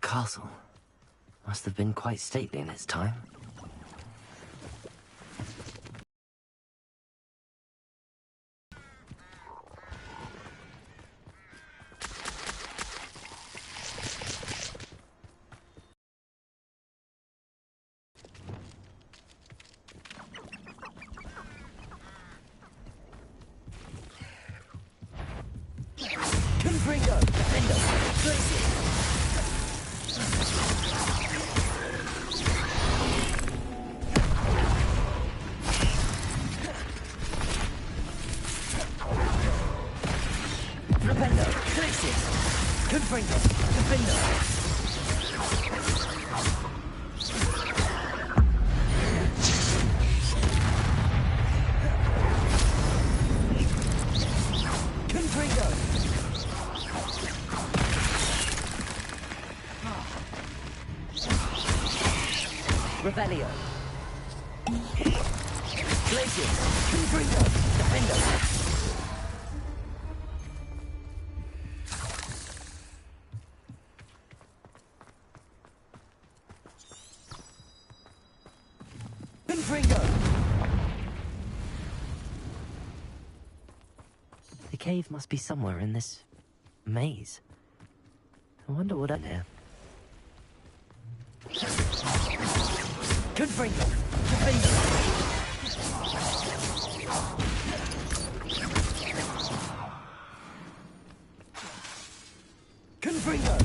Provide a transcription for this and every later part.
castle. Must have been quite stately in its time. Revelio. Glacius. Confringo. Defendo. Confringo. The cave must be somewhere in this maze. I wonder what in here. Confringo. Defendo. Confringo.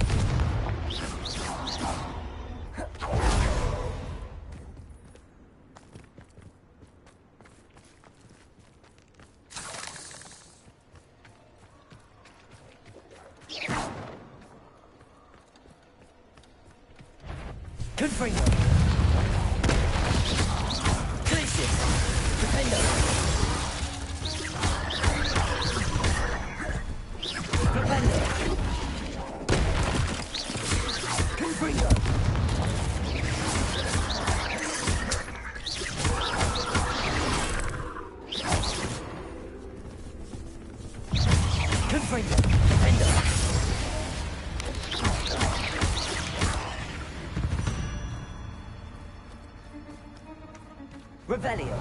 Confringo. Glacius. Defendo. Defendo. Confringo. Confringo. Defendo. Revelio.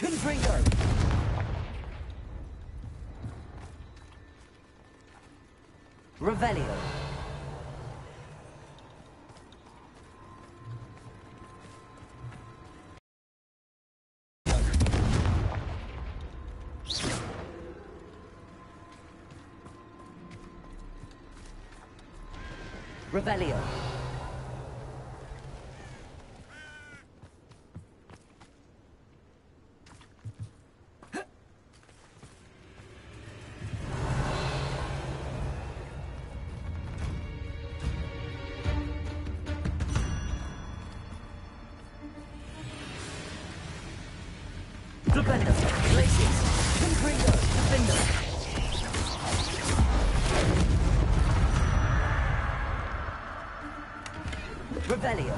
Confringo. Revelio. Revelio. Defendo. Glacius. Confringo. Defendo. Revelio.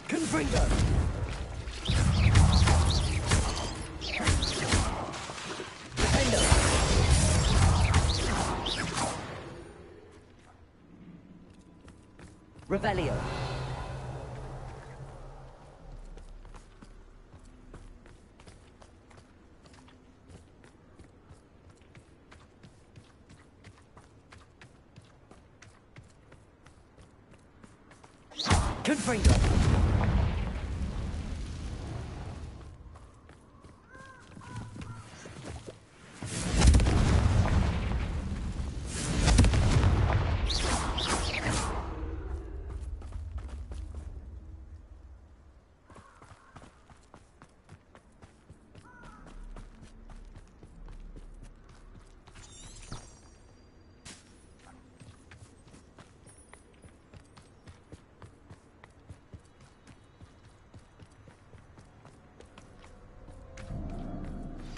Confringo. Defendo. Revelio. Confringo.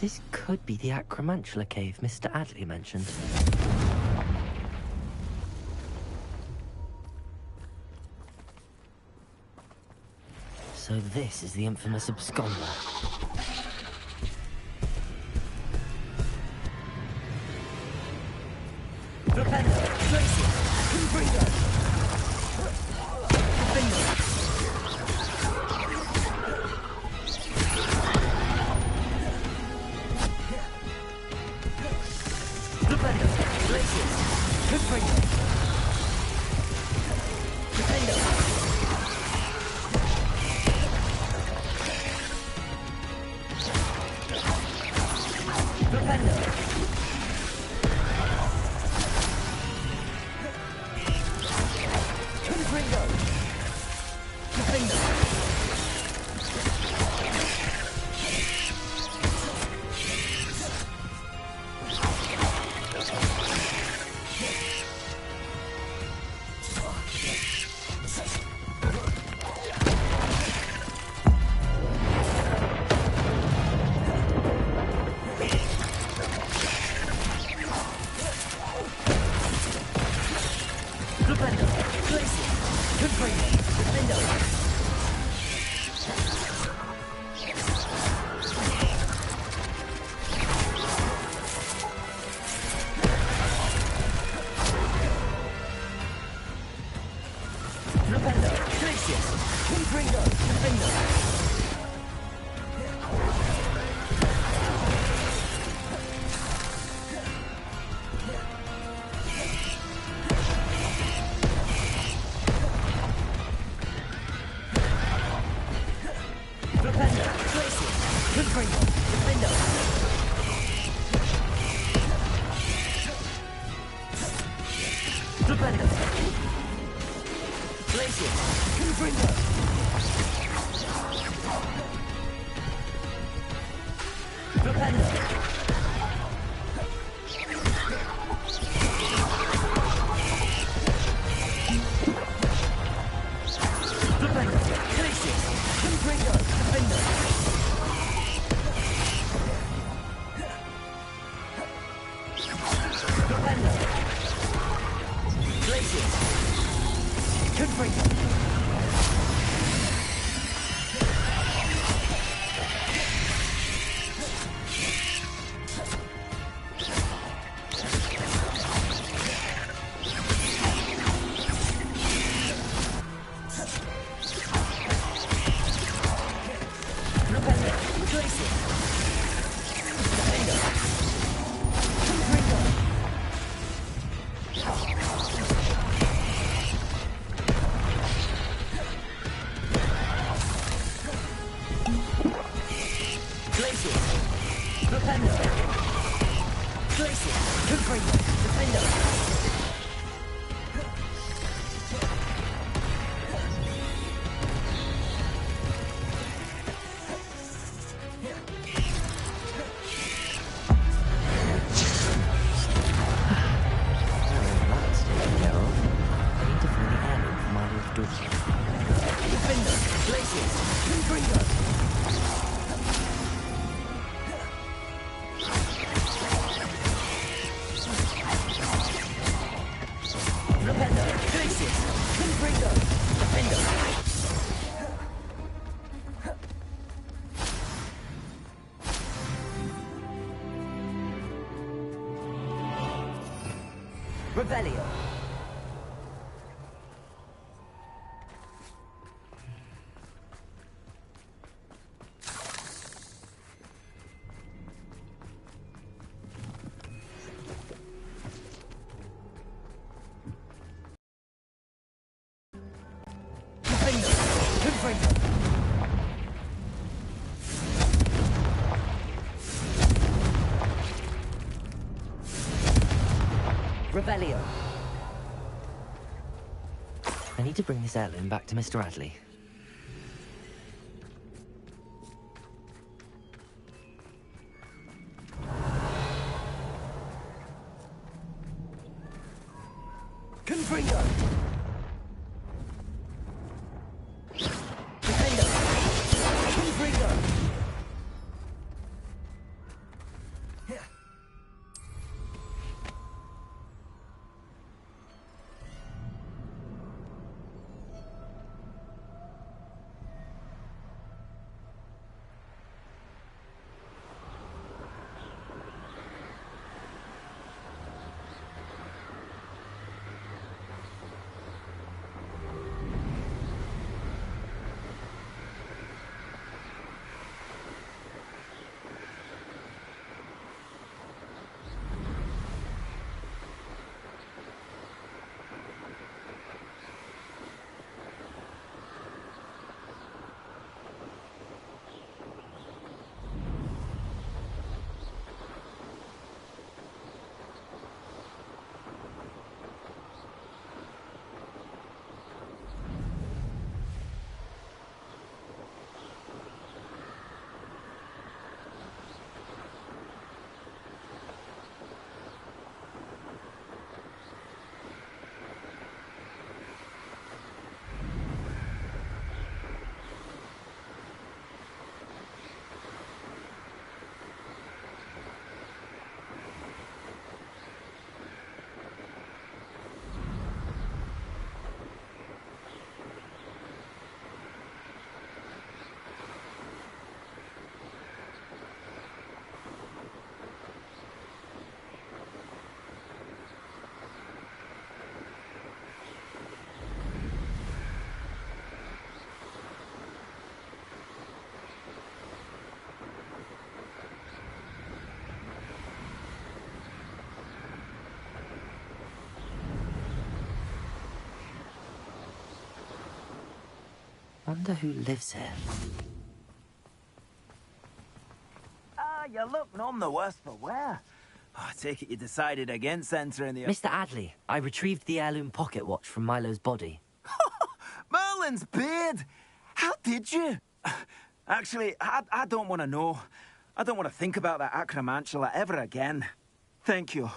This could be the Acromantula cave Mr. Adley mentioned. So this is the infamous Absconder. Defender, Tracy, Imperio. Defender. Defender, Tracy, Imperio. Defender. Defender. Revelio. Revelio. I need to bring this heirloom back to Mr. Adley. Confringo. Defender. Confringo. wonder who lives here. Ah, you look none the worse for wear. Oh, I take it you decided against entering the... Mr. Adley, I retrieved the heirloom pocket watch from Milo's body. Merlin's beard! How did you? Actually, I don't want to know. I don't want to think about that Acromantula ever again. Thank you.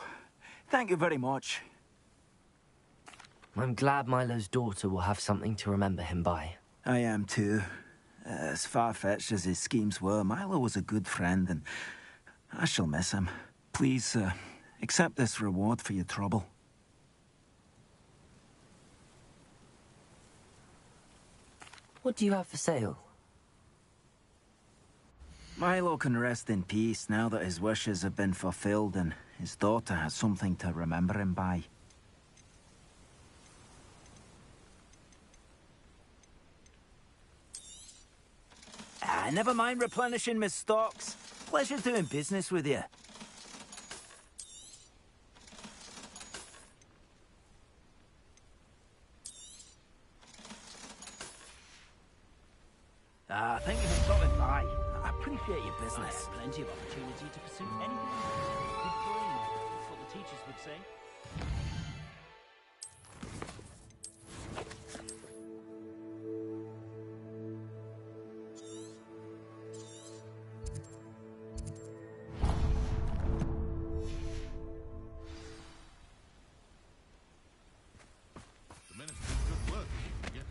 Thank you very much. I'm glad Milo's daughter will have something to remember him by. I am too. As far-fetched as his schemes were, Milo was a good friend, and I shall miss him. Please, accept this reward for your trouble. What do you have for sale? Milo can rest in peace now that his wishes have been fulfilled and his daughter has something to remember him by. Never mind replenishing my stocks. Pleasure doing business with you. Thank you for stopping by. I appreciate your business. I have plenty of opportunity to pursue anything. Good brain, that's what the teachers would say. The minister's good work. Get it.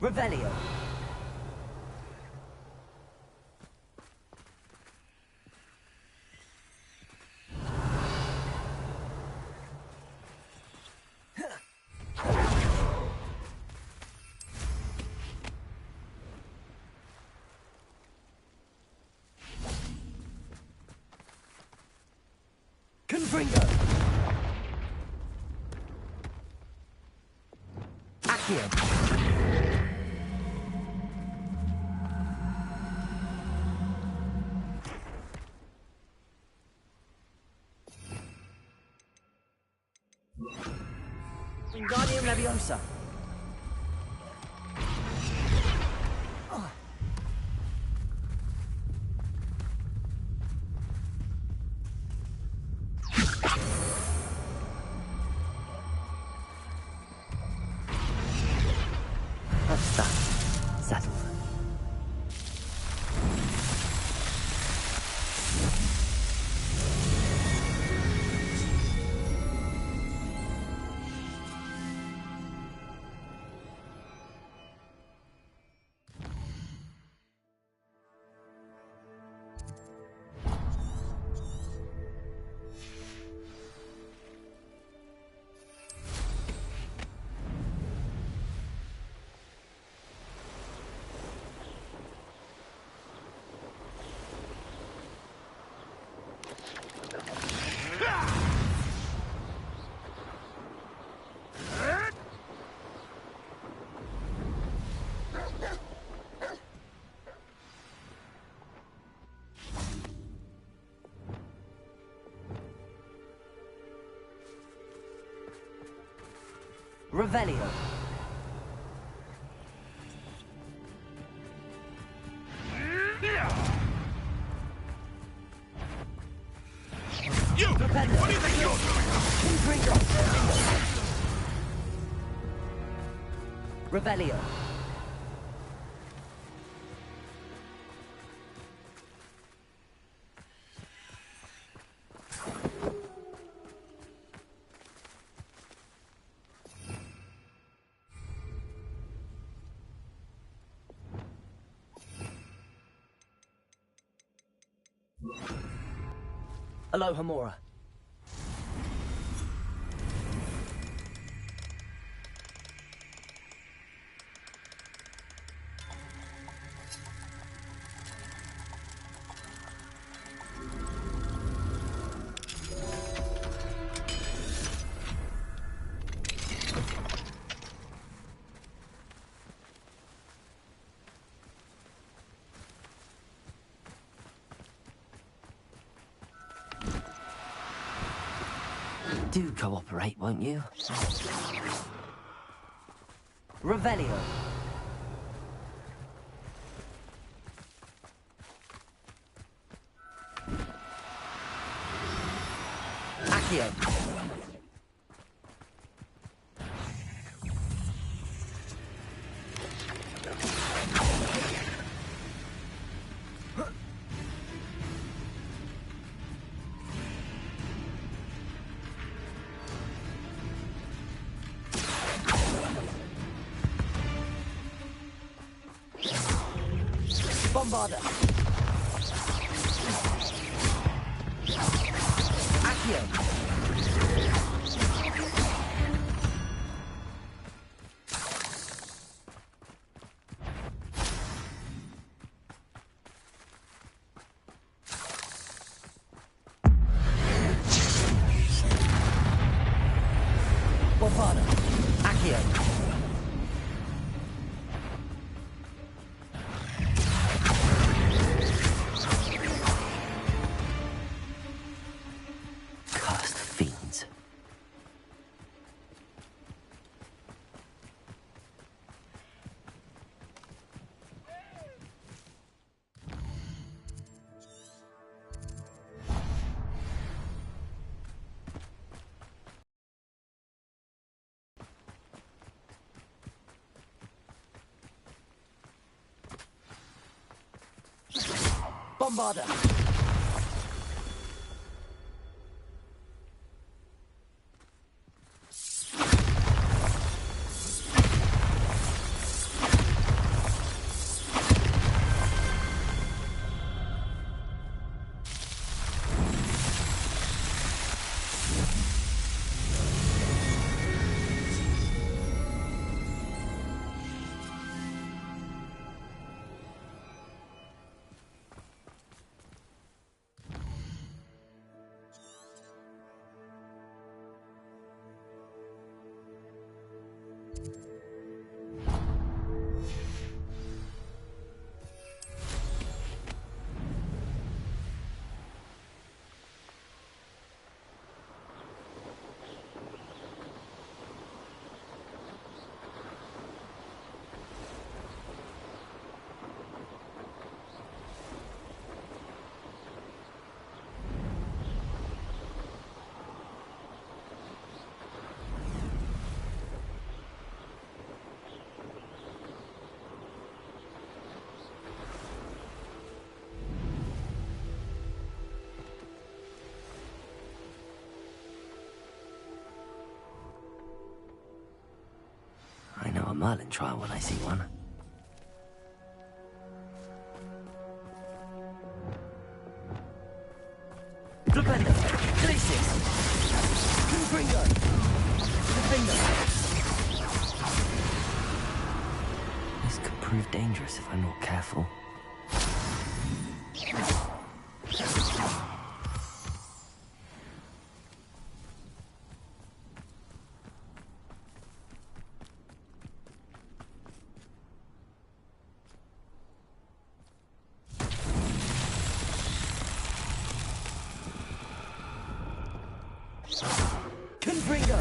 Revelio. Confringo. Accio. Wingardium Leviosa. That's that. Settled. Revelio. You! What do you think you're doing? Revelio. Aloha Mora. Do cooperate, won't you? Revelio. Accio. Bombarder. Accio. Bombarder. Accio. Cursed fiends. Bombarder. I know a Merlin trial when I see one. Defender. Glacius. Confringo. Defender. This could prove dangerous if I'm not careful. Confringo.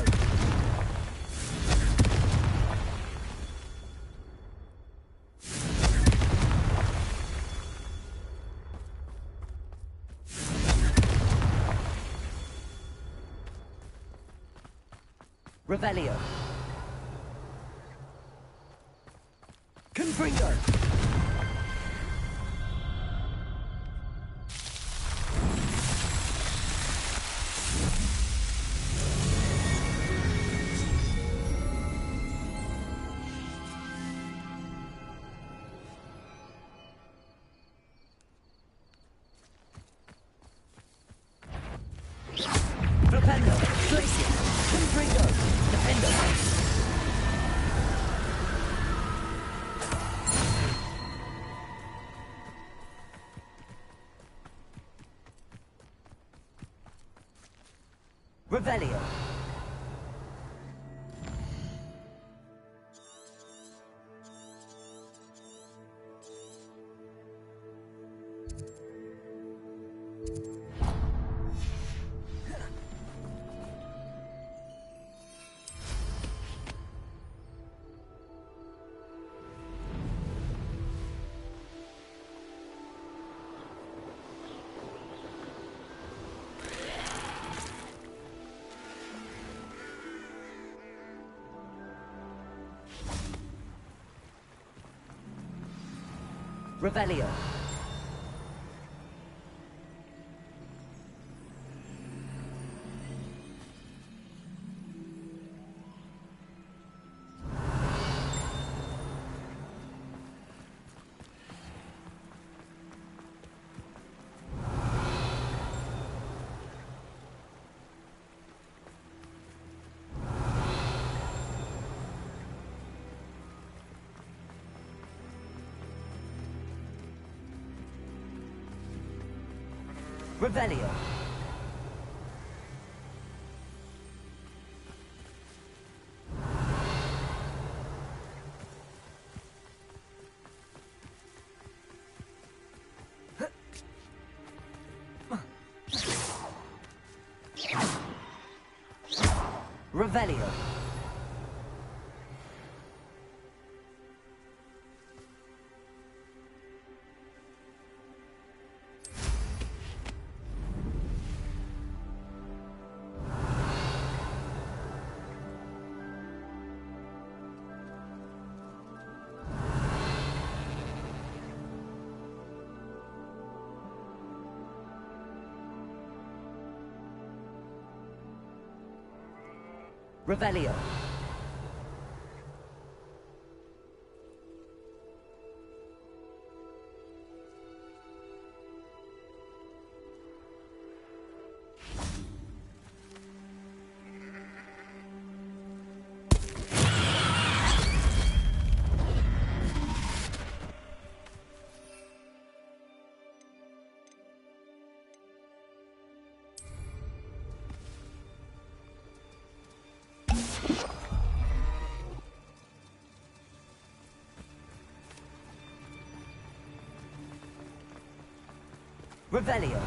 Revelio. Confringo. Defender. Glacius. Confringo. Defender. Revelio. Revelio. Revelio. Revelio. Revelio. Revelio.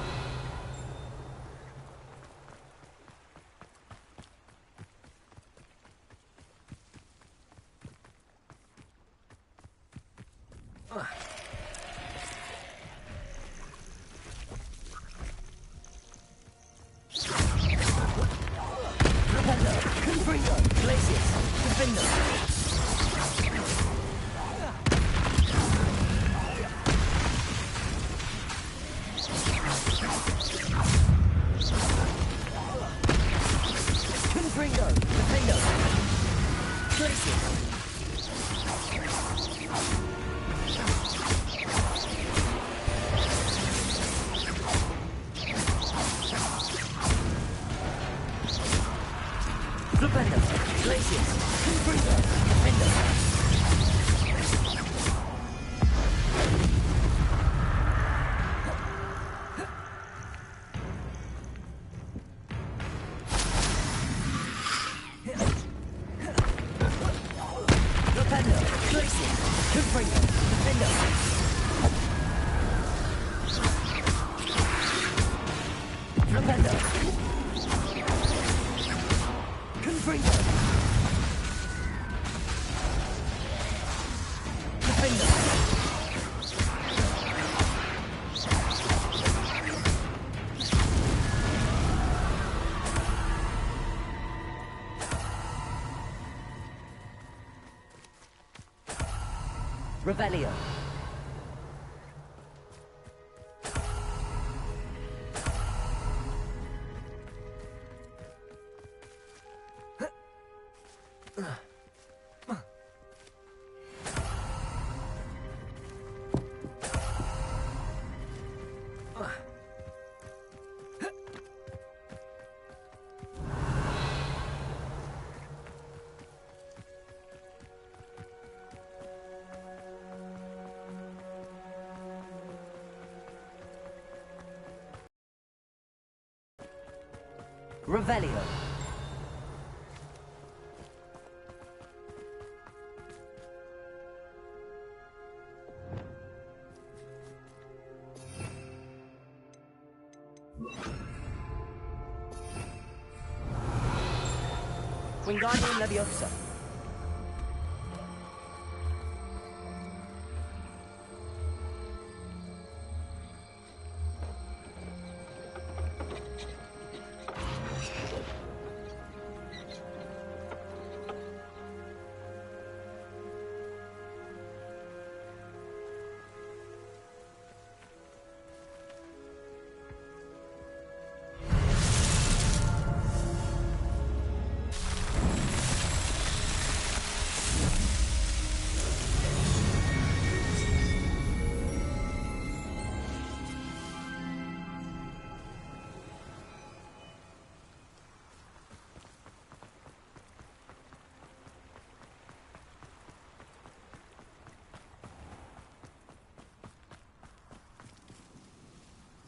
Revelio. Revelio. Wingardium Leviosa.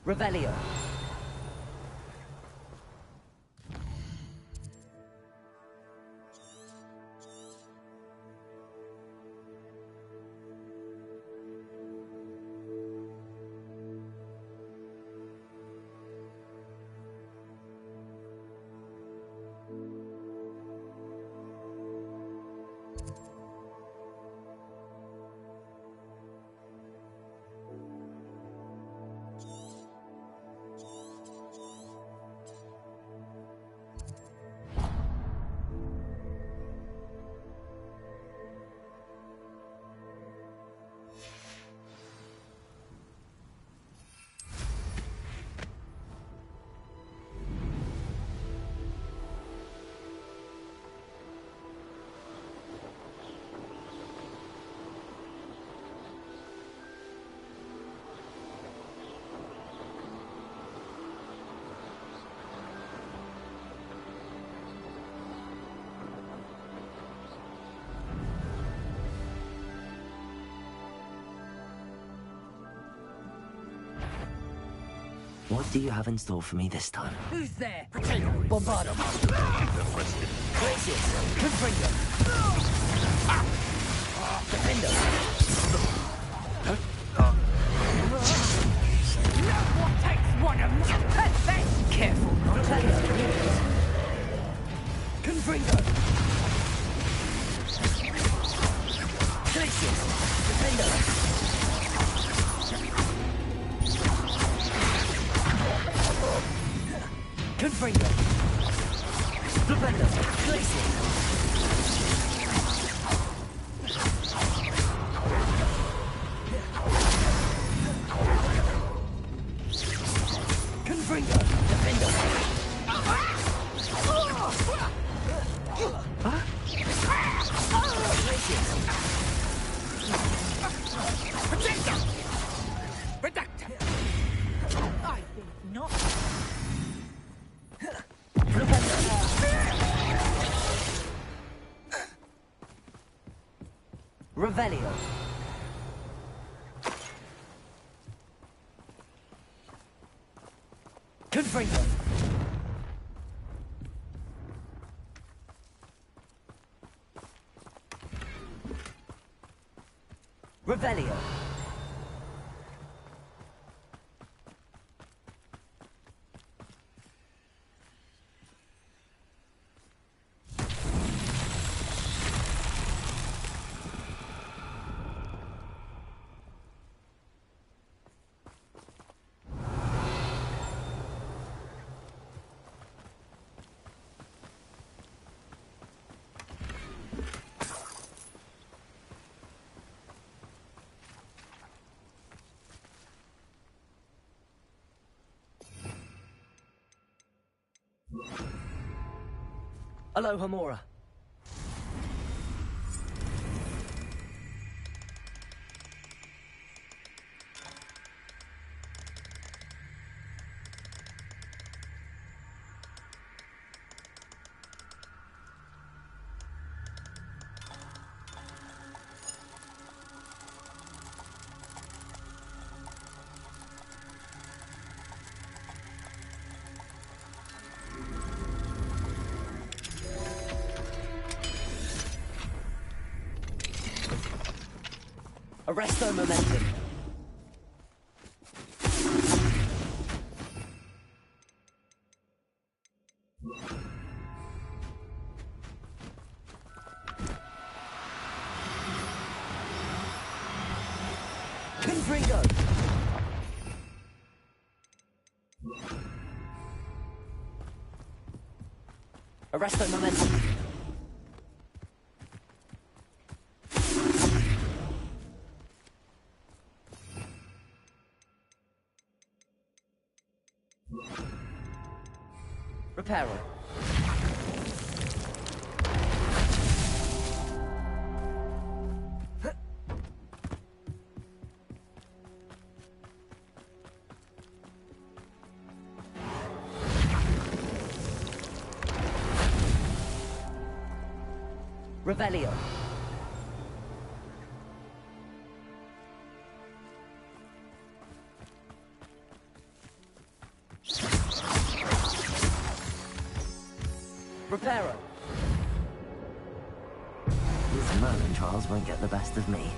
Revelio. What do you have in store for me this time? Who's there? Bombardo. Glacius. Confringo. Defendo. Look what takes one of my pets. Careful, Revelio. Confringo. Glacius. Defendo. Confringo. Defender. Glacier. Confringo. Defender. Protector. Redactor. I think not. Revelio. Confringo. Revelio. Hello, Hamura. Arresto momentum. Confringo. Arresto momentum. Reparo. Revelio. Reparo. These Merlin Trials won't get the best of me.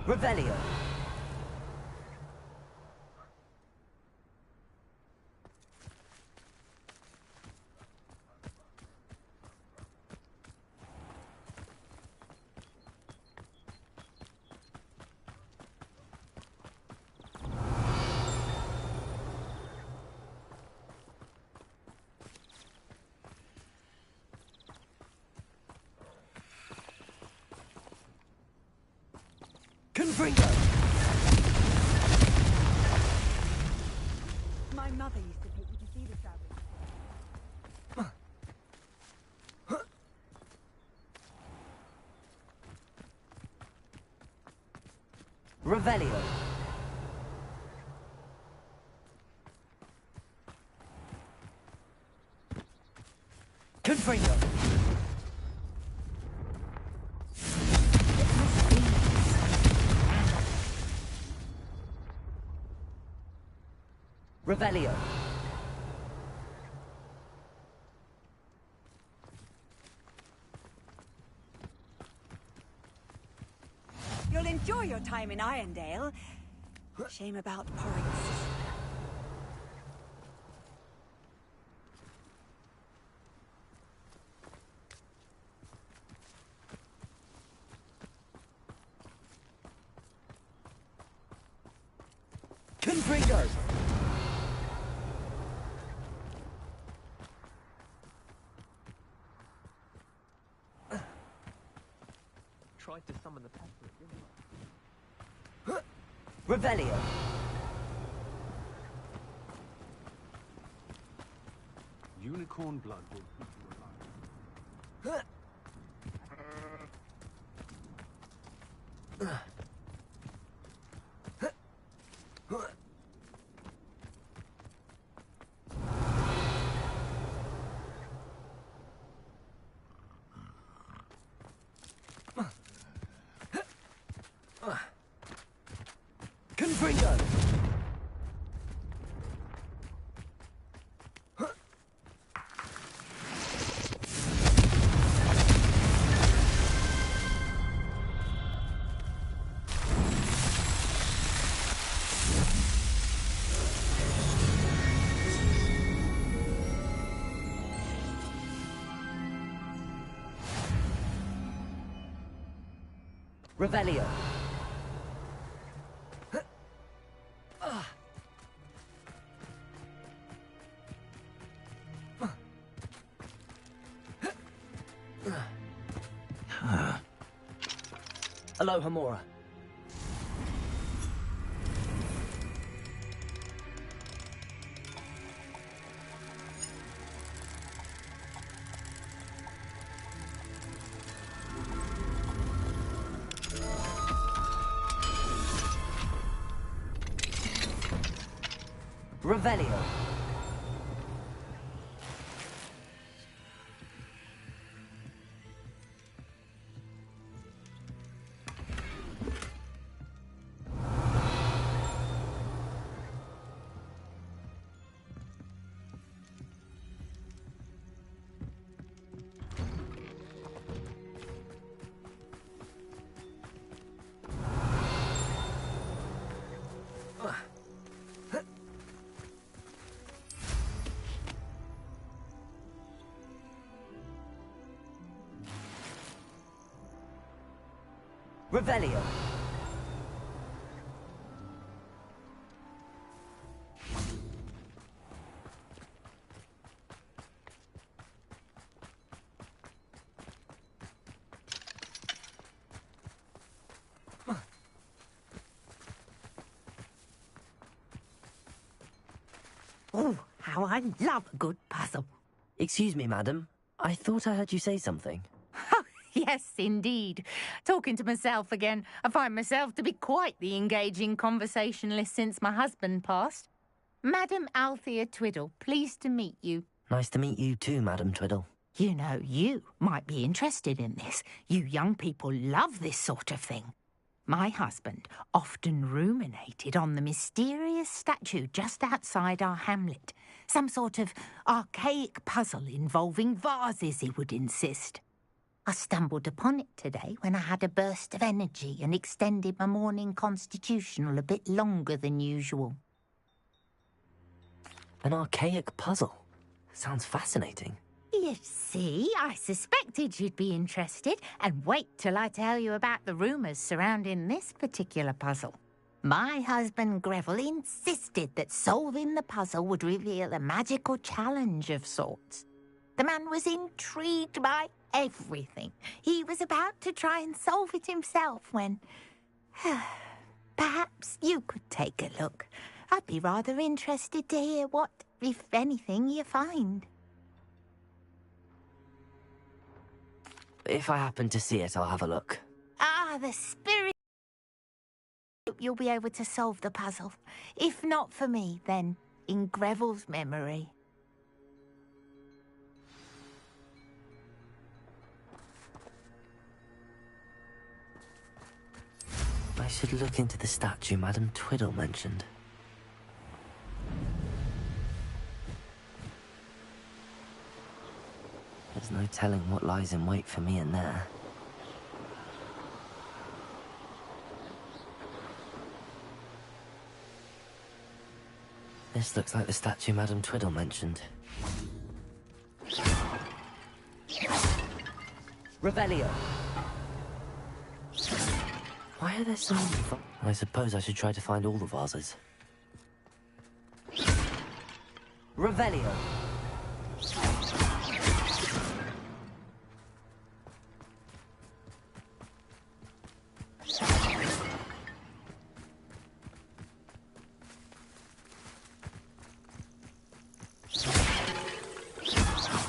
Revelio. Confringo! My mother used to take me to see the travel. Revelio. Confringo. Revelio. You'll enjoy your time in Irondale. Shame about Porring's sister. Confringo. Tried to summon the pepper, didn't I? Revelio. Unicorn blood will keep you alive. Confringo. Revelio. Aloha Mora. Revelio. Revelio. Oh, how I love a good puzzle. Excuse me, madam. I thought I heard you say something. Yes, indeed. Talking to myself again. I find myself to be quite the engaging conversationalist since my husband passed. Madam Althea Twiddle, pleased to meet you. Nice to meet you too, Madam Twiddle. You know, you might be interested in this. You young people love this sort of thing. My husband often ruminated on the mysterious statue just outside our hamlet. Some sort of archaic puzzle involving vases, he would insist. I stumbled upon it today when I had a burst of energy and extended my morning constitutional a bit longer than usual. An archaic puzzle. Sounds fascinating. You see, I suspected you'd be interested, and wait till I tell you about the rumours surrounding this particular puzzle. My husband Greville insisted that solving the puzzle would reveal a magical challenge of sorts. The man was intrigued by everything. He was about to try and solve it himself when... Perhaps you could take a look. I'd be rather interested to hear what, if anything, you find. If I happen to see it, I'll have a look. Ah, the spirit... You'll be able to solve the puzzle. If not for me, then in Greville's memory. I should look into the statue Madam Twiddle mentioned. There's no telling what lies in wait for me in there. This looks like the statue Madam Twiddle mentioned. Revelio. Why are there so many I suppose I should try to find all the vases. Revelio.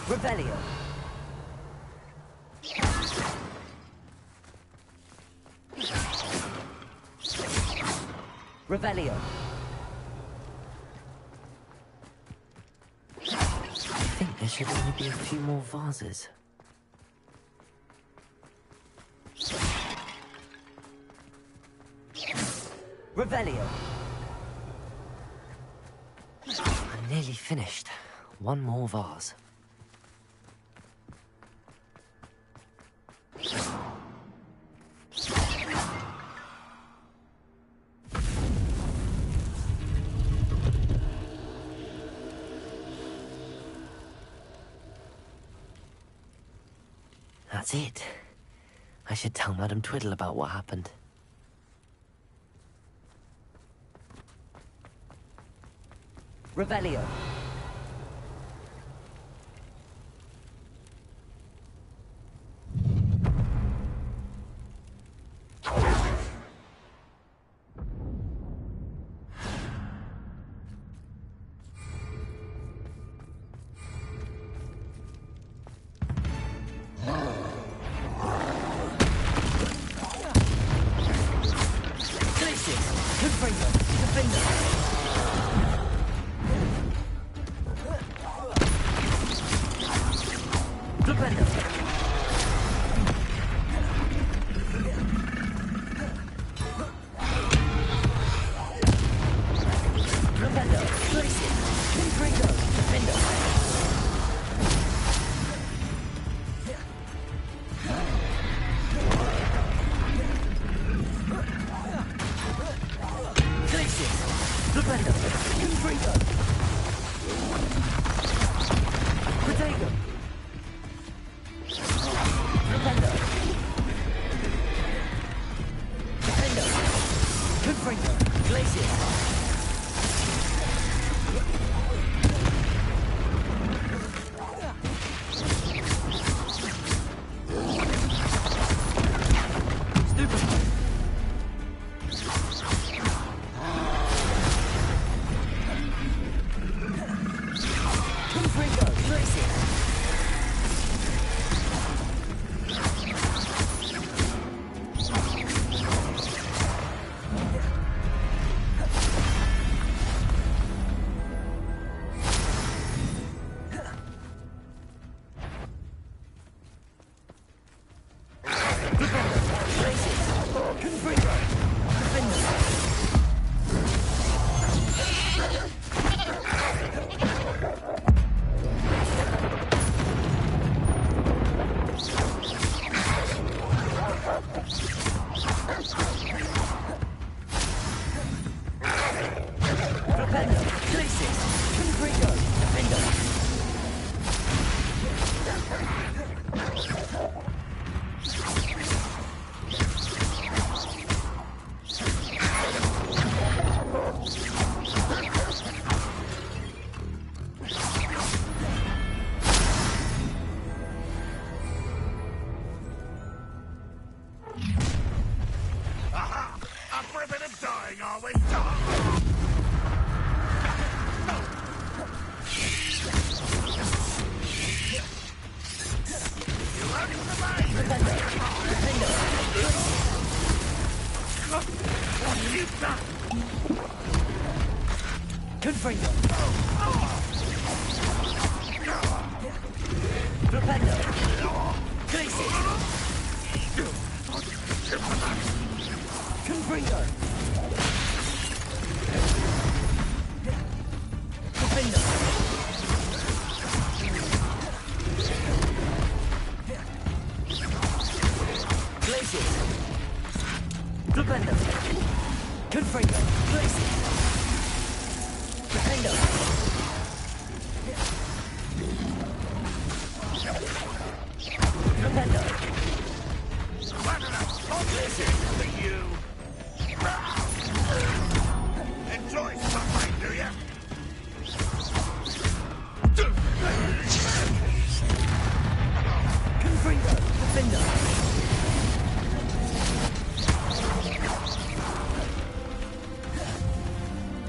Revelio. Revelio. I think there should only be a few more vases. Revelio. I'm nearly finished. One more vase. That's it. I should tell Madame Twiddle about what happened. Revelio.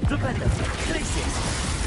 Defender, 36.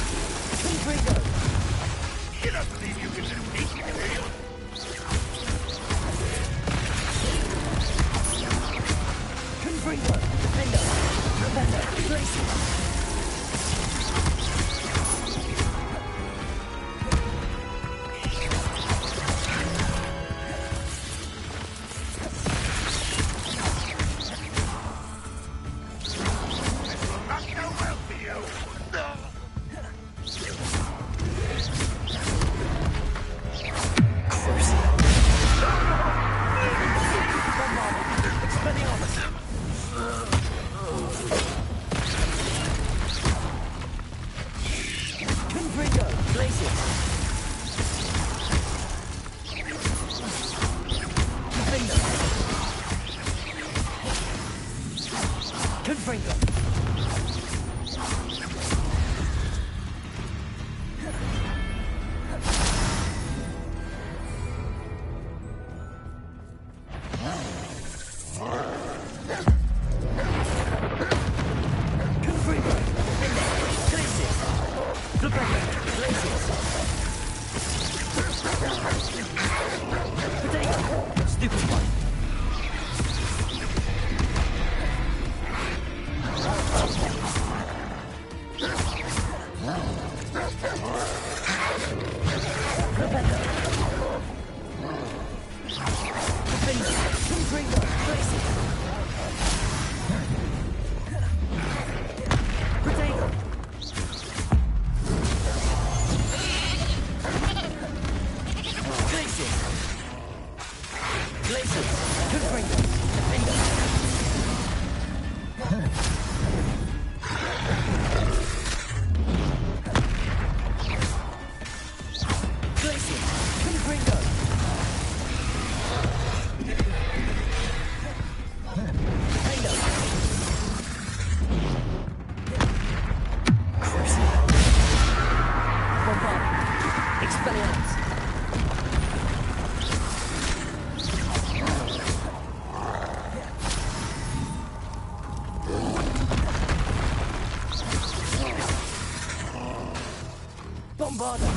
Bombarda.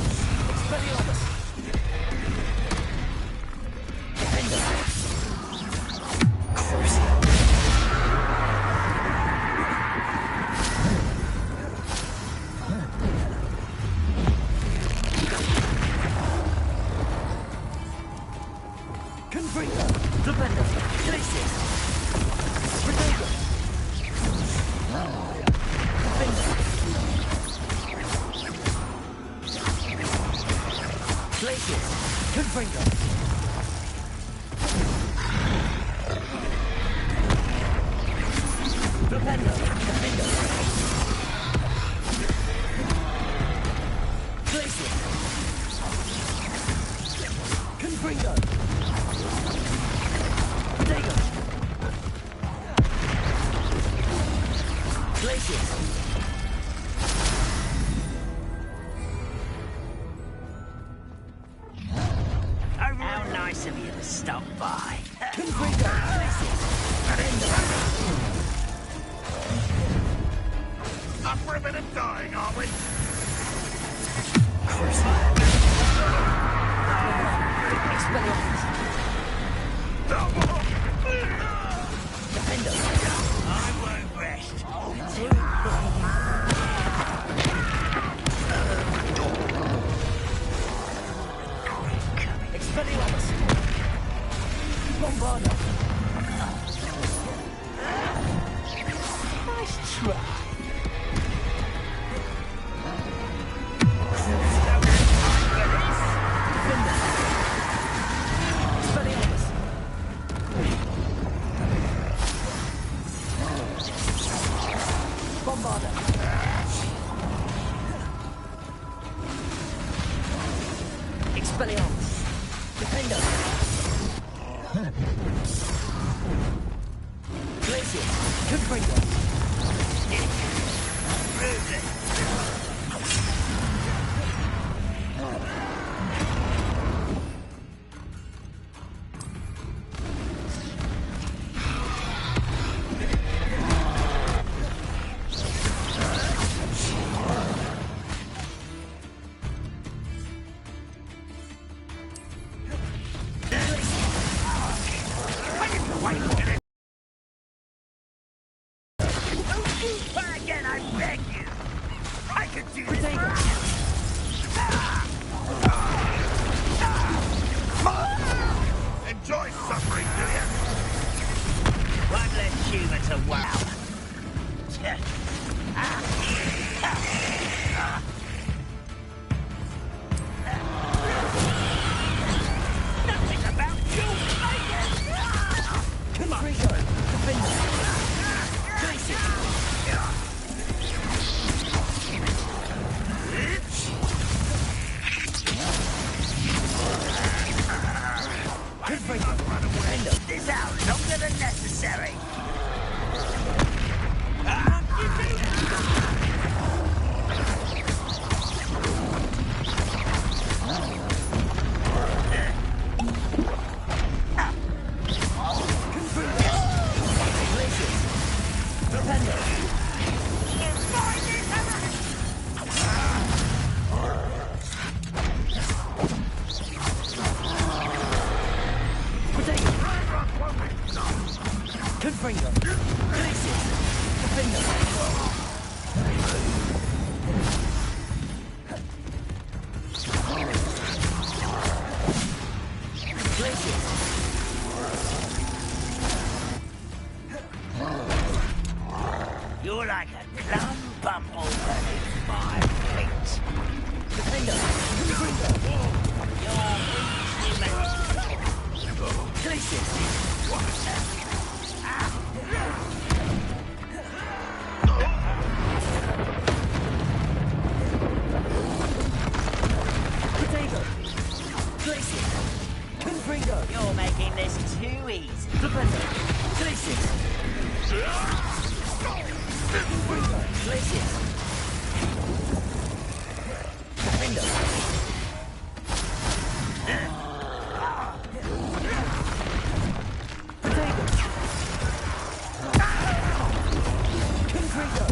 Expelliarmus. Defender. Crucio. Confringo. Defender. Glacius. Protego. Glacius. Confringo. Defender. Defender. Glacius. Confringo. Protego. Glacius. How nice of you to stop by. Confringo. Glacius. Up for a bit of dying, aren't we? Expelliarmus. Defender. I won't rest. Expelliarmus. Bombarda. Nice try. Defender. Expelliarmus. Bombarda. Expelliarmus. Defender. Glacius. Confringo. Again, I beg you. I can do this. Protego. Enjoy suffering, do you? One less human to wow. Nothing about you, Confringo. Defender. Glacius. Confringo. Defender. This out longer than necessary. Confringo. Glacius. Defender. Glacius. You're like a plum bumble beneath my feet. Defender. Confringo. You're Weasley, Glacius. Protego. Glacius. Confringo. You're making this too easy. Defender. Glacius. Confringo. Glacius. Defender. Protego. Confringo.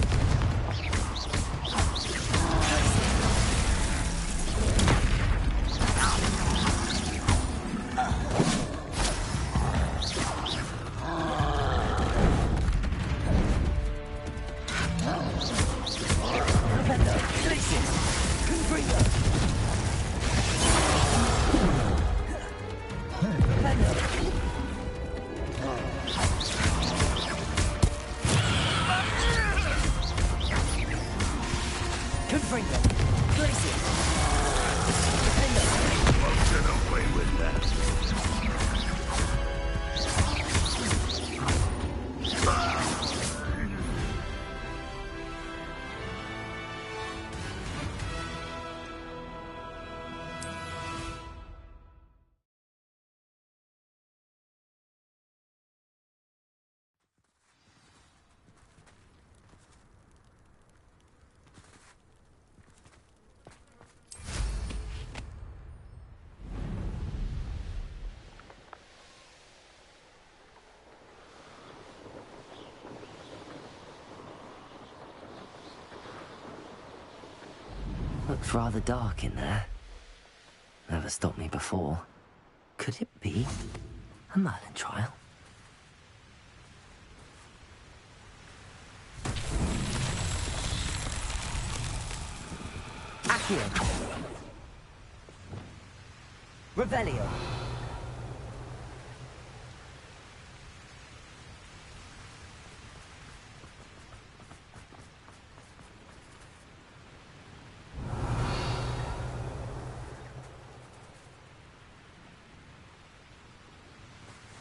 Looks rather dark in there. Never stopped me before. Could it be a Merlin trial? Accio. Revelio.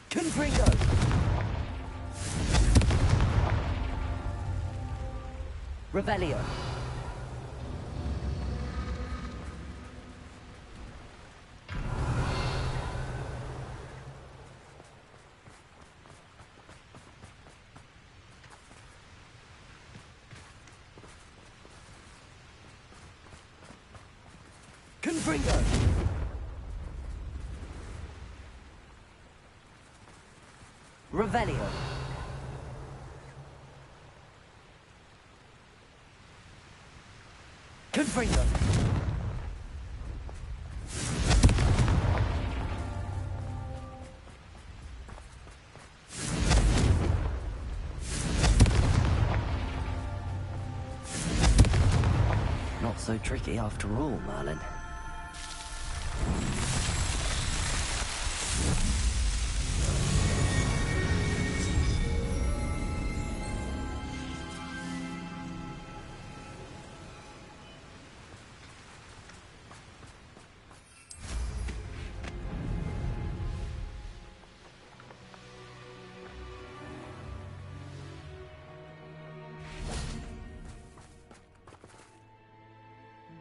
Confringo. Revelio. Confringo. Revelio. Confringo. Not so tricky after all, Merlin.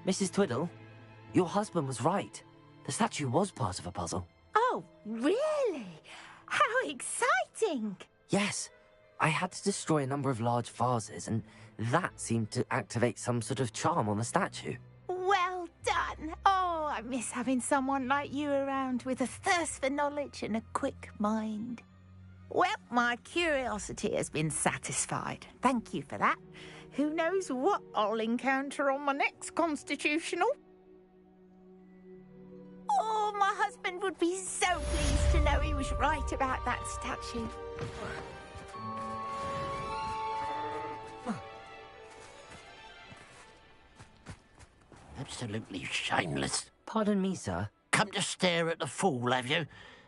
Mrs. Twiddle, your husband was right. The statue was part of a puzzle. Oh, really? How exciting! Yes, I had to destroy a number of large vases, and that seemed to activate some sort of charm on the statue. Well done. Oh, I miss having someone like you around with a thirst for knowledge and a quick mind. Well, my curiosity has been satisfied. Thank you for that. Who knows what I'll encounter on my next constitutional? Oh, my husband would be so pleased to know he was right about that statue. Absolutely shameless. Pardon me, sir. Come to stare at the fool, have you?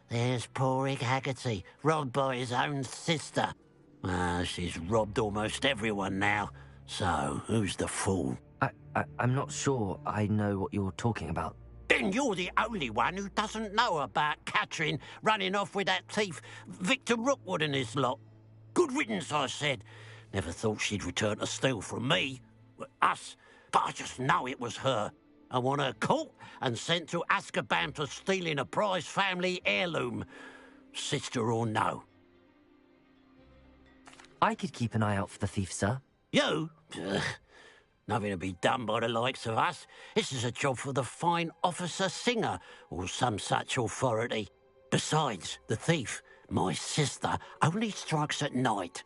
There's poor Ig Haggerty, robbed by his own sister. She's robbed almost everyone now. So, who's the fool? I'm not sure I know what you're talking about. Then you're the only one who doesn't know about Catherine running off with that thief, Victor Rookwood and his lot. Good riddance, I said. Never thought she'd return to steal from me. Us. But I just know it was her. I want her caught and sent to Azkaban for stealing a prize family heirloom. Sister or no. I could keep an eye out for the thief, sir. You? Ugh. Nothing to be done by the likes of us. This is a job for the fine officer Singer, or some such authority. Besides, the thief, my sister, only strikes at night.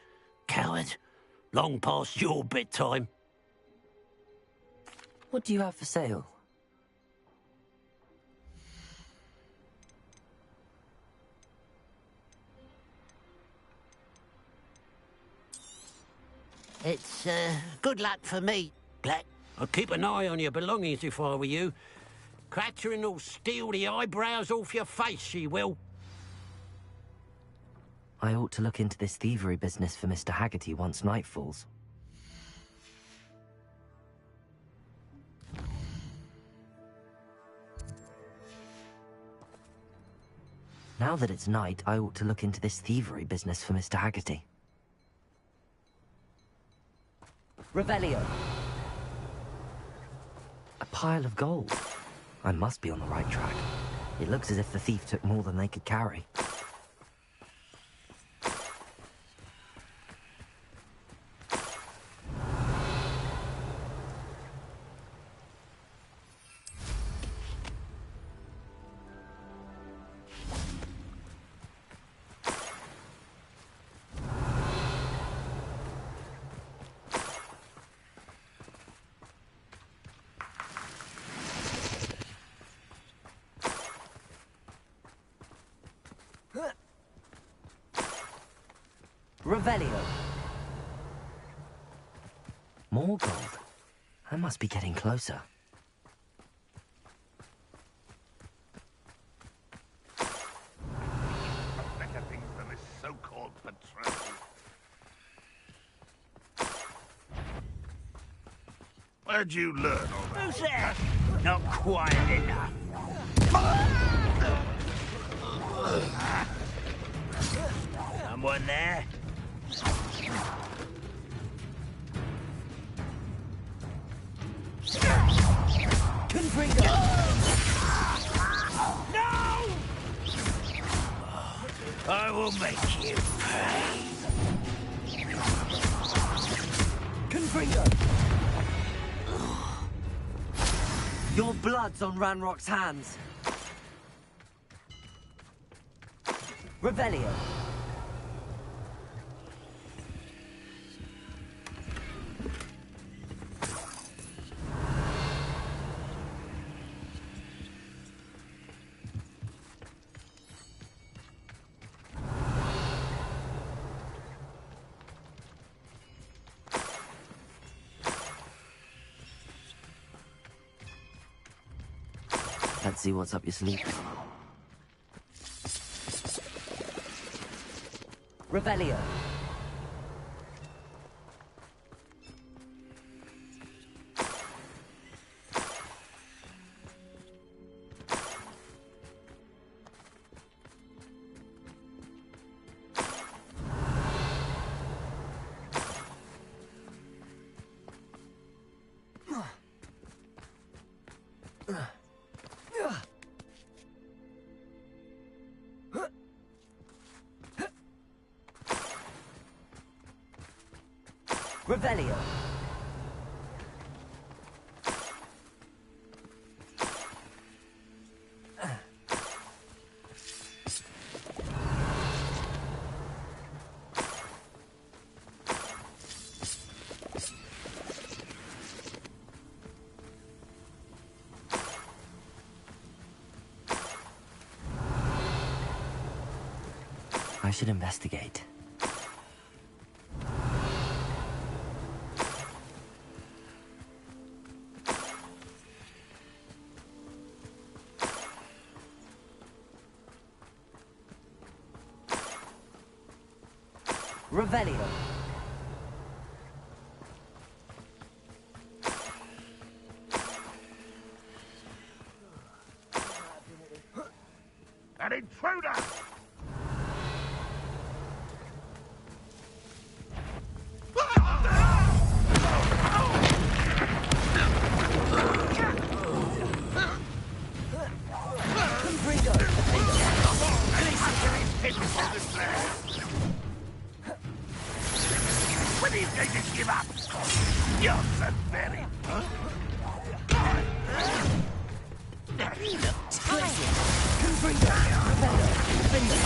Coward. Long past your bedtime. What do you have for sale? It's, good luck for me, Black. I'd keep an eye on your belongings if I were you. Catherine will steal the eyebrows off your face, she will. I ought to look into this thievery business for Mr. Haggerty once night falls. Now that it's night, I ought to look into this thievery business for Mr. Haggerty. Revelio. A pile of gold. I must be on the right track. It looks as if the thief took more than they could carry. Revelio. More gold. I must be getting closer. Better things than this so-called patrol. Where'd you learn all that? Who's there? Not quiet enough. Someone there? Confringo. No! I will make you pay. Confringo. Your blood's on Ranrock's hands. Revelio. Let's see what's up your sleeve. Revelio. Revelio. I should investigate. Revelio. An intruder! When are you going to give up? You're so very... You look tired. Confringo. Revelio.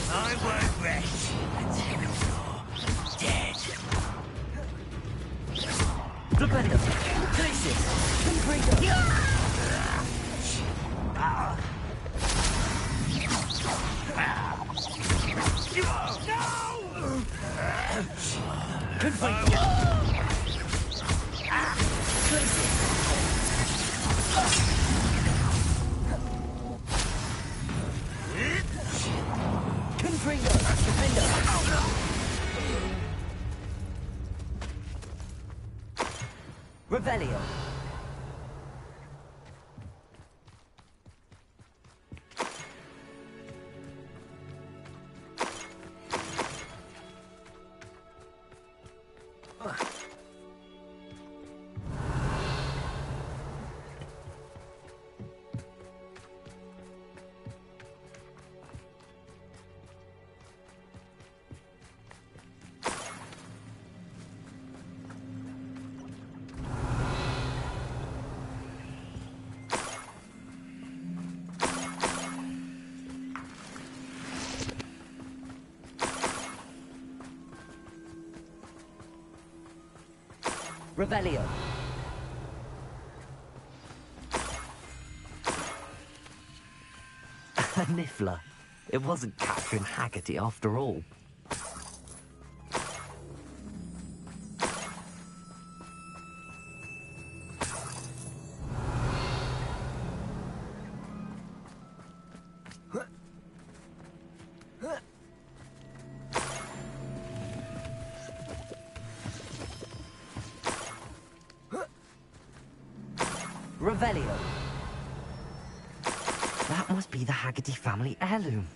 I won't rest until you're dead. Revelio. Crisis. Confringo. Confringo. Confringo. Revelio. Revelio. A Niffler. It wasn't Catherine Haggerty after all. Revelio. That must be the Haggerty family heirloom.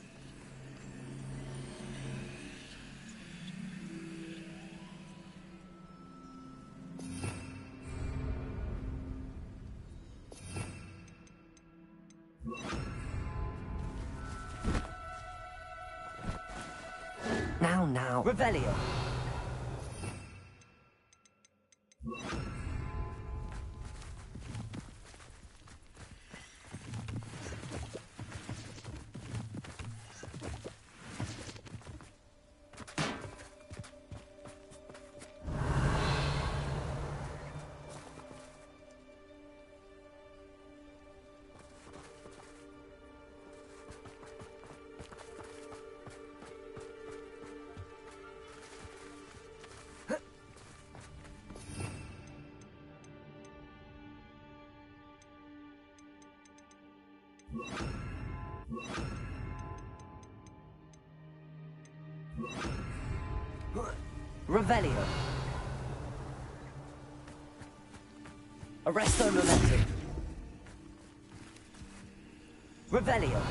Now. Revelio. Revelio. Arresto Momentum. Revelio.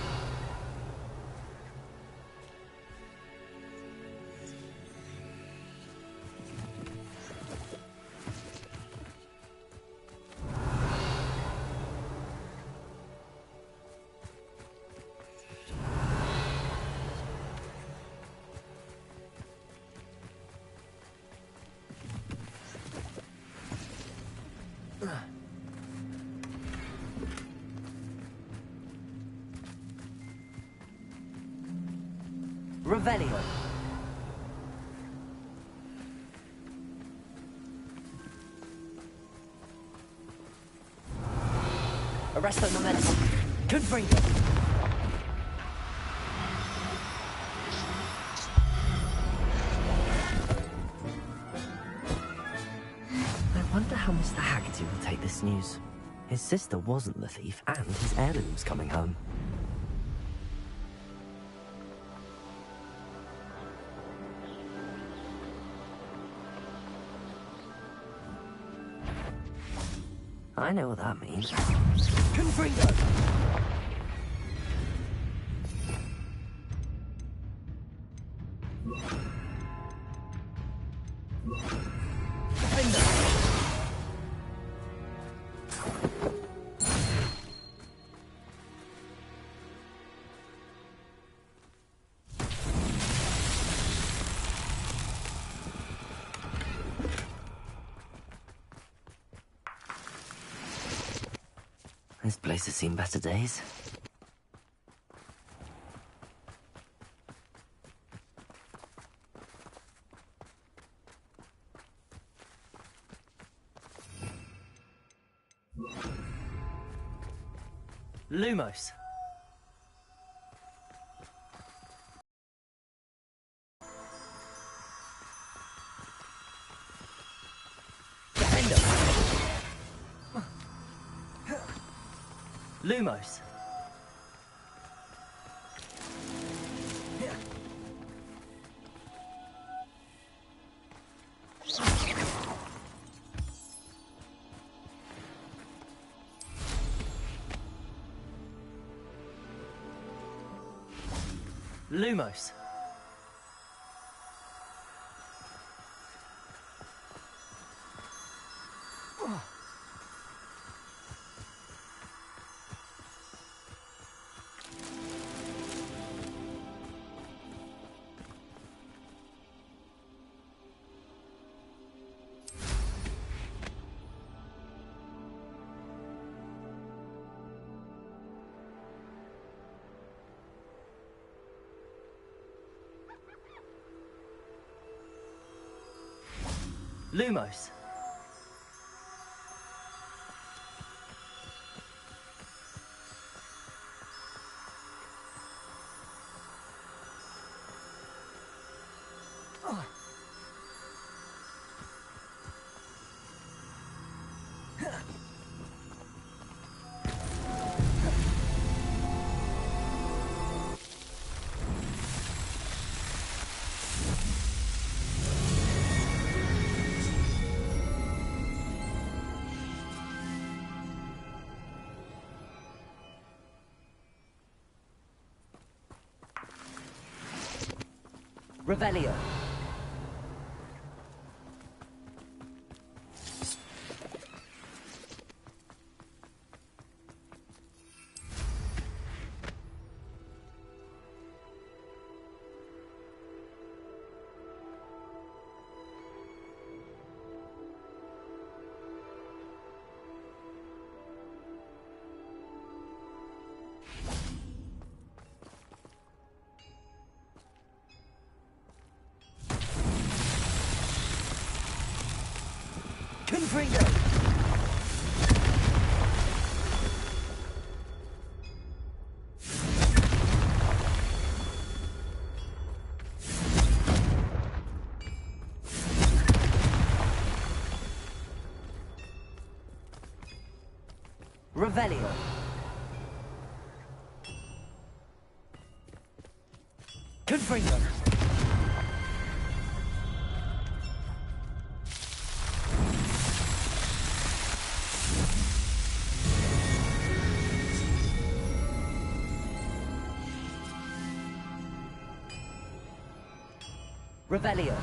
Revelio. Arresto Momentum. Confringo. I wonder how Mr. Haggerty will take this news. His sister wasn't the thief, and his heirloom's coming home. I know what that means. Confringo. This place has seen better days. Lumos. Defendo. Lumos. Lumos. Lumos. Revelio. Confringo! Revelio. Confringo. Revelio.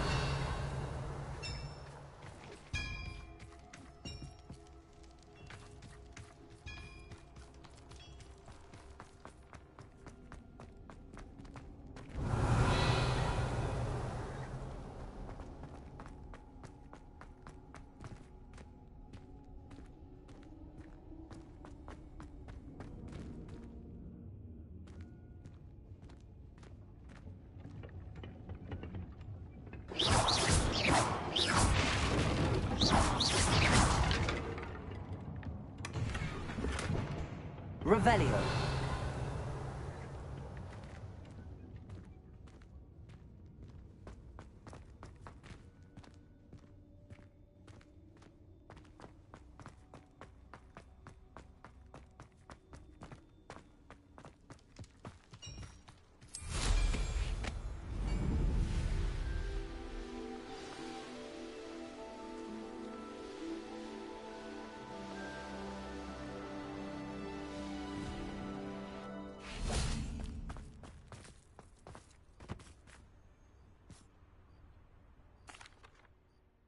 Revelio.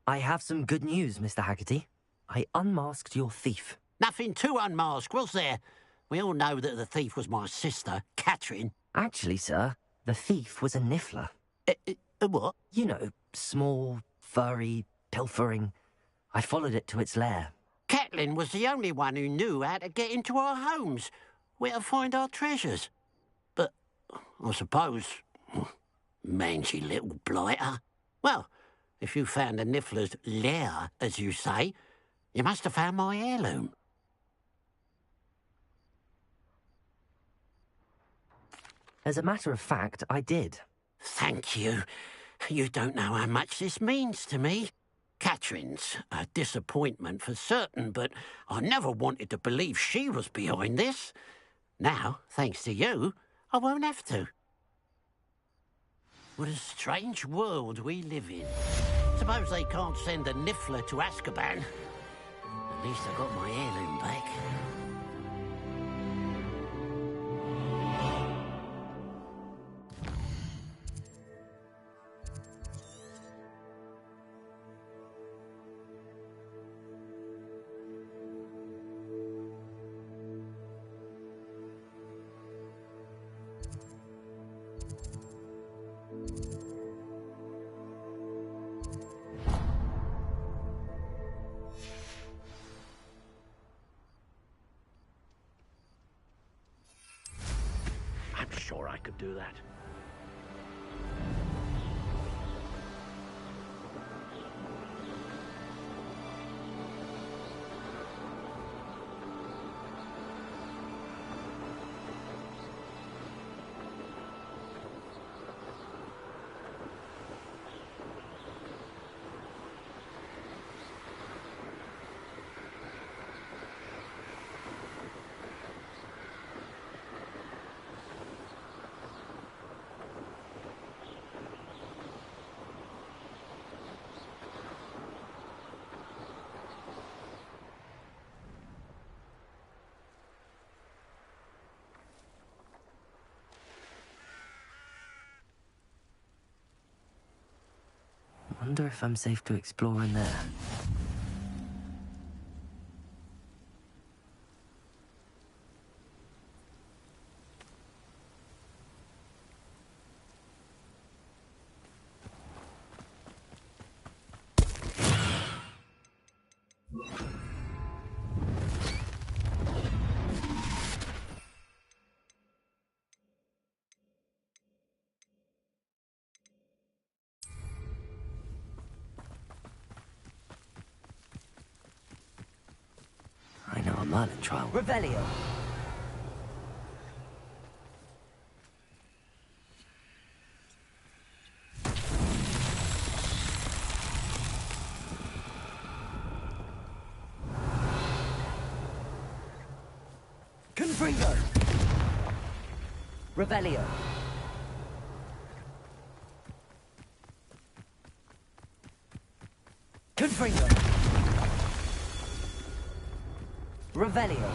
I have some good news, Mr. Haggerty. I unmasked your thief. Nothing to unmask, was there? We all know that the thief was my sister, Catherine. Actually, sir, the thief was a niffler. What? You know, small, furry, pilfering. I followed it to its lair. Catelyn was the only one who knew how to get into our homes, where to find our treasures. But I suppose, mangy little blighter. Well, if you found the niffler's lair, as you say, you must have found my heirloom. As a matter of fact, I did. Thank you. You don't know how much this means to me. Catherine's a disappointment for certain, but I never wanted to believe she was behind this. Now, thanks to you, I won't have to. What a strange world we live in. Suppose they can't send a niffler to Azkaban. At least I got my heirloom back. I'm sure I could do that. Wonder if I'm safe to explore in there. I know a Merlin trial. Revelio. Confringo. Revelio. Confringo. Revelio.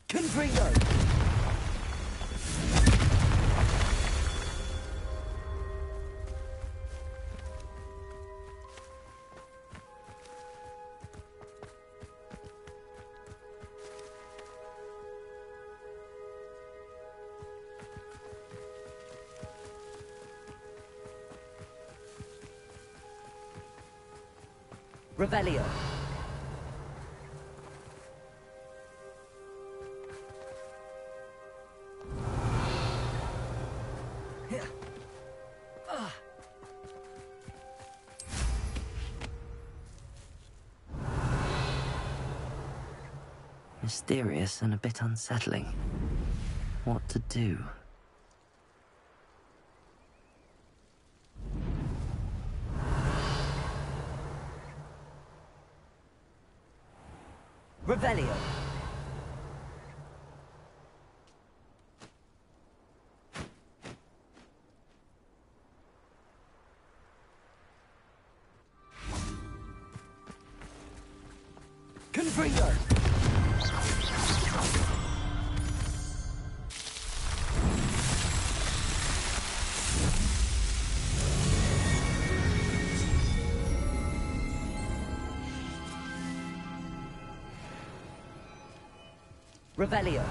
Confringo. Revelio. Mysterious and a bit unsettling. What to do? Revelio. Confringo. Revelio.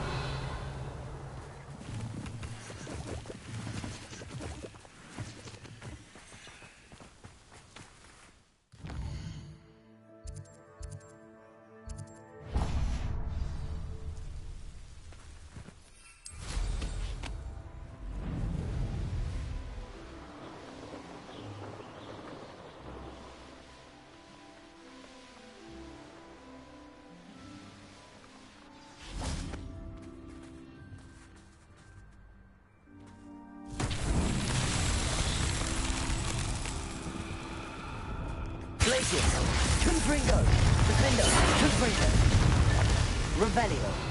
Glacius. Confringo. Defendo. Confringo. Revelio.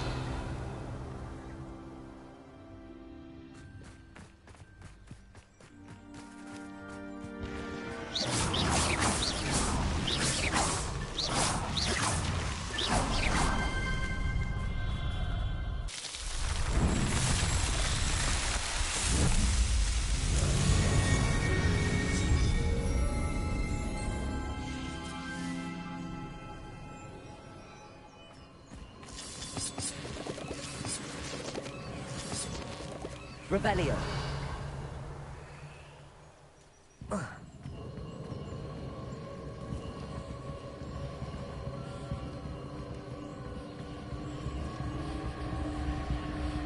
Revelio.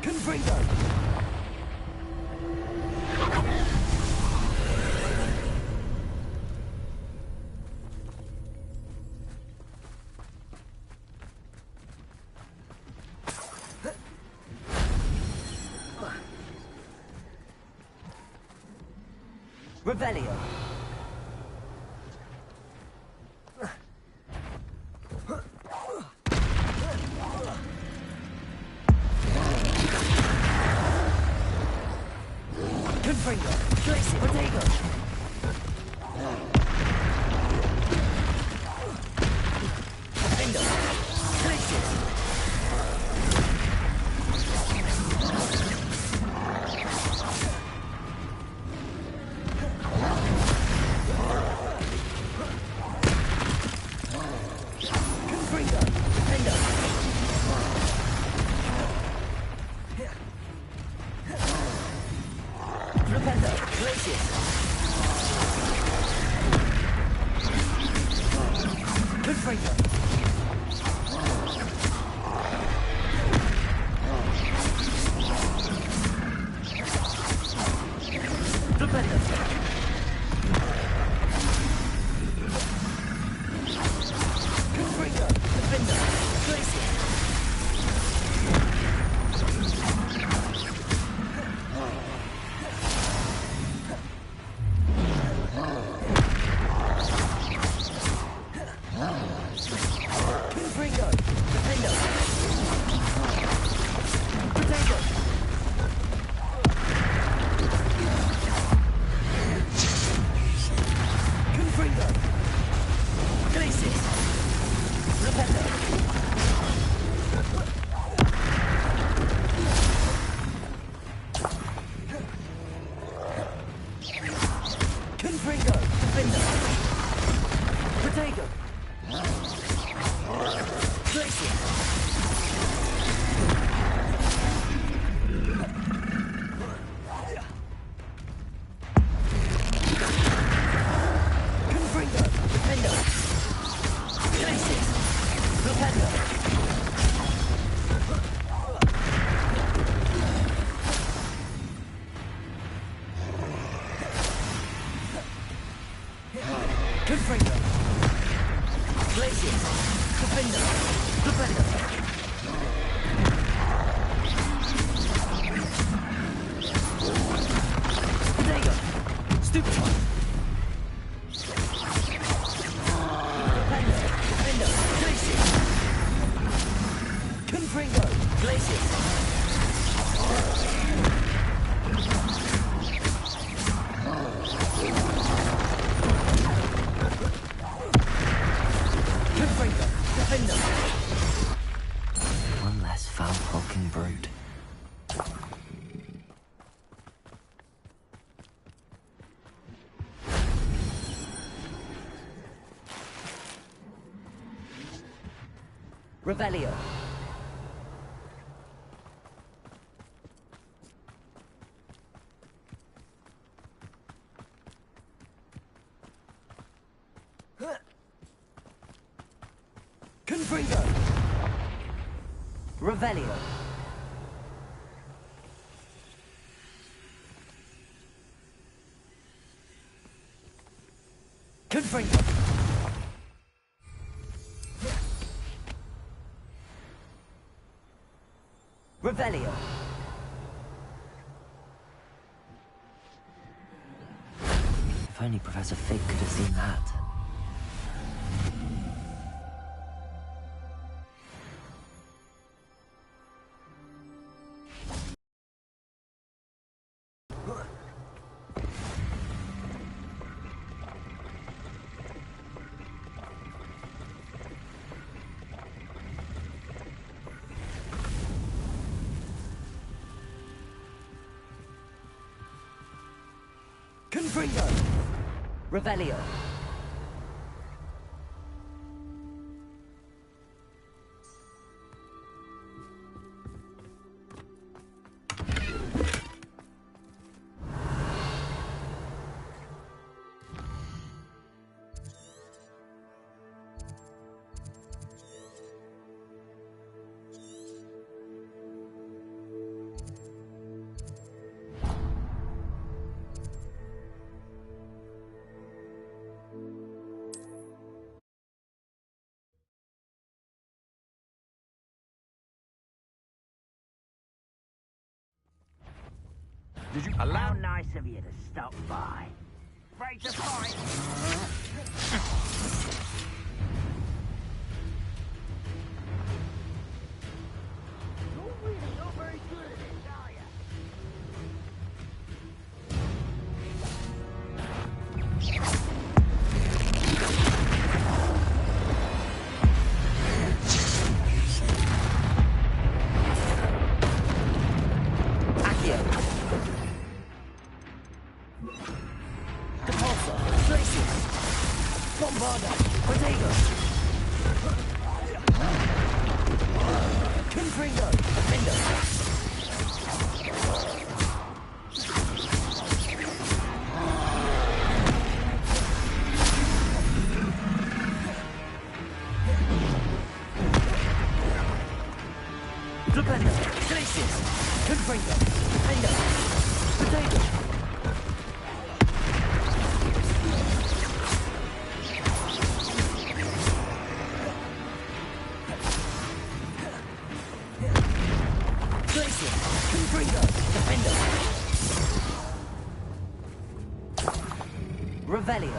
Confringo. Revelio. Confringo. Glacier. Potato. Defender. Glacier. Revelio. Confringo. Revelio. Confringo. Revelio. If only Professor Fig could have seen that. Confringo. Revelio. Did you How nice of you to stop by. Afraid to fight? You're really not very good at it, are you? Confringo! Defender! Flipendo! Glacius! Confringo! Defender! Potato! Revelio.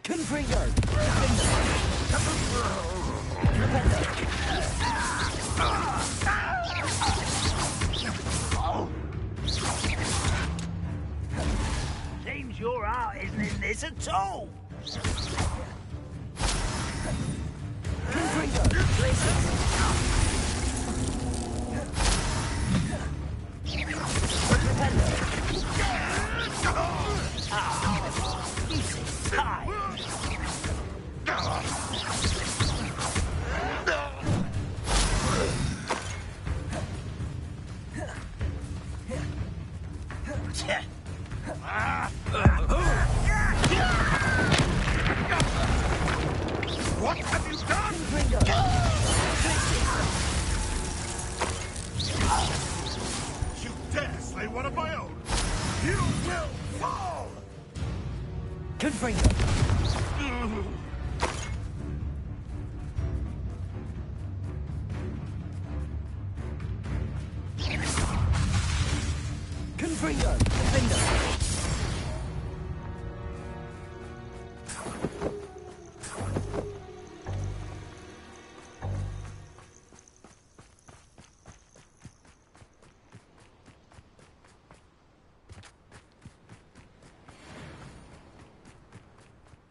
Confringo. Seems your heart isn't in this at all. Confringo. What have you done? You dare slay one of my own? You will fall! Confringo. Confringo. Defender.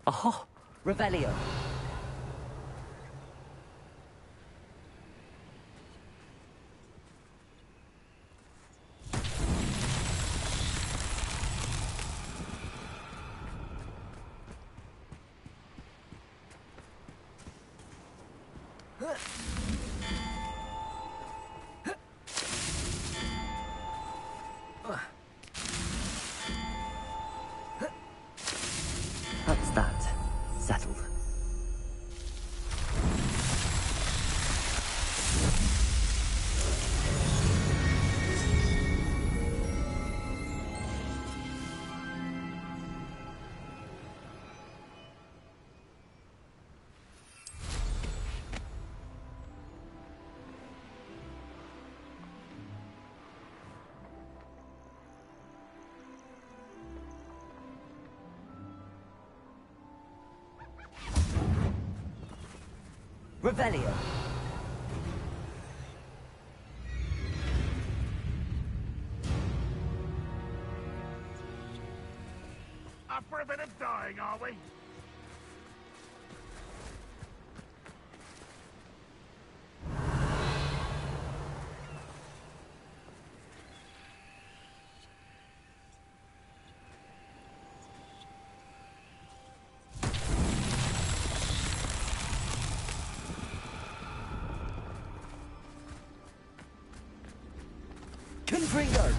Oh, Revelio. That's that. Settled. Revelio. Up for a bit of dying, are we? Confringo.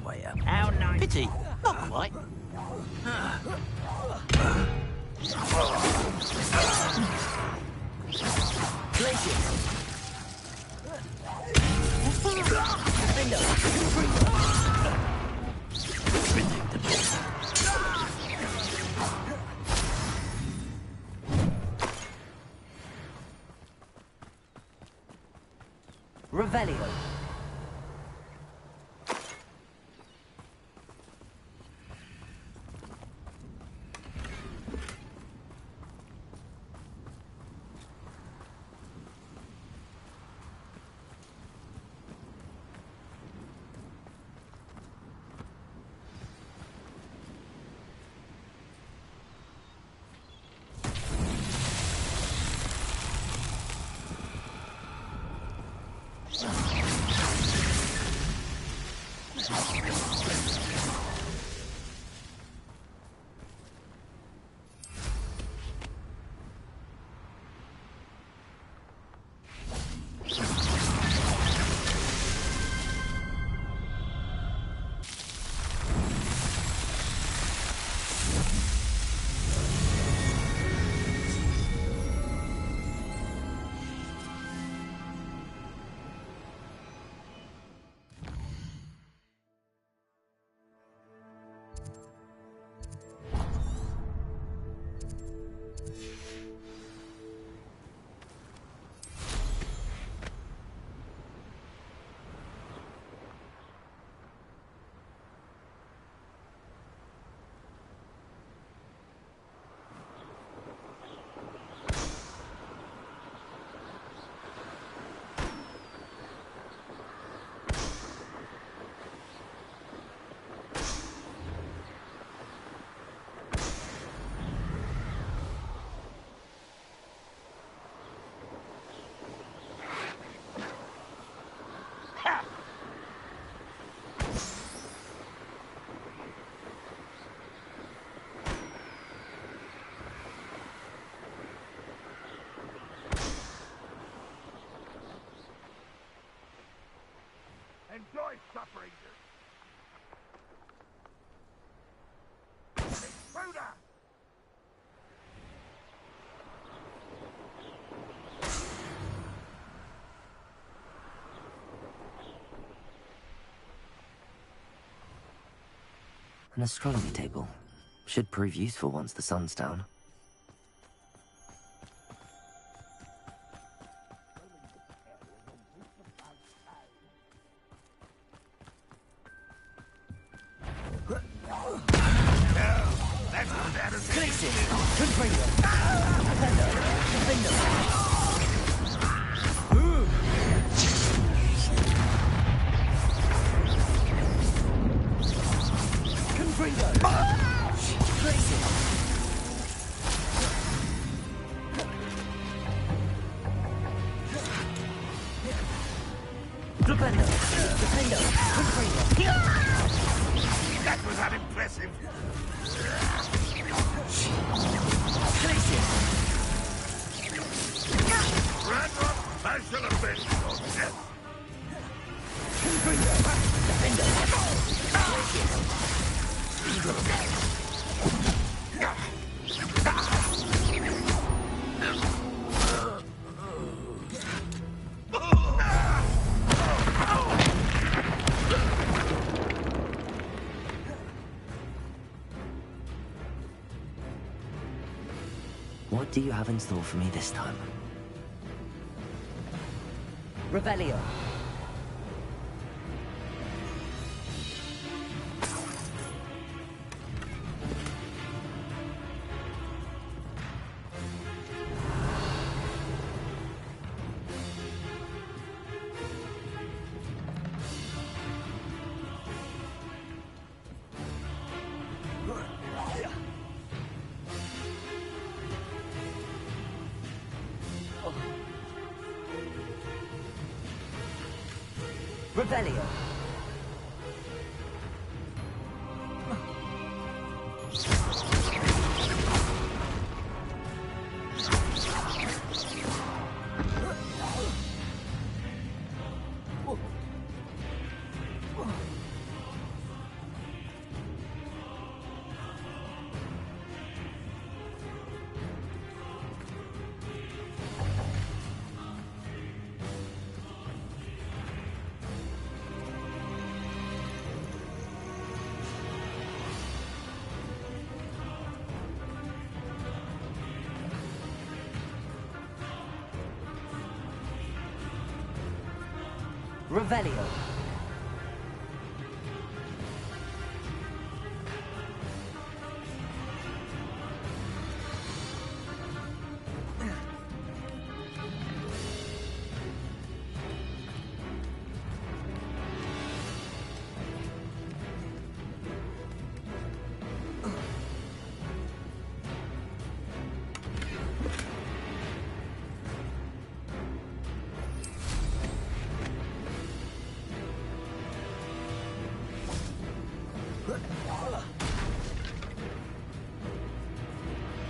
way up. How nice. Pity. Not quite. Glaciers! Revelio. Enjoy suffering. Intruder! An astronomy table. Should prove useful once the sun's down. That was unimpressive. Ragnarok, I shall avenge your death. What do you have in store for me this time? Revelio. Revelio. Revelio.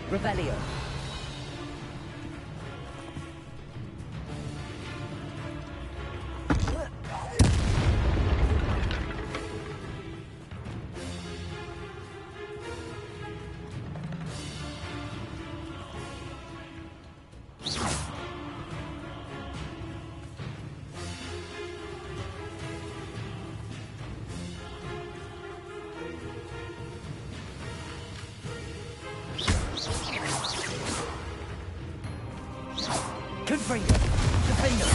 Revelio. Confringo. Defendo.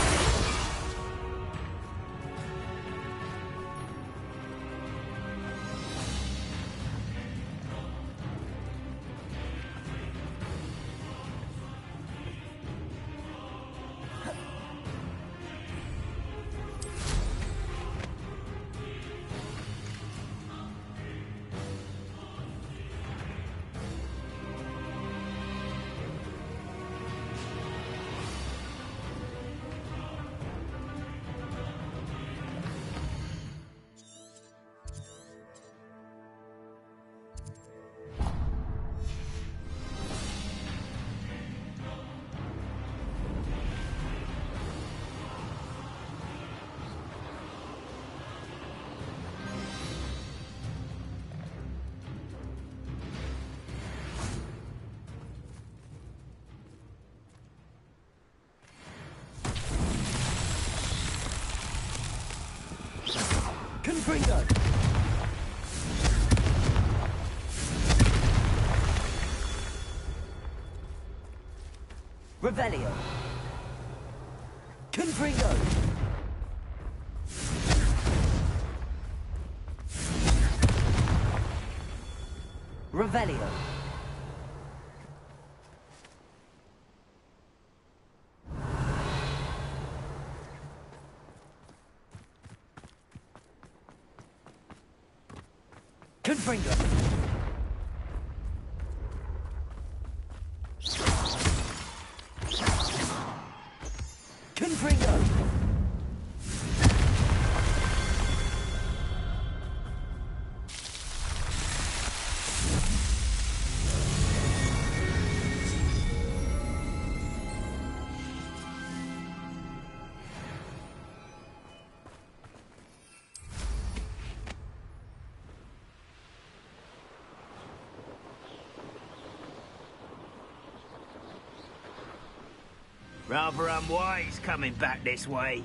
Confringo. Revelio. Confringo. Revelio. Confringo. Confringo. Rather unwise coming back this way.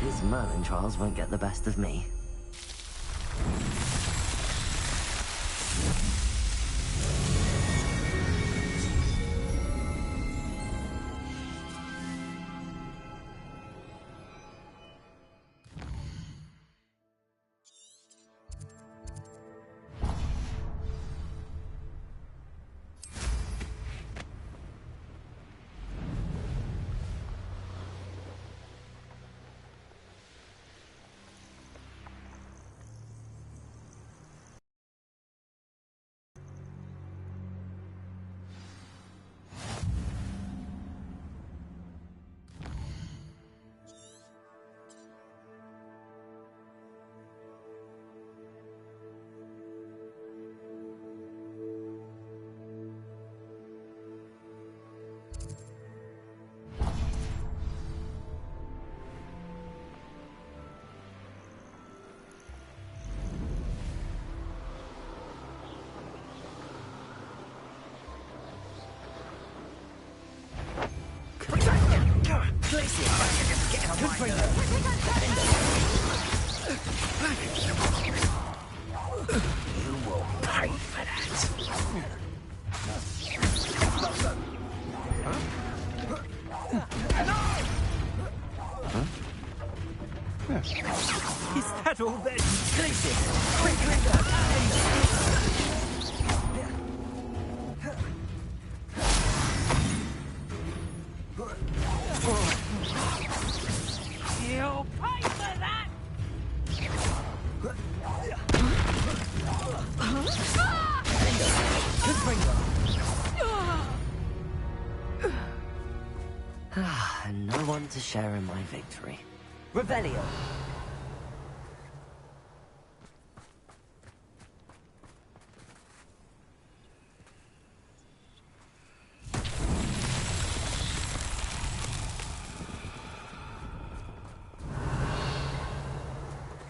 His Merlin Trials won't get the best of me. Is that all there? You'll pay for that! And no one to share in my victory. Revelio!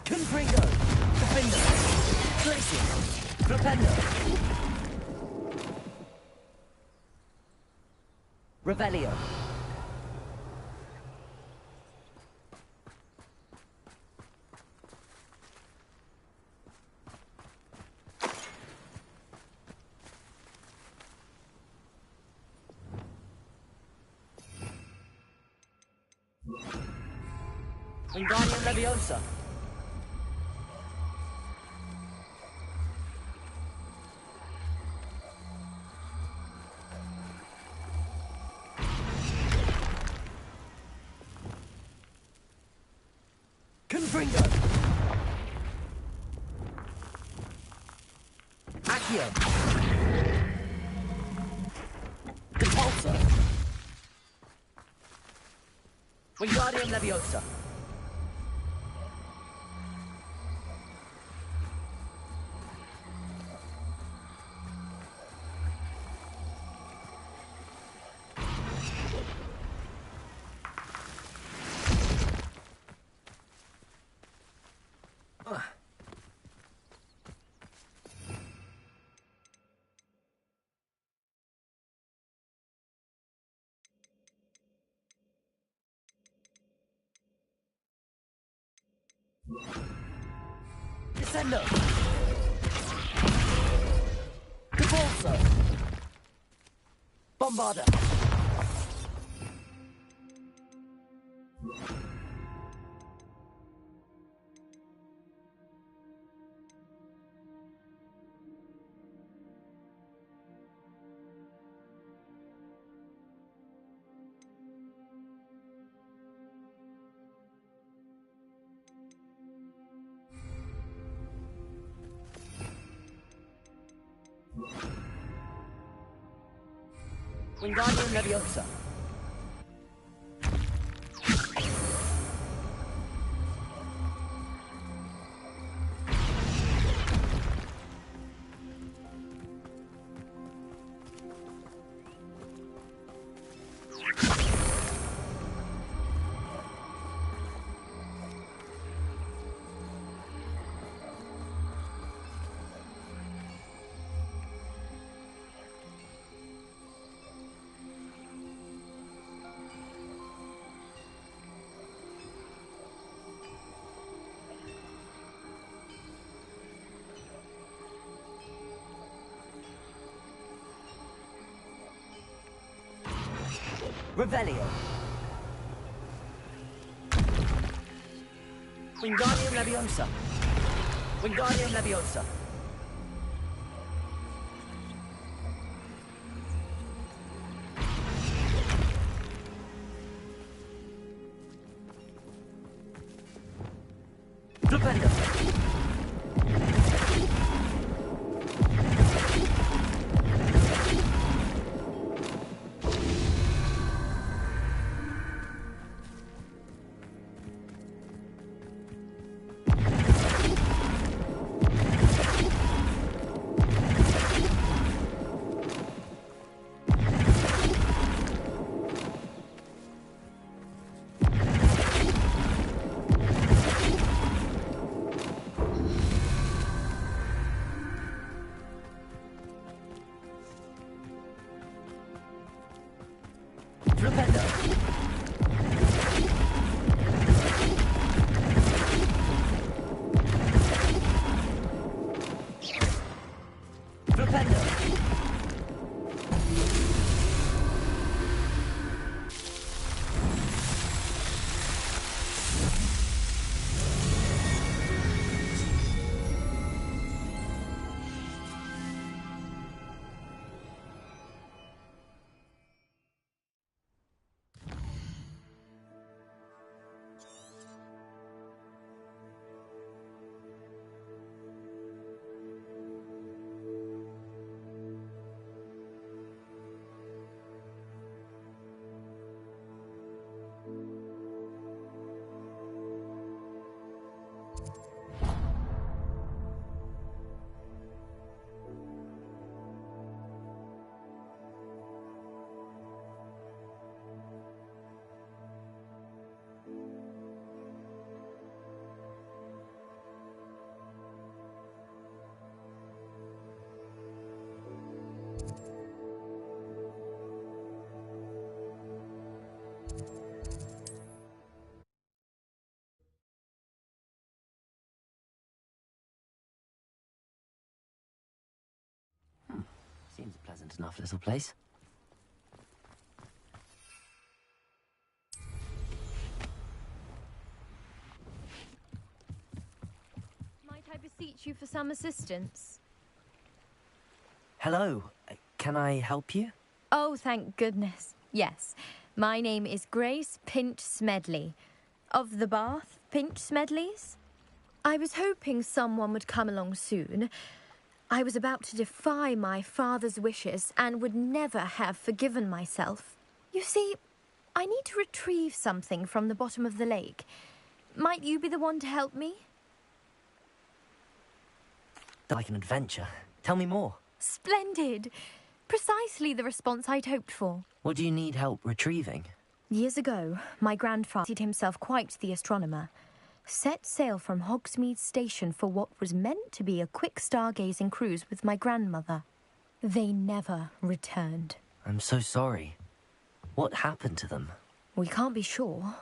Confringo! Defender! Glacier! Propender! Revelio! Wingardium Leviosa! Confringo! Accio! Repulsor! Wingardium Leviosa! Descendo! Convulso! Bombarda! Wingardium Leviosa! Revelio. Wingardium Leviosa. Wingardium Leviosa. Flipendo. Seems a pleasant enough little place. Might I beseech you for some assistance? Hello. Can I help you? Oh, thank goodness. Yes. My name is Grace Pinch Smedley. Of the Bath Pinch Smedleys? I was hoping someone would come along soon. I was about to defy my father's wishes and would never have forgiven myself. You see, I need to retrieve something from the bottom of the lake. Might you be the one to help me? Like an adventure. Tell me more. Splendid! Precisely the response I'd hoped for. What do you need help retrieving? Years ago, my grandfather fancied himself quite the astronomer. Set sail from Hogsmeade Station for what was meant to be a quick stargazing cruise with my grandmother. They never returned. I'm so sorry. What happened to them? We can't be sure.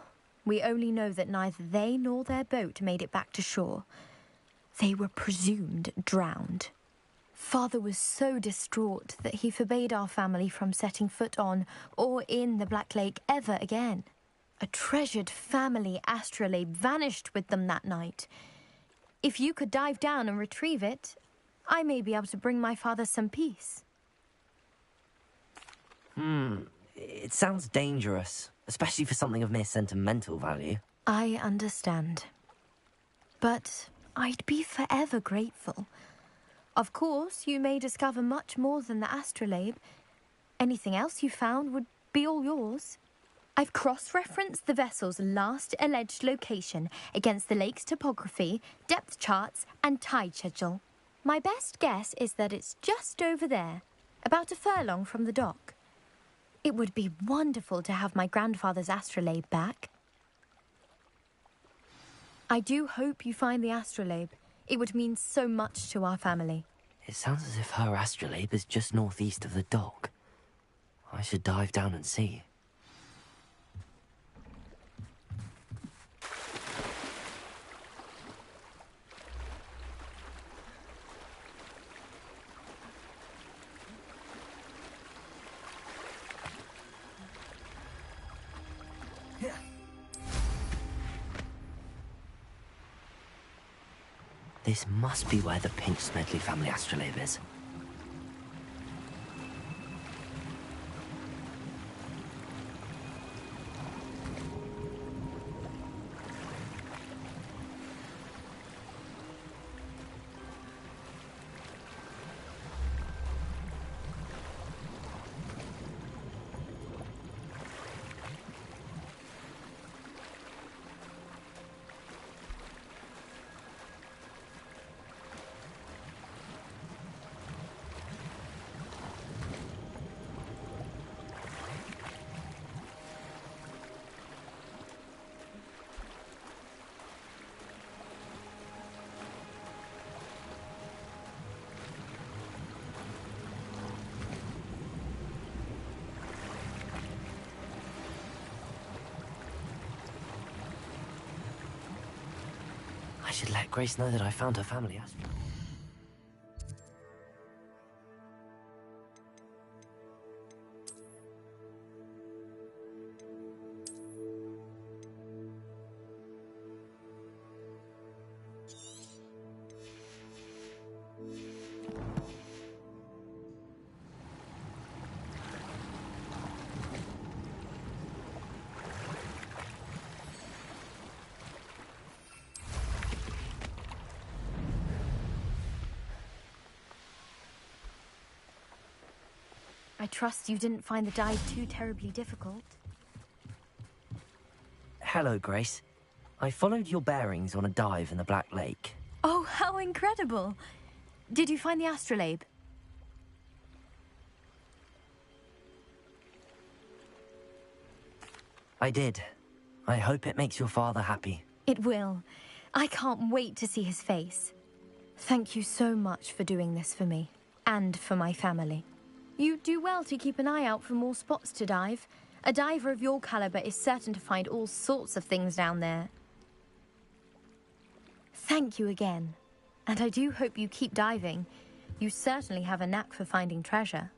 We only know that neither they nor their boat made it back to shore. They were presumed drowned. Father was so distraught that he forbade our family from setting foot on or in the Black Lake ever again. A treasured family astrolabe vanished with them that night. If you could dive down and retrieve it, I may be able to bring my father some peace. It sounds dangerous, especially for something of mere sentimental value. I understand. But I'd be forever grateful. Of course, you may discover much more than the astrolabe. Anything else you found would be all yours. I've cross-referenced the vessel's last alleged location against the lake's topography, depth charts, and tide schedule. My best guess is that it's just over there, about a furlong from the dock. It would be wonderful to have my grandfather's astrolabe back. I do hope you find the astrolabe. It would mean so much to our family. It sounds as if her astrolabe is just northeast of the dock. I should dive down and see. This must be where the Pinch Smedley family astrolabe is. I should let Grace know that I found her family astrolabe. I trust you didn't find the dive too terribly difficult. Hello, Grace. I followed your bearings on a dive in the Black Lake. Oh, how incredible! Did you find the astrolabe? I did. I hope it makes your father happy. It will. I can't wait to see his face. Thank you so much for doing this for me, and for my family. You do well to keep an eye out for more spots to dive. A diver of your caliber is certain to find all sorts of things down there. Thank you again. And I do hope you keep diving. You certainly have a knack for finding treasure.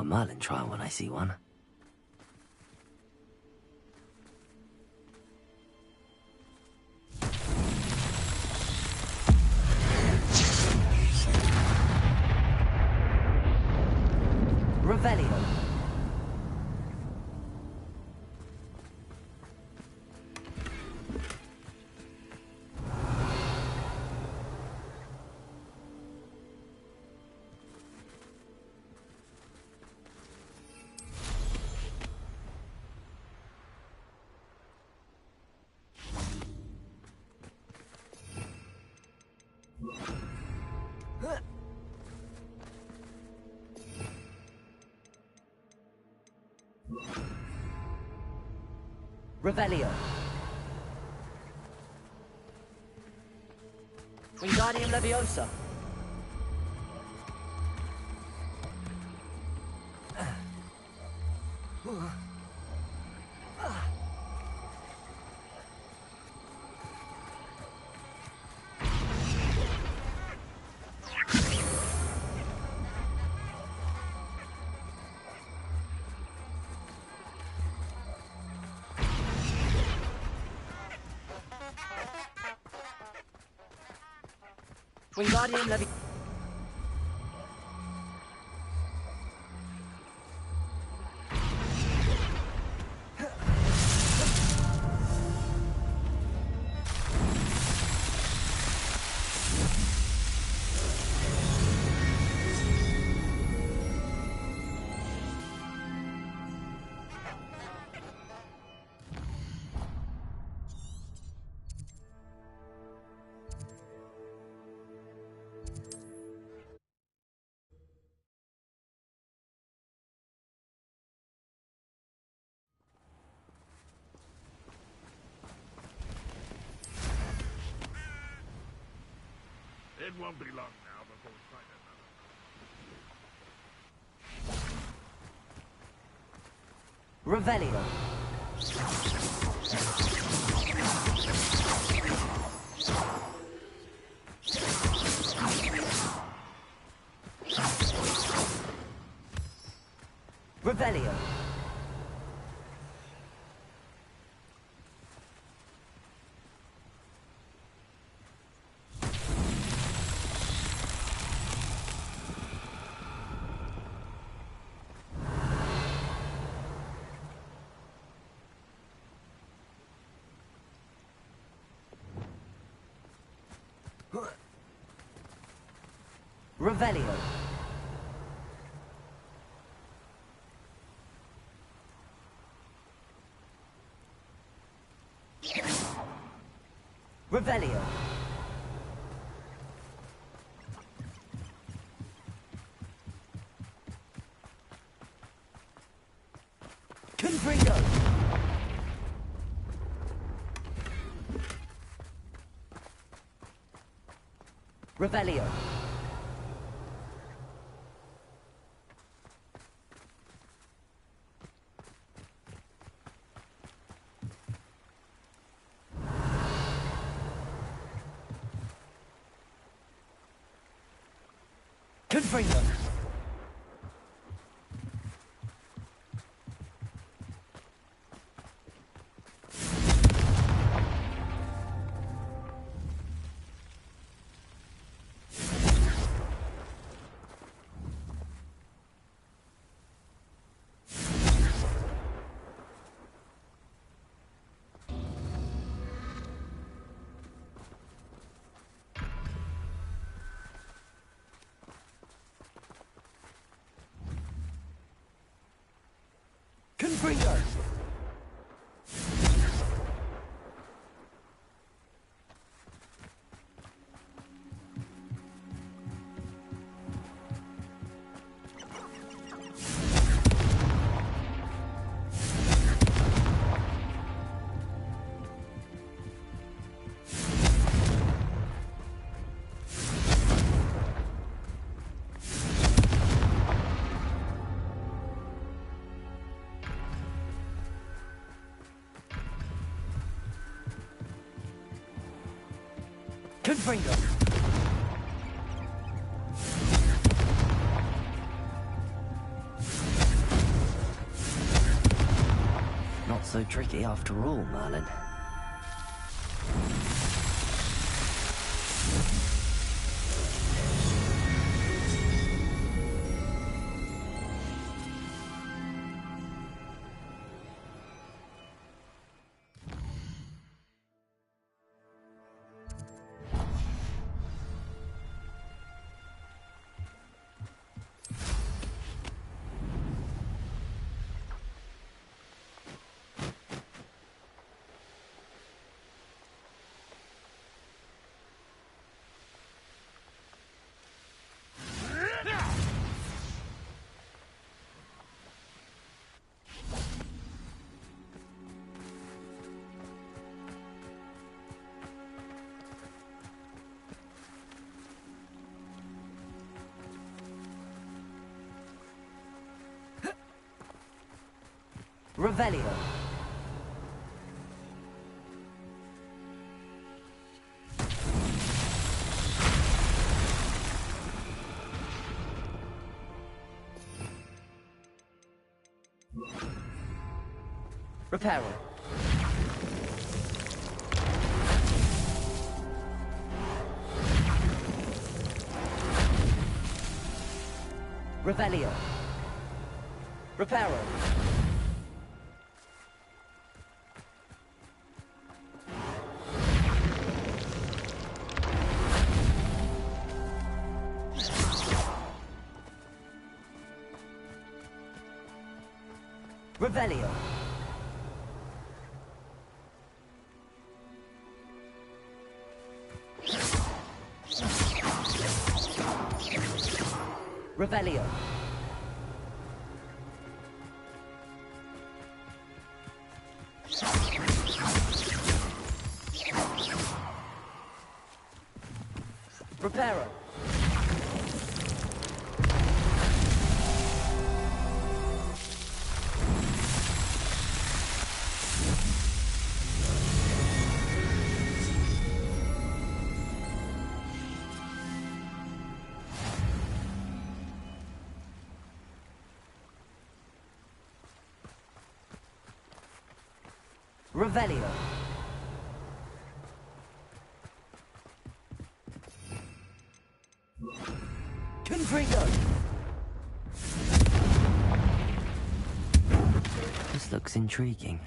Merlin trial when I see one. Revelio. Revelio. Wingardium Leviosa. Wingardium Leviosa. It won't be long now before we find another. Revelio. Revelio. Revelio. Revelio. Confringo. Revelio. Confringo. Confringo. Confringo. so tricky after all, Merlin. Revelio. Reparo. Revelio. Reparo. Revelio. Revelio. Reparo. Revelio. Confringo. This looks intriguing.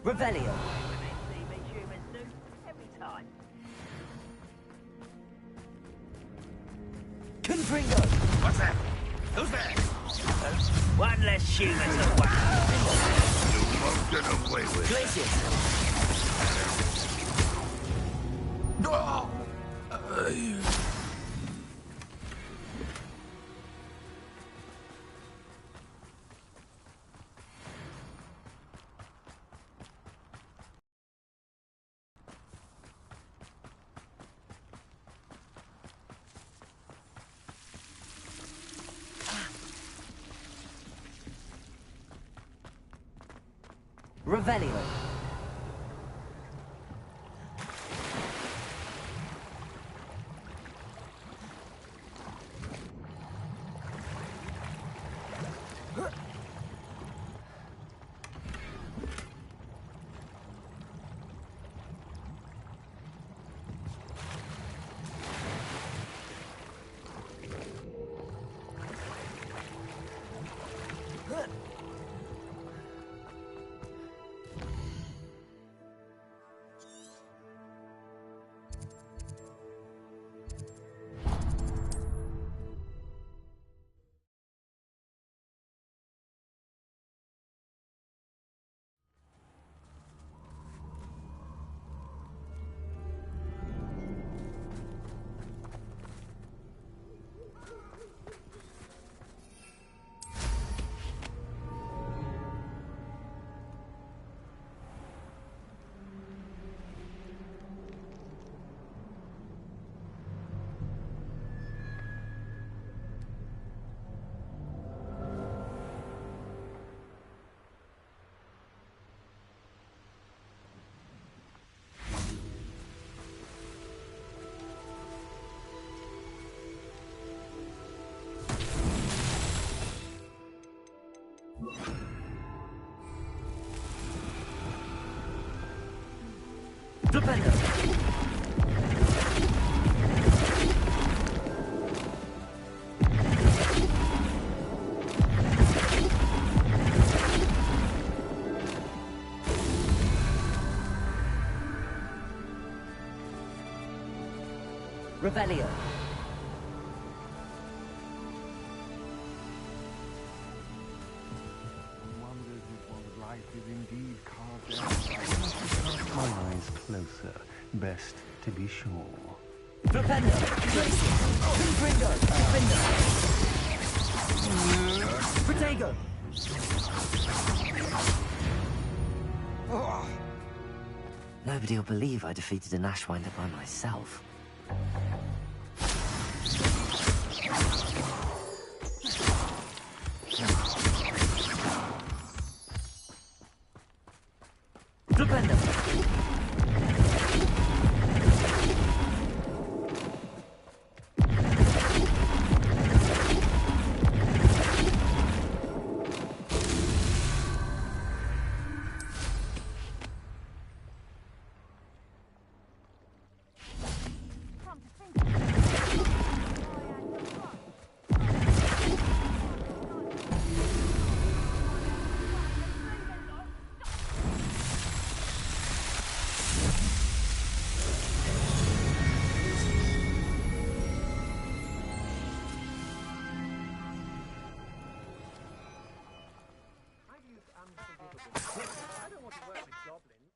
Revelio. Confringo. What's that? Who's there? One less human to wow. You won't get away with Glacius. Revelio. Defender. Revelio. Wonders if one's life is indeed carved out. My eyes closer. Best to be sure. Defender. Confringo. Defender. Protego. Nobody will believe I defeated an Ashwinder by myself. Defender. I don't want to work with goblins.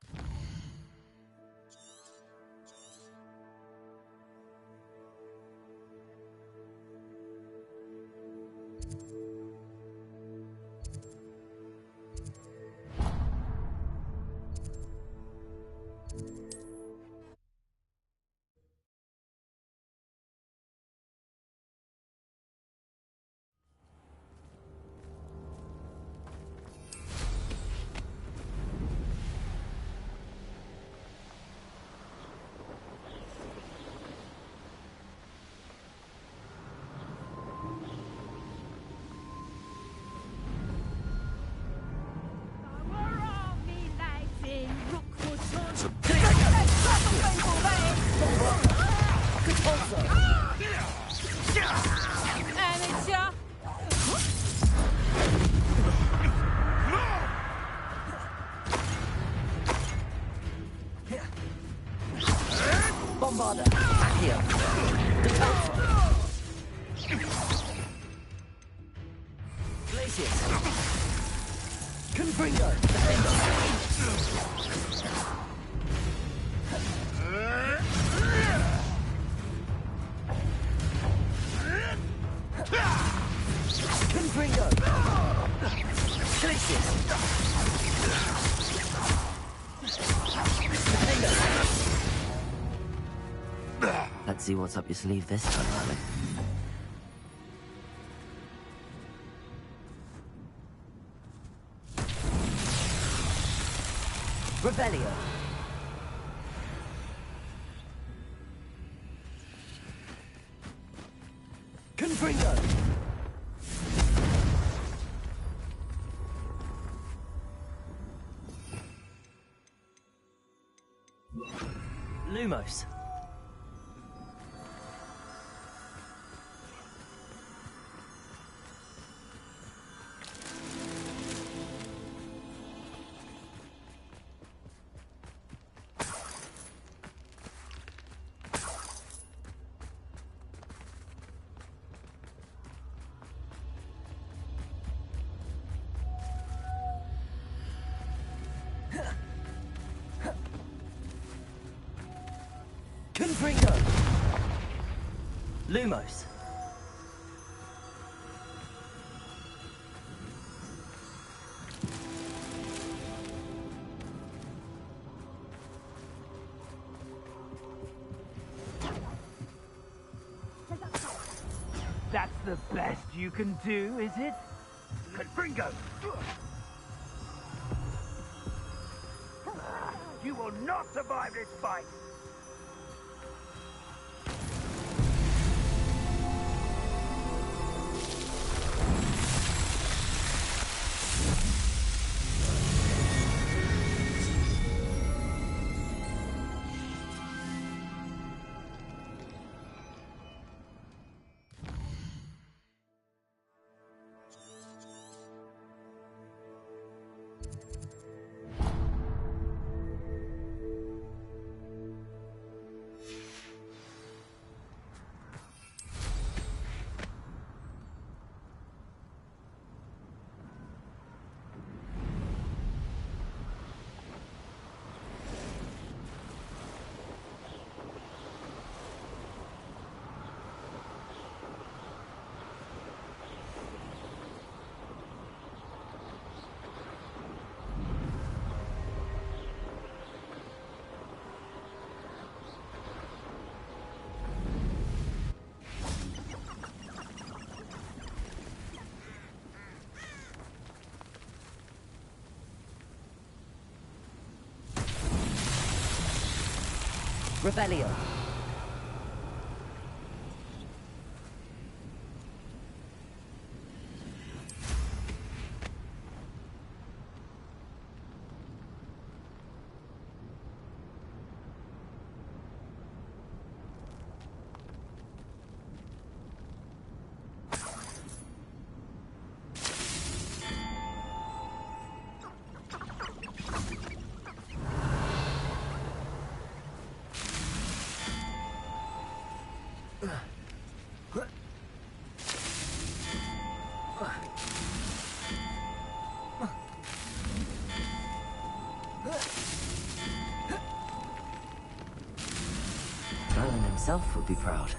Bombarder. Accio. Glacius. Confringo. Confringo. Glacius. Let's see what's up your sleeve this time, Merlin. Revelio. Confringo. Lumos. Confringo. Lumos. That's the best you can do, is it? Confringo! You will not survive this fight! Revelio. Merlin himself would be proud.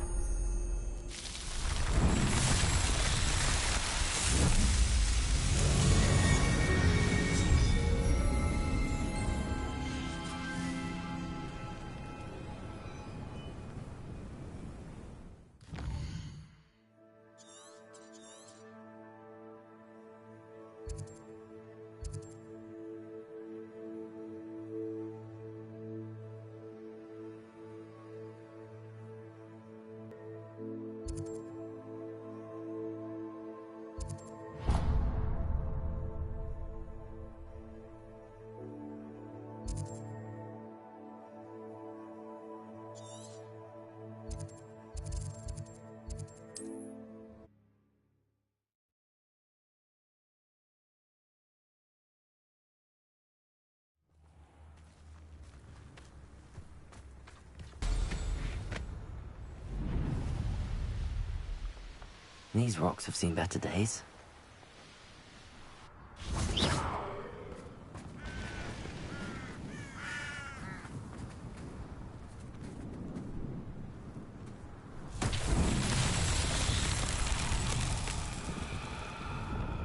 These rocks have seen better days.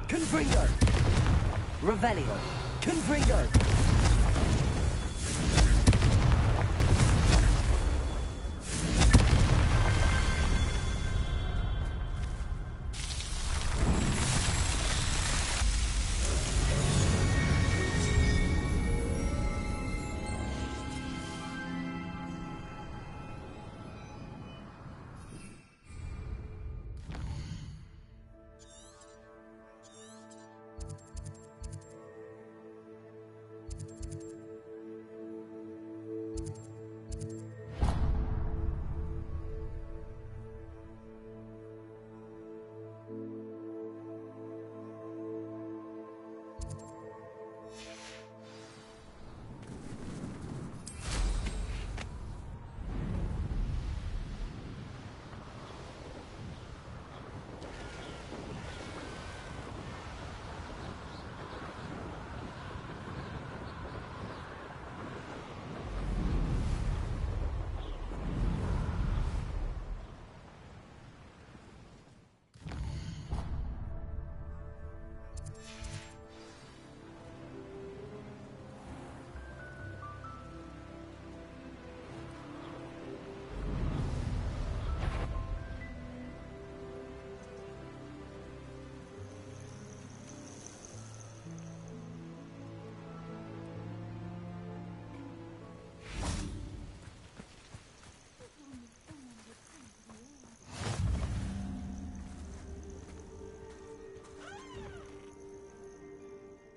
Confringo! Revelio! Confringo!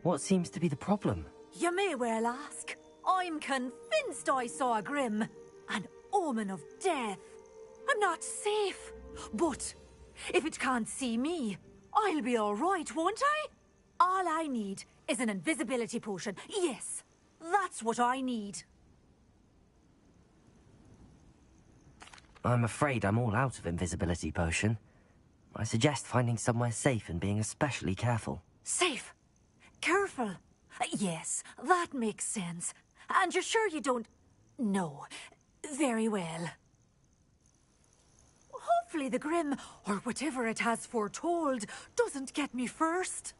What seems to be the problem? You may well ask. I'm convinced I saw a Grim. An omen of death. I'm not safe. But if it can't see me, I'll be all right, won't I? All I need is an invisibility potion. Yes, that's what I need. I'm afraid I'm all out of invisibility potion. I suggest finding somewhere safe and being especially careful. Safe? Careful? Yes, that makes sense. And you're sure you don't... No. Very well. Hopefully the Grim, or whatever it has foretold, doesn't get me first.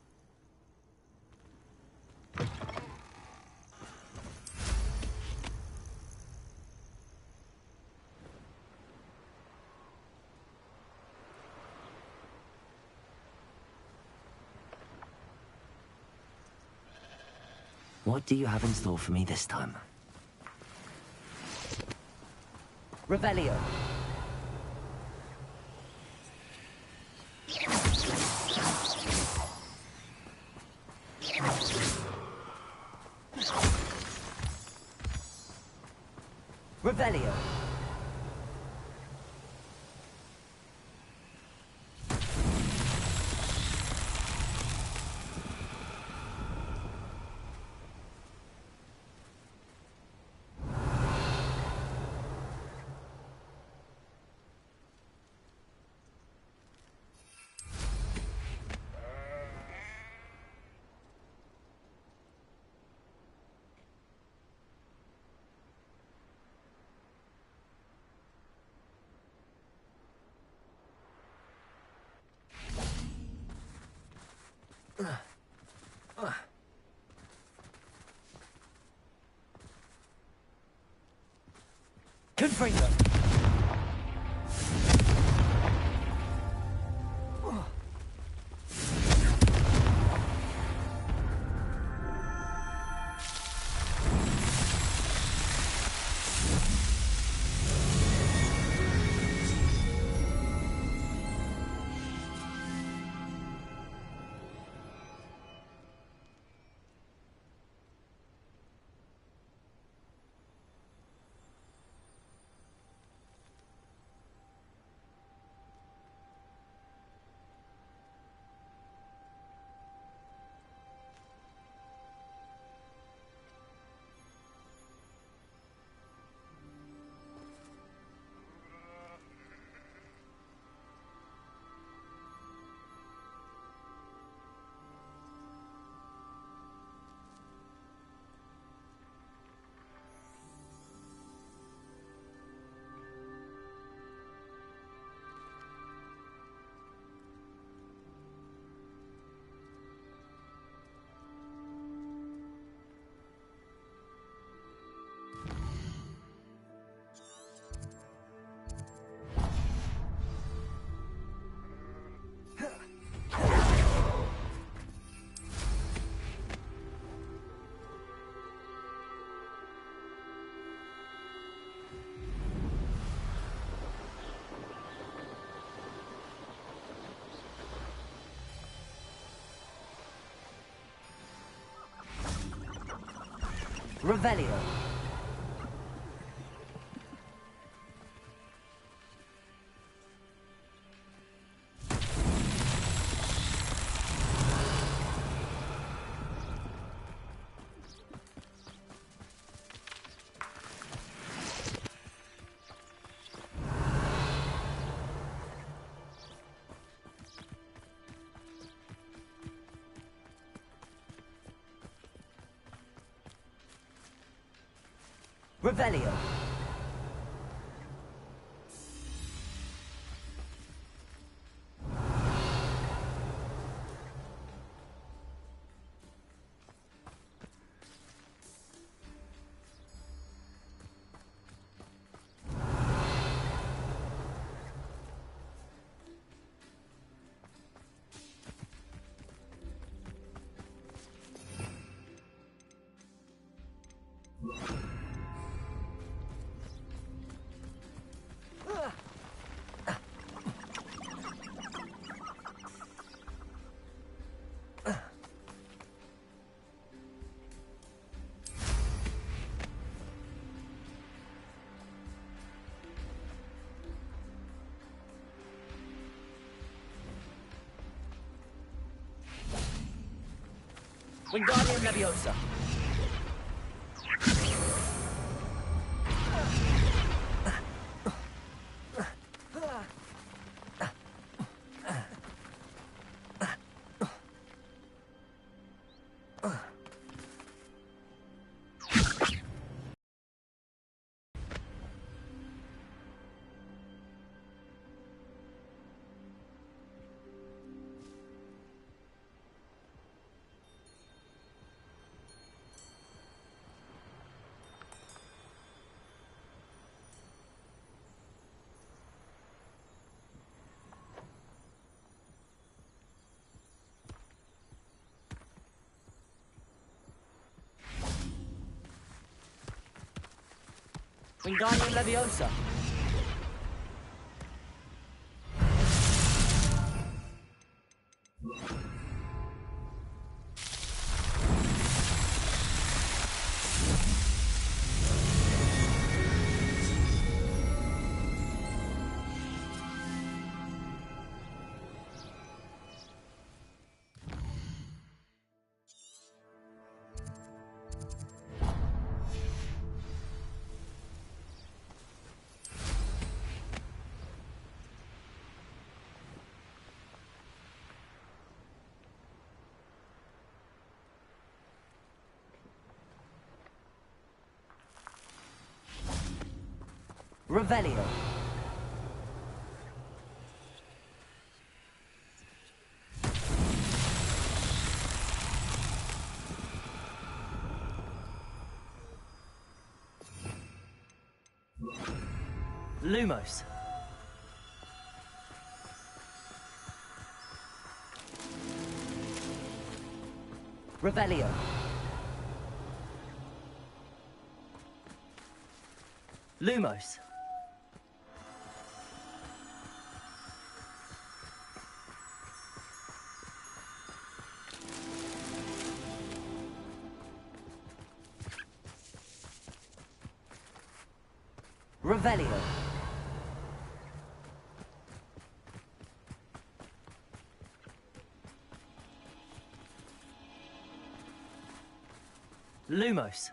What do you have in store for me this time? Revelio. Revelio. Confringo. Revelio. Revelio. Wingardium Leviosa. Wingardium Leviosa. Revelio. Lumos. Revelio. Lumos. Revelio. Lumos.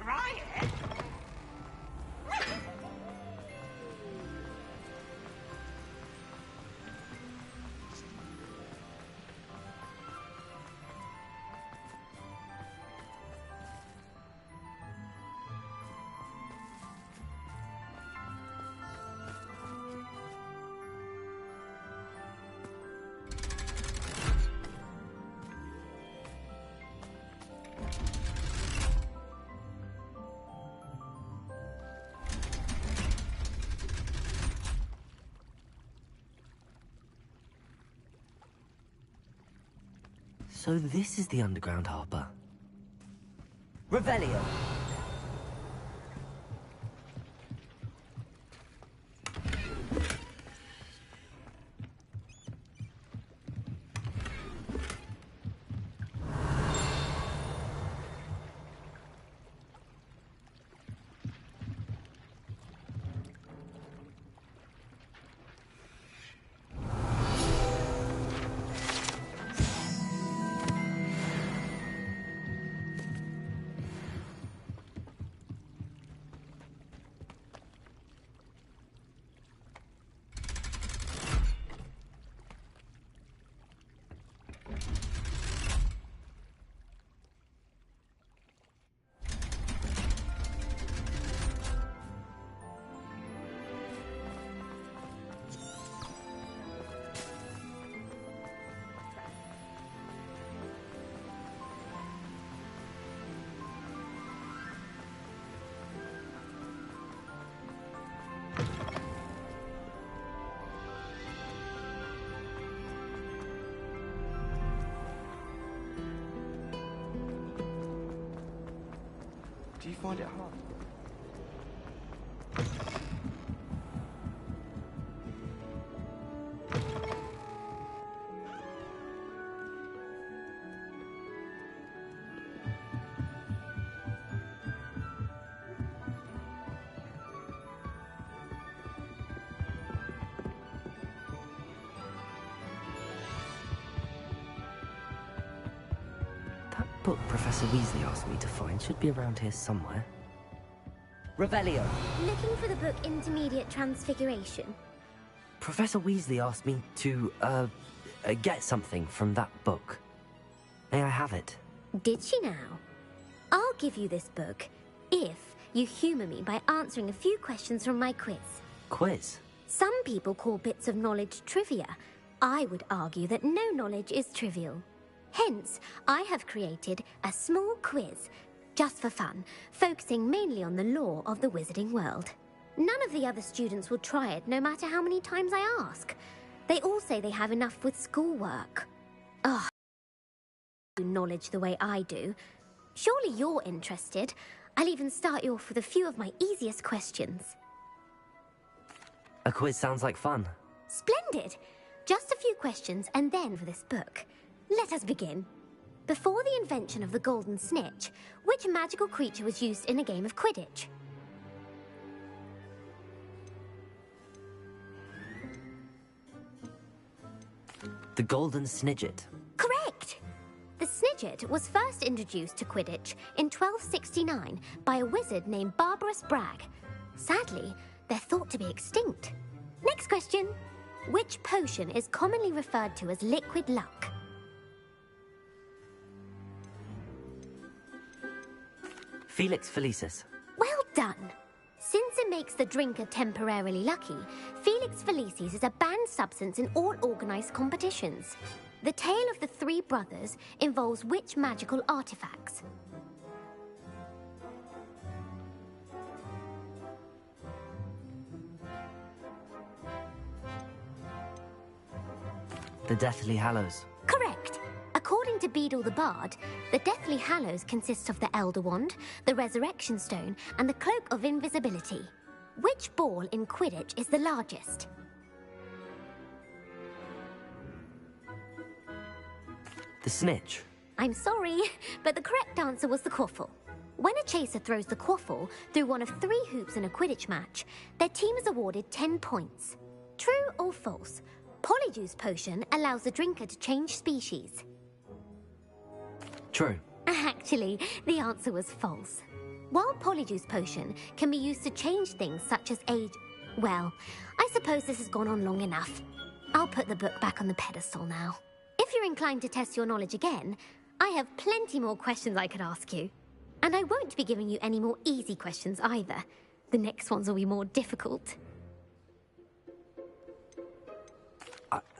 riot? So this is the underground harbour. Revelio! Do you find it hard? That book Professor Weasley asked me to find should be around here somewhere. Revelio! Looking for the book Intermediate Transfiguration? Professor Weasley asked me to, get something from that book. May I have it? Did she now? I'll give you this book if you humour me by answering a few questions from my quiz. Quiz? Some people call bits of knowledge trivia. I would argue that no knowledge is trivial. Hence, I have created a small quiz, just for fun, focusing mainly on the lore of the wizarding world. None of the other students will try it, no matter how many times I ask. They all say they have enough with schoolwork. Ugh. Knowledge the way I do. Surely you're interested. I'll even start you off with a few of my easiest questions. A quiz sounds like fun. Splendid! Just a few questions and then for this book. Let us begin. Before the invention of the golden snitch, which magical creature was used in a game of Quidditch? The golden snidget. Correct! The snidget was first introduced to Quidditch in 1269 by a wizard named Barbarous Bragg. Sadly, they're thought to be extinct. Next question. Which potion is commonly referred to as liquid luck? Felix Felicis. Well done! Since it makes the drinker temporarily lucky, Felix Felicis is a banned substance in all organised competitions. The tale of the three brothers involves which magical artifacts? The Deathly Hallows. Correct! According to Beadle the Bard, the Deathly Hallows consists of the Elder Wand, the Resurrection Stone, and the Cloak of Invisibility. Which ball in Quidditch is the largest? The snitch. I'm sorry, but the correct answer was the quaffle. When a chaser throws the quaffle through one of 3 hoops in a Quidditch match, their team is awarded 10 points. True or false? Polyjuice potion allows the drinker to change species. True. Actually, the answer was false. While Polyjuice Potion can be used to change things such as age... Well, I suppose this has gone on long enough. I'll put the book back on the pedestal now. If you're inclined to test your knowledge again, I have plenty more questions I could ask you. And I won't be giving you any more easy questions either. The next ones will be more difficult.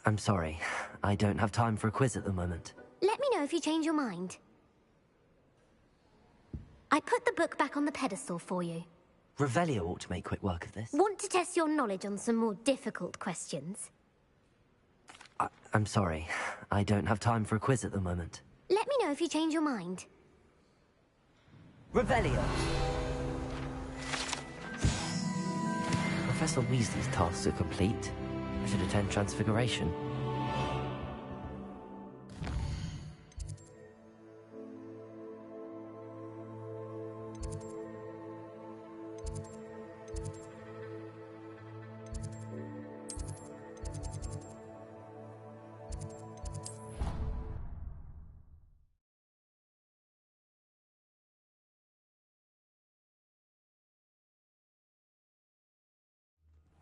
I'm sorry. I don't have time for a quiz at the moment. Let me know if you change your mind. I put the book back on the pedestal for you. Revelio ought to make quick work of this. Want to test your knowledge on some more difficult questions? I'm sorry. I don't have time for a quiz at the moment. Let me know if you change your mind. Revelio! Professor Weasley's tasks are complete. I should attend Transfiguration.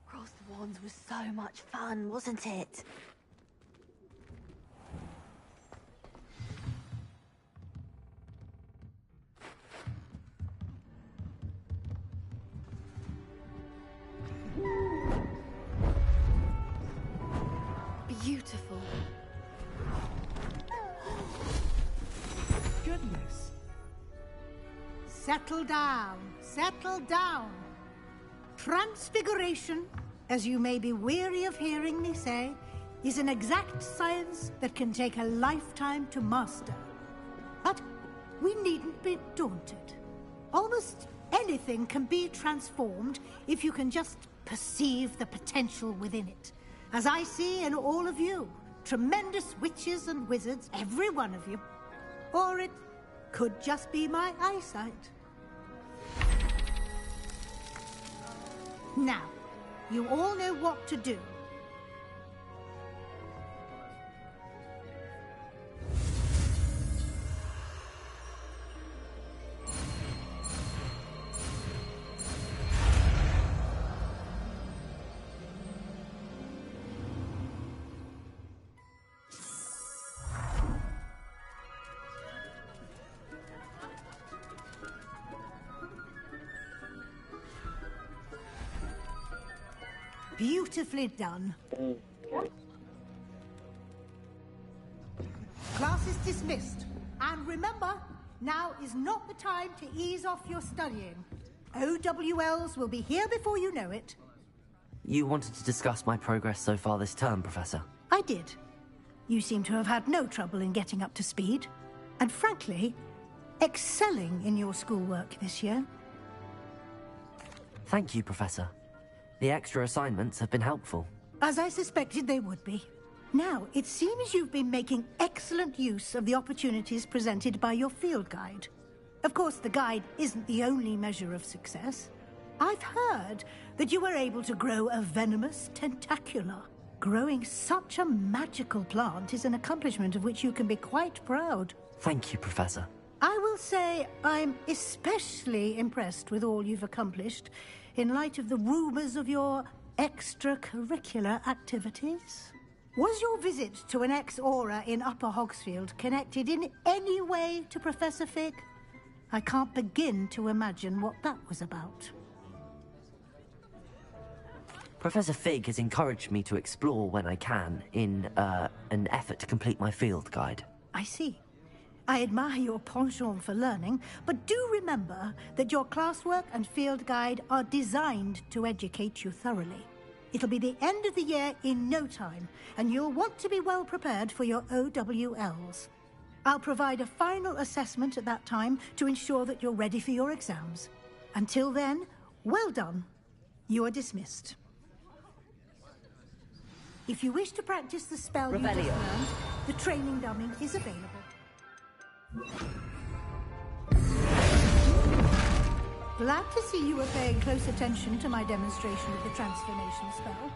Cross the Wands was so much fun, wasn't it? Beautiful. Goodness. Settle down. Settle down. Transfiguration, as you may be weary of hearing me say, is an exact science that can take a lifetime to master. But we needn't be daunted. Almost anything can be transformed if you can just perceive the potential within it. As I see in all of you, tremendous witches and wizards, every one of you. Or it could just be my eyesight. Now, you all know what to do. Beautifully done. Class is dismissed. And remember, now is not the time to ease off your studying. OWLs will be here before you know it. You wanted to discuss my progress so far this term, Professor? I did. You seem to have had no trouble in getting up to speed. And frankly, excelling in your schoolwork this year. Thank you, Professor. The extra assignments have been helpful. As I suspected they would be. Now, it seems you've been making excellent use of the opportunities presented by your field guide. Of course, the guide isn't the only measure of success. I've heard that you were able to grow a venomous tentacula. Growing such a magical plant is an accomplishment of which you can be quite proud. Thank you, Professor. I will say I'm especially impressed with all you've accomplished in light of the rumors of your extracurricular activities. Was your visit to an ex-aura in Upper Hogsfield connected in any way to Professor Fig? I can't begin to imagine what that was about. Professor Fig has encouraged me to explore when I can in an effort to complete my field guide. I see. I admire your penchant for learning, but do remember that your classwork and field guide are designed to educate you thoroughly. It'll be the end of the year in no time, and you'll want to be well prepared for your OWLs. I'll provide a final assessment at that time to ensure that you're ready for your exams. Until then, well done. You are dismissed. If you wish to practice the spell you just learned, the training dummy is available. Glad to see you were paying close attention to my demonstration of the transformation spell.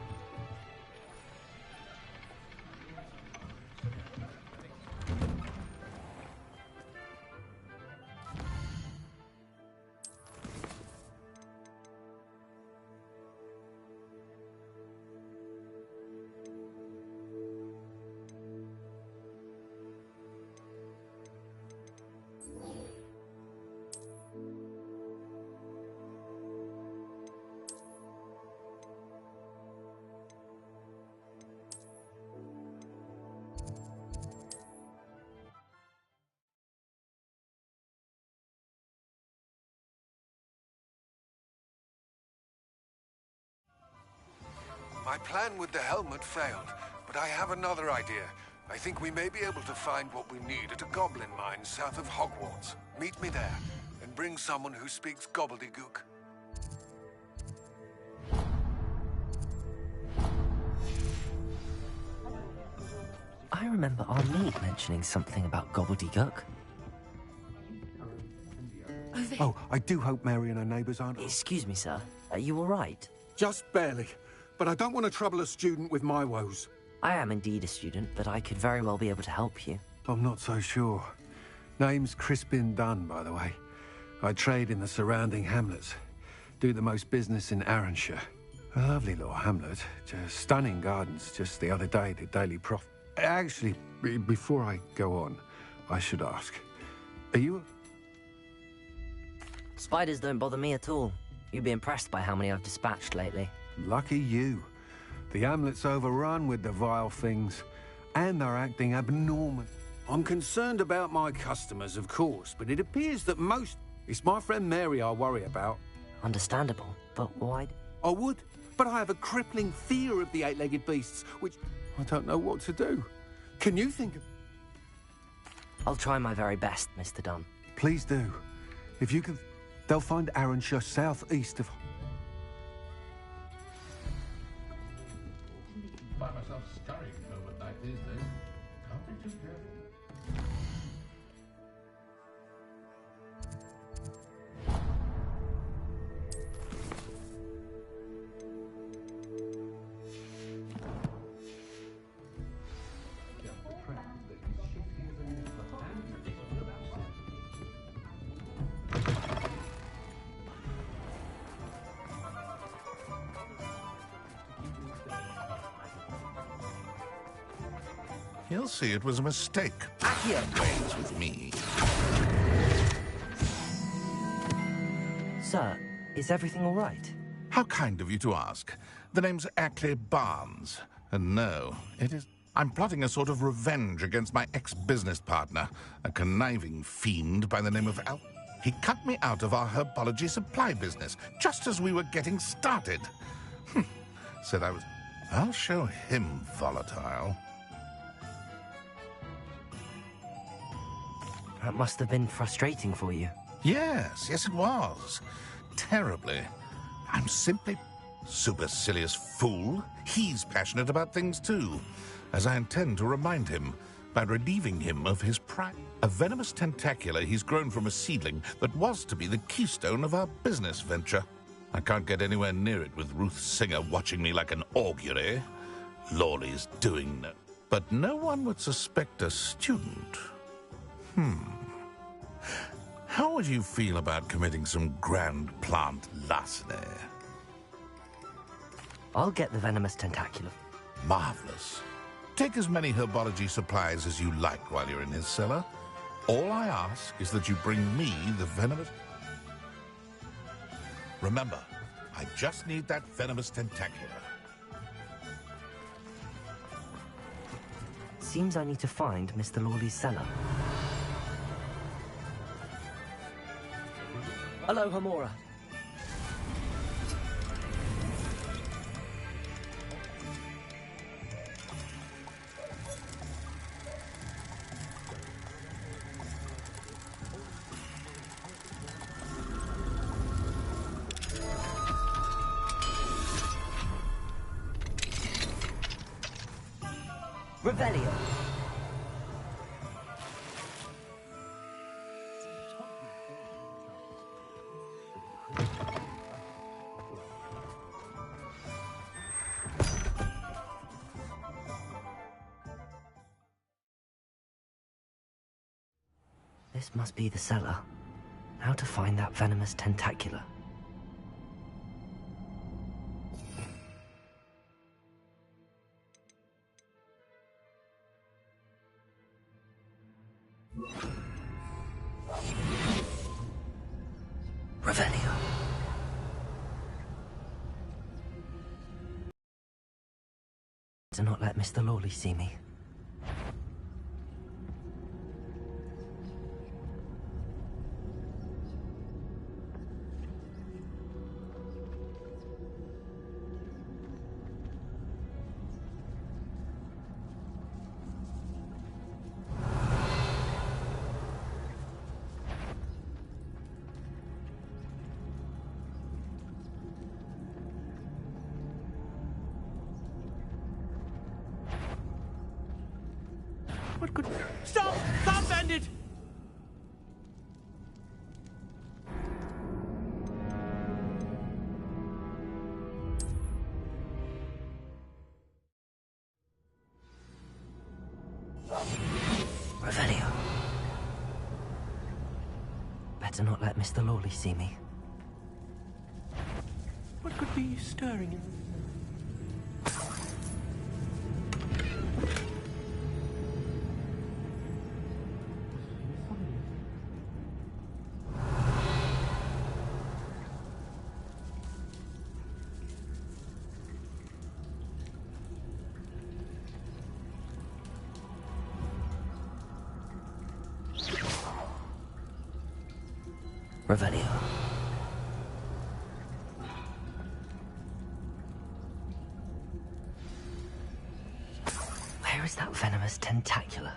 My plan with the helmet failed, but I have another idea. I think we may be able to find what we need at a goblin mine south of Hogwarts. Meet me there, and bring someone who speaks gobbledygook. I remember our maid mentioning something about gobbledygook. Oh, I do hope Mary and her neighbours aren't... Excuse me, sir. Are you all right? Just barely. But I don't want to trouble a student with my woes. I am indeed a student, but I could very well be able to help you. I'm not so sure. Name's Crispin Dunn, by the way. I trade in the surrounding hamlets. Do the most business in Arranshire. A lovely little hamlet. Just stunning gardens. Just the other day, the Daily Prophet... Actually, before I go on, I should ask. Are you... Spiders don't bother me at all. You'd be impressed by how many I've dispatched lately. Lucky you. The hamlet's overrun with the vile things, and they're acting abnormal. I'm concerned about my customers, of course, but it appears that most... It's my friend Mary I worry about. Understandable, but why... I would, but I have a crippling fear of the eight-legged beasts, which I don't know what to do. Can you think of... I'll try my very best, Mr. Dunn. Please do. If you can... They'll find Arranshire southeast of... I find myself scurrying home at night these days. Can't be too careful. He'll see it was a mistake. He ways with me. Sir, is everything all right? How kind of you to ask. The name's Ackley Barnes. And no, it is... I'm plotting a sort of revenge against my ex-business partner, a conniving fiend by the name of Al... He cut me out of our herbology supply business, just as we were getting started. Said I was... I'll show him volatile. That must have been frustrating for you. Yes, it was. Terribly. I'm simply supercilious fool. He's passionate about things too, as I intend to remind him by relieving him of his pride. A venomous tentacula he's grown from a seedling that was to be the keystone of our business venture. I can't get anywhere near it with Ruth Singer watching me like an augury. Lawley's doing no... But no one would suspect a student. How would you feel about committing some grand plant larceny? I'll get the venomous tentacula. Marvelous. Take as many herbology supplies as you like while you're in his cellar. All I ask is that you bring me the venomous... Remember, I just need that venomous tentacula. Seems I need to find Mr. Lawley's cellar. Hello, Hamora. Revelio. This must be the cellar. How to find that venomous tentacula? Revelio. To not let Mr. Lawley see me. What could... Stop! Stop, bandit! Revelio. Better not let Mr. Lawley see me. What could be stirring in... Revelio. Where is that venomous tentacula?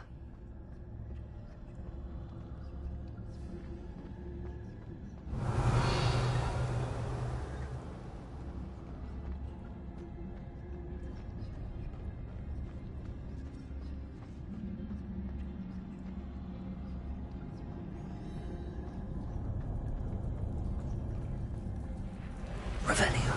Revelio.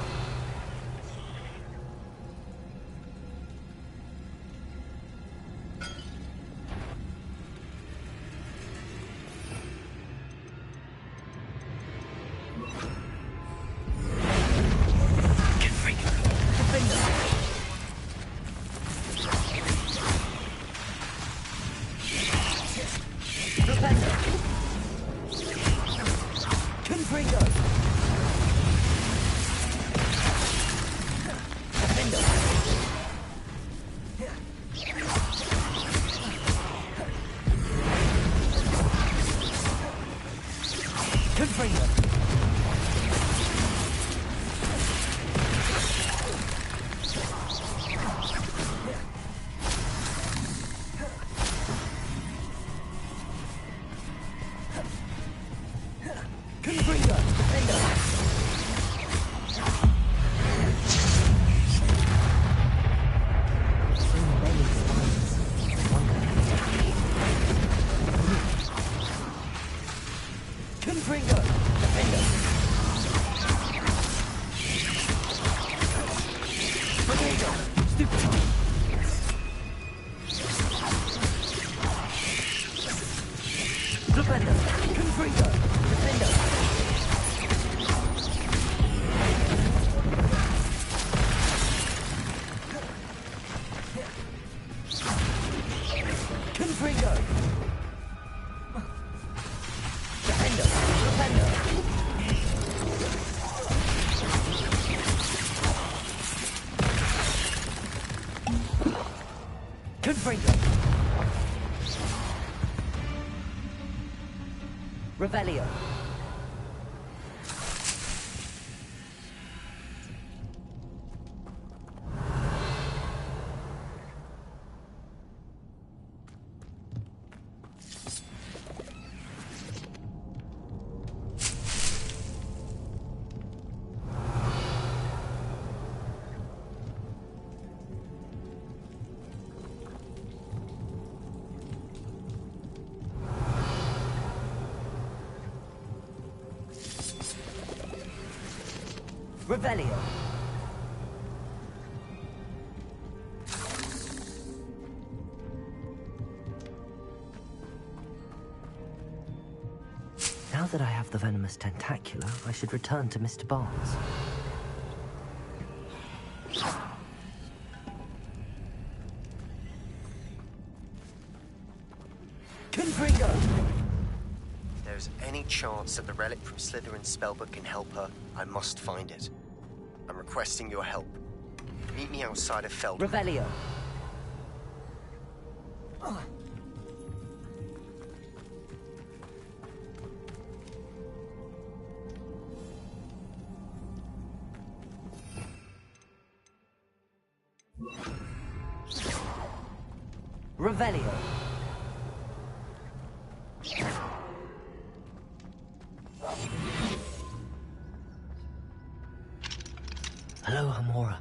Revelio. Revelio. Now that I have the venomous tentacula, I should return to Mr. Barnes. Confringo! If there's any chance that the relic from Slytherin's spellbook can help her, I must find it. I'm requesting your help. Meet me outside of Feld. Revelio. Revelio. Hello, Hamora.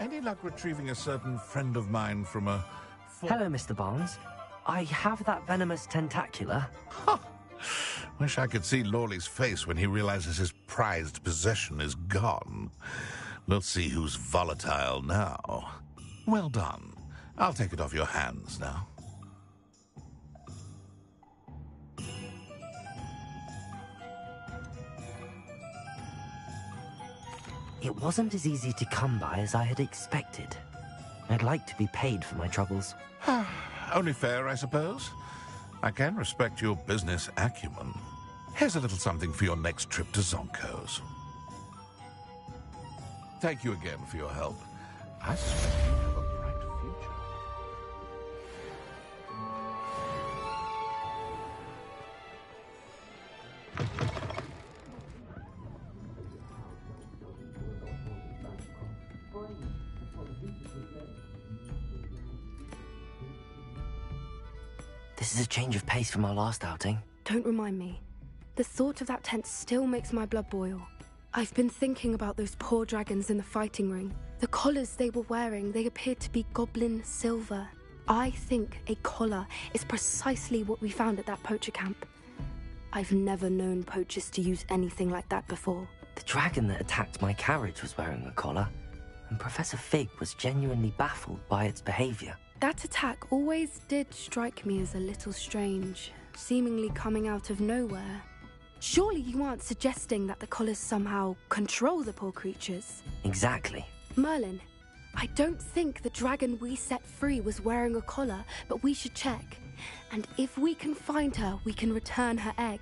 Any luck retrieving a certain friend of mine from a... Hello, Mr. Barnes. I have that venomous tentacula. Wish I could see Lawley's face when he realizes his prized possession is gone. We'll see who's volatile now. Well done. I'll take it off your hands now. It wasn't as easy to come by as I had expected. I'd like to be paid for my troubles. Only fair, I suppose. I can respect your business acumen. Here's a little something for your next trip to Zonko's. Thank you again for your help. I suspect you have a bright future. This is a change of pace from our last outing. Don't remind me. The thought of that tent still makes my blood boil. I've been thinking about those poor dragons in the fighting ring. The collars they were wearing, they appeared to be goblin silver. I think a collar is precisely what we found at that poacher camp. I've never known poachers to use anything like that before. The dragon that attacked my carriage was wearing a collar, and Professor Fig was genuinely baffled by its behavior. That attack always did strike me as a little strange, seemingly coming out of nowhere. Surely you aren't suggesting that the collars somehow control the poor creatures? Exactly. Merlin, I don't think the dragon we set free was wearing a collar, but we should check. And if we can find her, we can return her egg.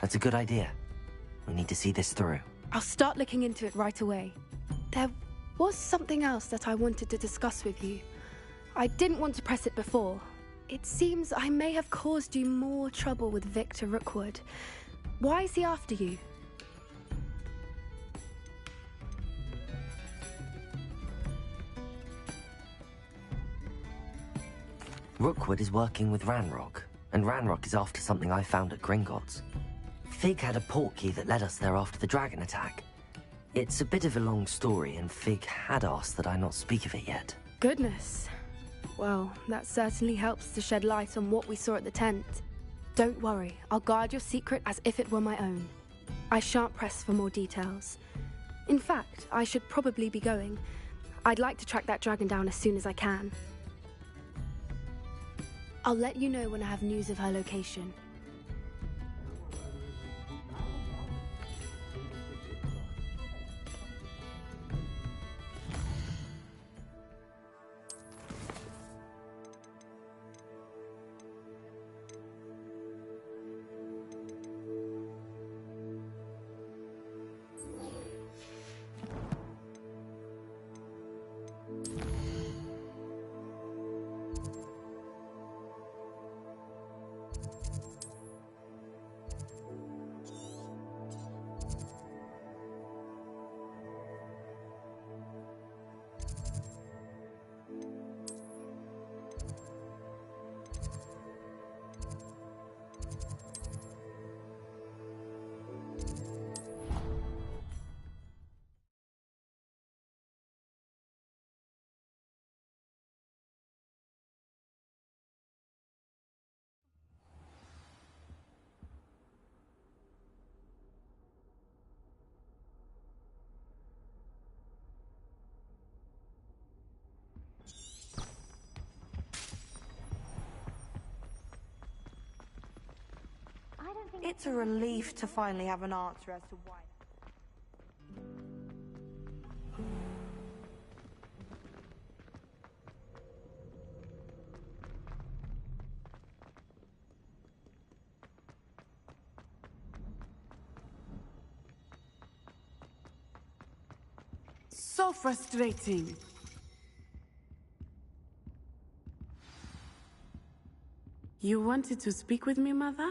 That's a good idea. We need to see this through. I'll start looking into it right away. There was something else that I wanted to discuss with you. I didn't want to press it before. It seems I may have caused you more trouble with Victor Rookwood. Why is he after you? Rookwood is working with Ranrock, and Ranrock is after something I found at Gringotts. Fig had a portkey that led us there after the dragon attack. It's a bit of a long story, and Fig had asked that I not speak of it yet. Goodness. Well, that certainly helps to shed light on what we saw at the tent. Don't worry, I'll guard your secret as if it were my own. I shan't press for more details. In fact, I should probably be going. I'd like to track that dragon down as soon as I can. I'll let you know when I have news of her location. It's a relief to finally have an answer as to why. So frustrating. You wanted to speak with me, Mother?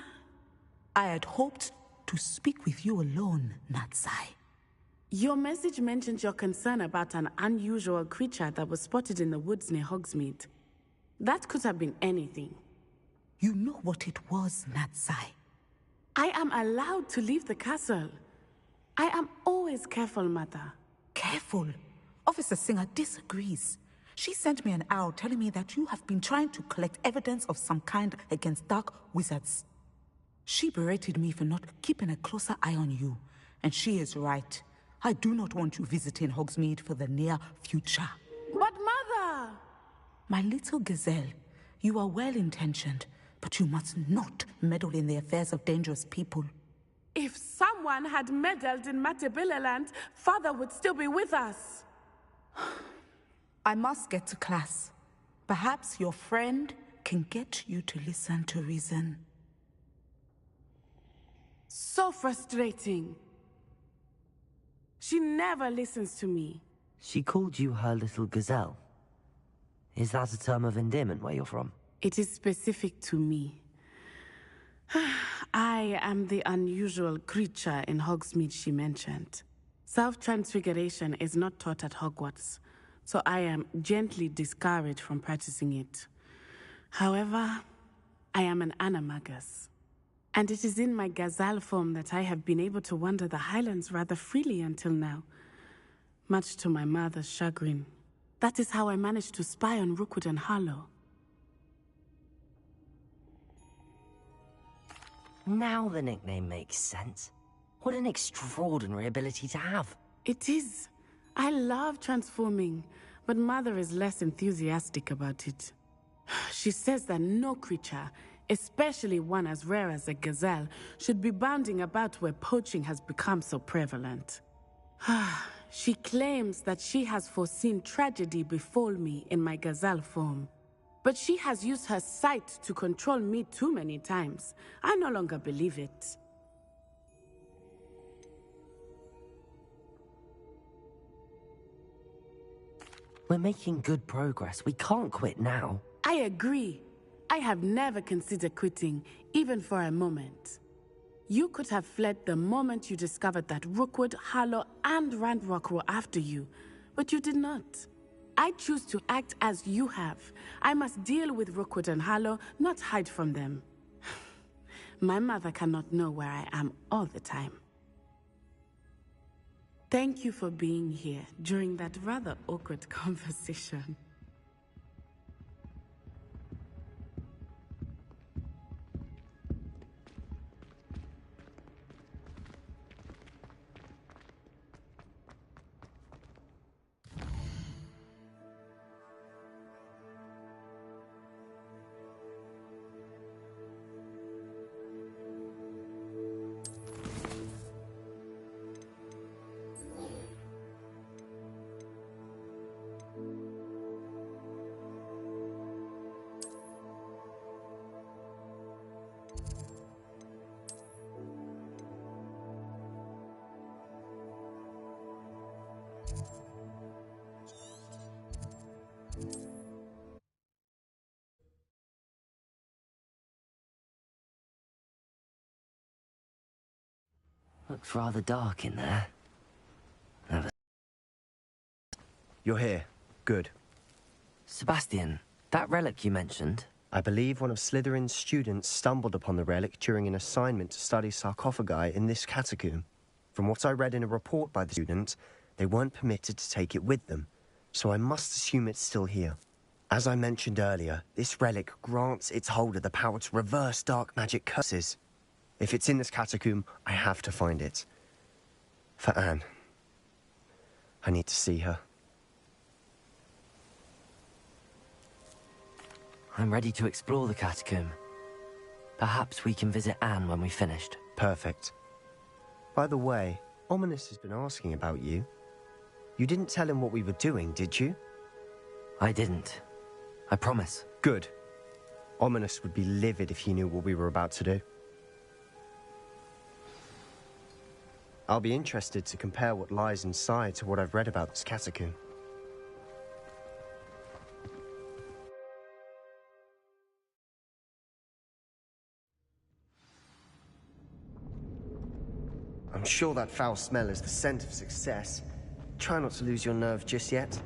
I had hoped to speak with you alone, Natsai. Your message mentioned your concern about an unusual creature that was spotted in the woods near Hogsmeade. That could have been anything. You know what it was, Natsai. I am allowed to leave the castle. I am always careful, Mother. Careful? Officer Singer disagrees. She sent me an owl telling me that you have been trying to collect evidence of some kind against dark wizards. She berated me for not keeping a closer eye on you, and she is right. I do not want you visiting Hogsmeade for the near future. But Mother! My little gazelle, you are well-intentioned, but you must not meddle in the affairs of dangerous people. If someone had meddled in Matabeleland, Father would still be with us. I must get to class. Perhaps your friend can get you to listen to reason. So frustrating. She never listens to me. She called you her little gazelle. Is that a term of endearment where you're from? It is specific to me. I am the unusual creature in Hogsmeade she mentioned. Self-transfiguration is not taught at Hogwarts, so I am gently discouraged from practicing it. However, I am an animagus, and it is in my gazelle form that I have been able to wander the Highlands rather freely until now, much to my mother's chagrin. That is how I managed to spy on Rookwood and Harlow. Now the nickname makes sense. What an extraordinary ability to have. It is. I love transforming, but Mother is less enthusiastic about it. She says that no creature, especially one as rare as a gazelle, should be bounding about where poaching has become so prevalent. She claims that she has foreseen tragedy befall me in my gazelle form. But she has used her sight to control me too many times. I no longer believe it. We're making good progress. We can't quit now. I agree. I have never considered quitting, even for a moment. You could have fled the moment you discovered that Rookwood, Harlow, and Ranrock were after you, but you did not. I choose to act as you have. I must deal with Rookwood and Harlow, not hide from them. My mother cannot know where I am all the time. Thank you for being here during that rather awkward conversation. Looks rather dark in there. You're here. Good. Sebastian, that relic you mentioned? I believe one of Slytherin's students stumbled upon the relic during an assignment to study sarcophagi in this catacomb. From what I read in a report by the student, they weren't permitted to take it with them, so I must assume it's still here. As I mentioned earlier, this relic grants its holder the power to reverse dark magic curses. If it's in this catacomb, I have to find it. For Anne. I need to see her. I'm ready to explore the catacomb. Perhaps we can visit Anne when we've finished. Perfect. By the way, Ominous has been asking about you. You didn't tell him what we were doing, did you? I didn't. I promise. Good. Ominous would be livid if he knew what we were about to do. I'll be interested to compare what lies inside to what I've read about this catacomb. I'm sure that foul smell is the scent of success. Try not to lose your nerve just yet.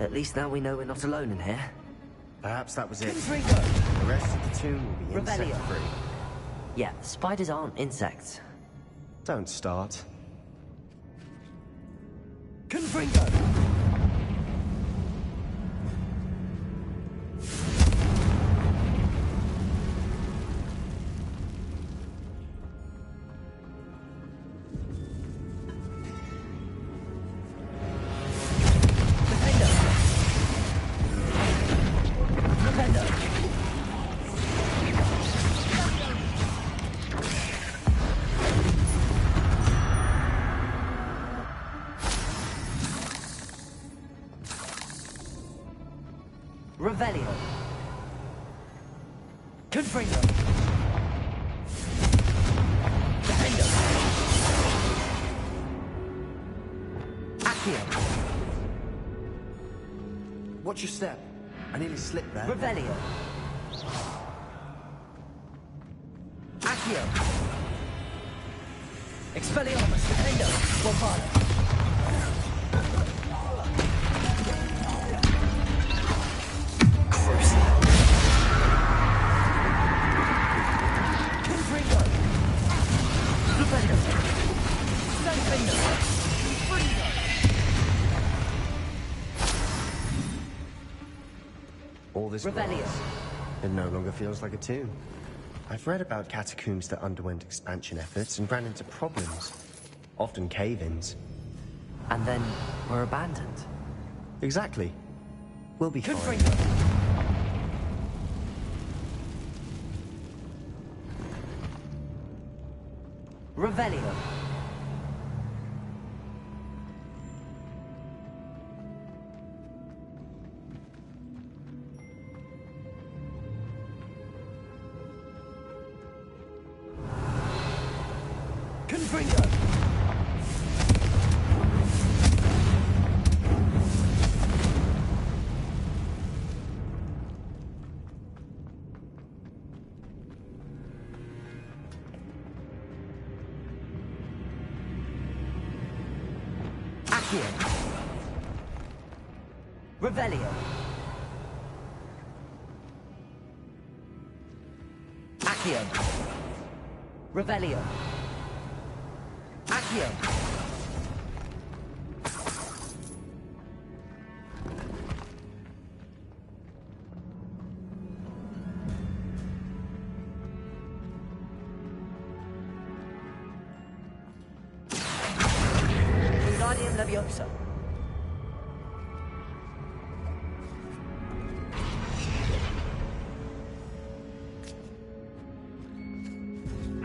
At least now we know we're not alone in here. Perhaps that was it. Confringo! The rest of the tomb will be Revelio. insect-free. Yeah, spiders aren't insects. Don't start. Confringo! Revelio. Confringo. Defendo. Accio. Watch your step. I nearly slipped there. Revelio. Accio. Expelliarmus. Defendo. Bombarda. All this Revelio. grass, it no longer feels like a tomb. I've read about catacombs that underwent expansion efforts and ran into problems. Often cave-ins. And then were abandoned. Exactly. We'll be fine. Revelio. Confringo. Accio. Revelio. Accio. Revelio. Accio. Wingardium Leviosa.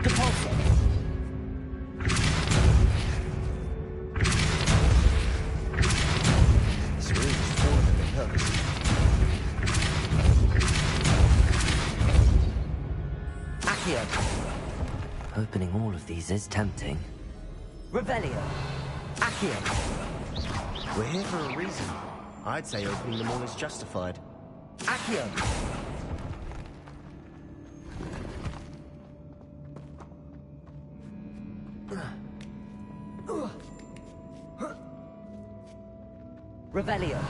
Depulso. This room is full of the hooks. Accio. Opening all of these is tempting. Revelio. Accio. We're here for a reason. I'd say opening them all is justified. Accio. Revelio.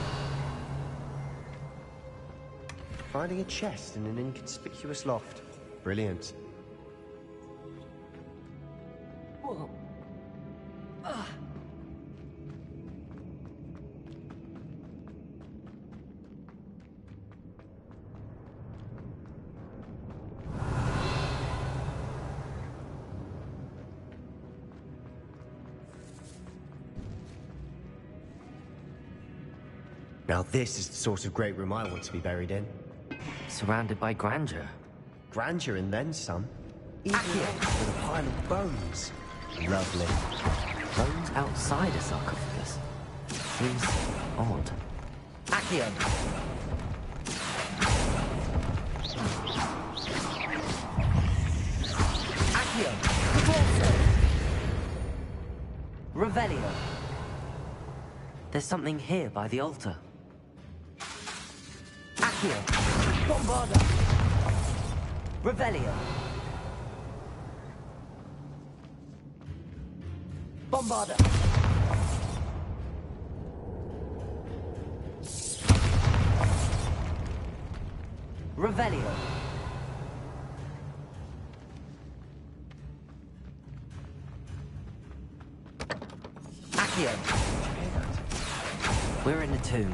Finding a chest in an inconspicuous loft. Brilliant. Whoa. Now this is the sort of great room I want to be buried in. Surrounded by grandeur. Grandeur and then some. Even with a pile of bones. Lovely. Bones outside a sarcophagus. Seems odd. Accio. Accio. Revelio. There's something here by the altar. Accio. Bombarda. Revelio. Bombarda. Revelio. Accio. We're in a tomb.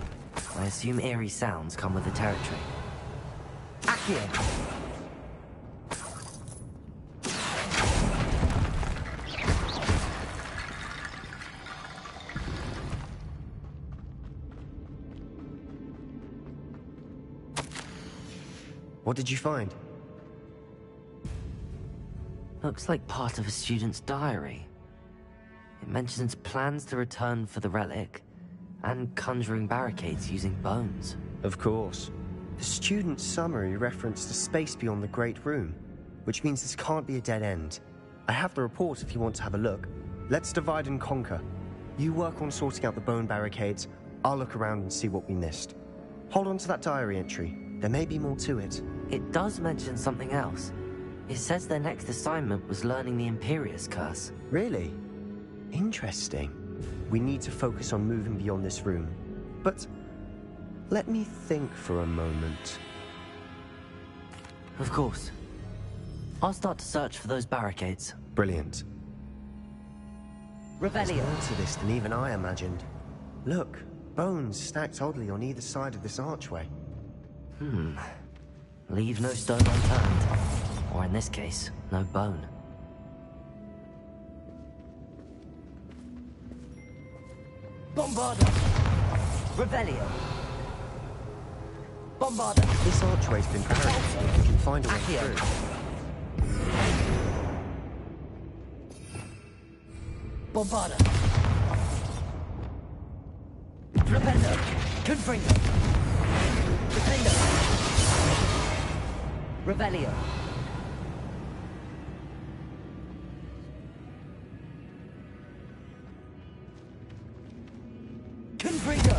I assume eerie sounds come with the territory. Accio. What did you find? Looks like part of a student's diary. It mentions plans to return for the relic, and conjuring barricades using bones. Of course. The student's summary referenced a space beyond the Great Room, which means this can't be a dead end. I have the report if you want to have a look. Let's divide and conquer. You work on sorting out the bone barricades, I'll look around and see what we missed. Hold on to that diary entry. There may be more to it. It does mention something else. It says their next assignment was learning the Imperio Curse. Really? Interesting. We need to focus on moving beyond this room. But let me think for a moment. Of course. I'll start to search for those barricades. Brilliant. Revelio. There's more to this than even I imagined. Look, bones stacked oddly on either side of this archway. Leave no stone unturned. Or in this case, no bone. Bombarda! Revelio! Bombarda! This archway's been barricaded. We can find a way through. Bombarda! Rependo! Confringo! Rependo! Revelio! Confringo!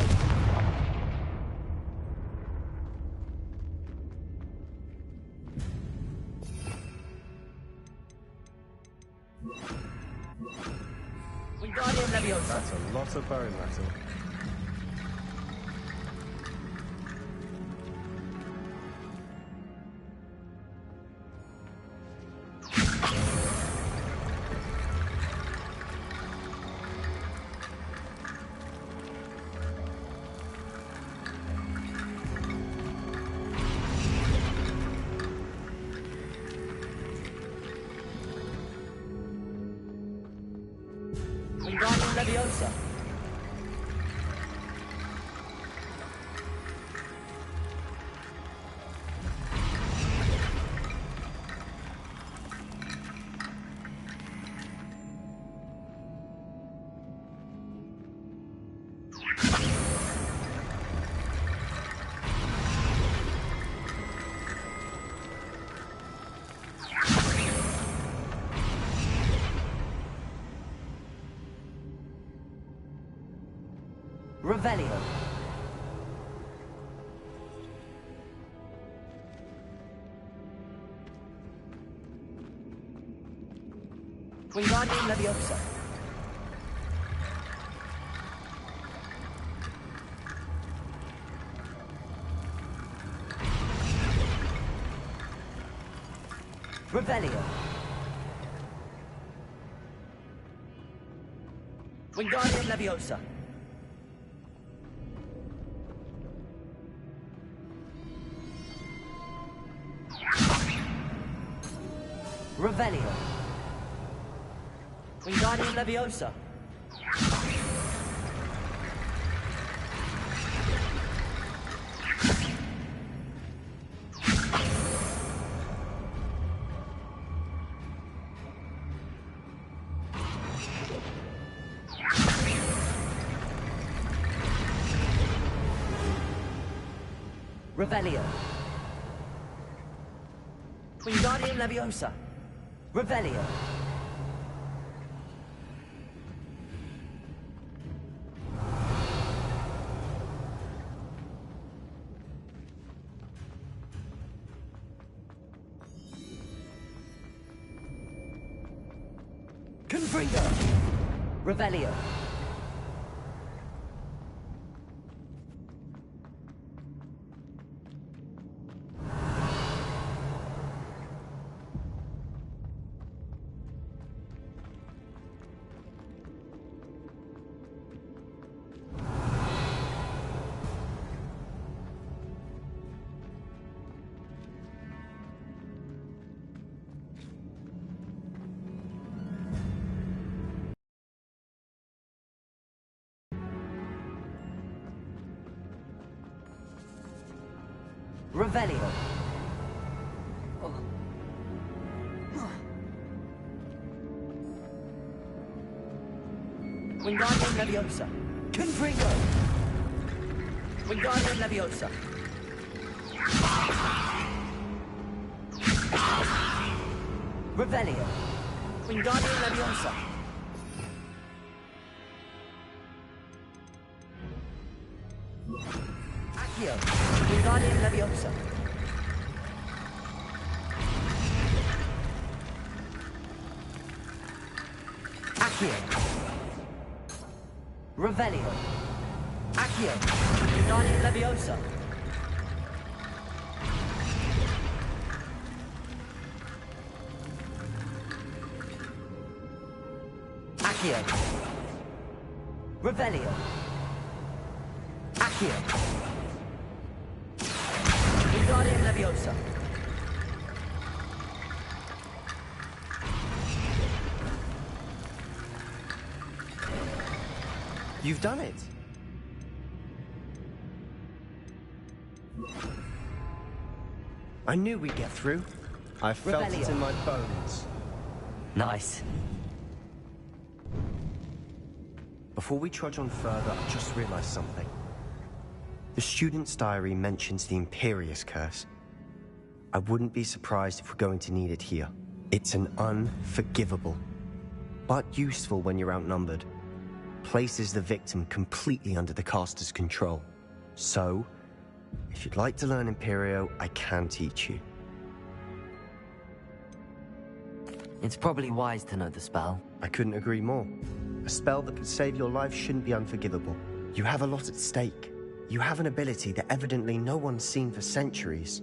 Wingardium Leviosa! That's a lot of bone metal. Wingardium Leviosa! Revelio. Wingardium Leviosa. Revelio. Wingardium Leviosa. Revelio. Wingardium Leviosa. Revelio. Wingardium Leviosa. Revelio. Confringo. Revelio. Revelio. Wingardium Leviosa. Confringo. Wingardium Leviosa. Revelio. Wingardium Leviosa. Accio. Wingardium Leviosa. Accio. Revelio. Accio. Wingardium Leviosa. Accio. Revelio. Accio. Wingardium Leviosa. You've done it. I knew we'd get through. I felt it in my bones. Nice. Before we trudge on further, I just realized something. The student's diary mentions the Imperio Curse. I wouldn't be surprised if we're going to need it here. It's an unforgivable, but useful when you're outnumbered. Places the victim completely under the caster's control. So, if you'd like to learn Imperio, I can teach you. It's probably wise to know the spell. I couldn't agree more. A spell that could save your life shouldn't be unforgivable. You have a lot at stake. You have an ability that evidently no one's seen for centuries.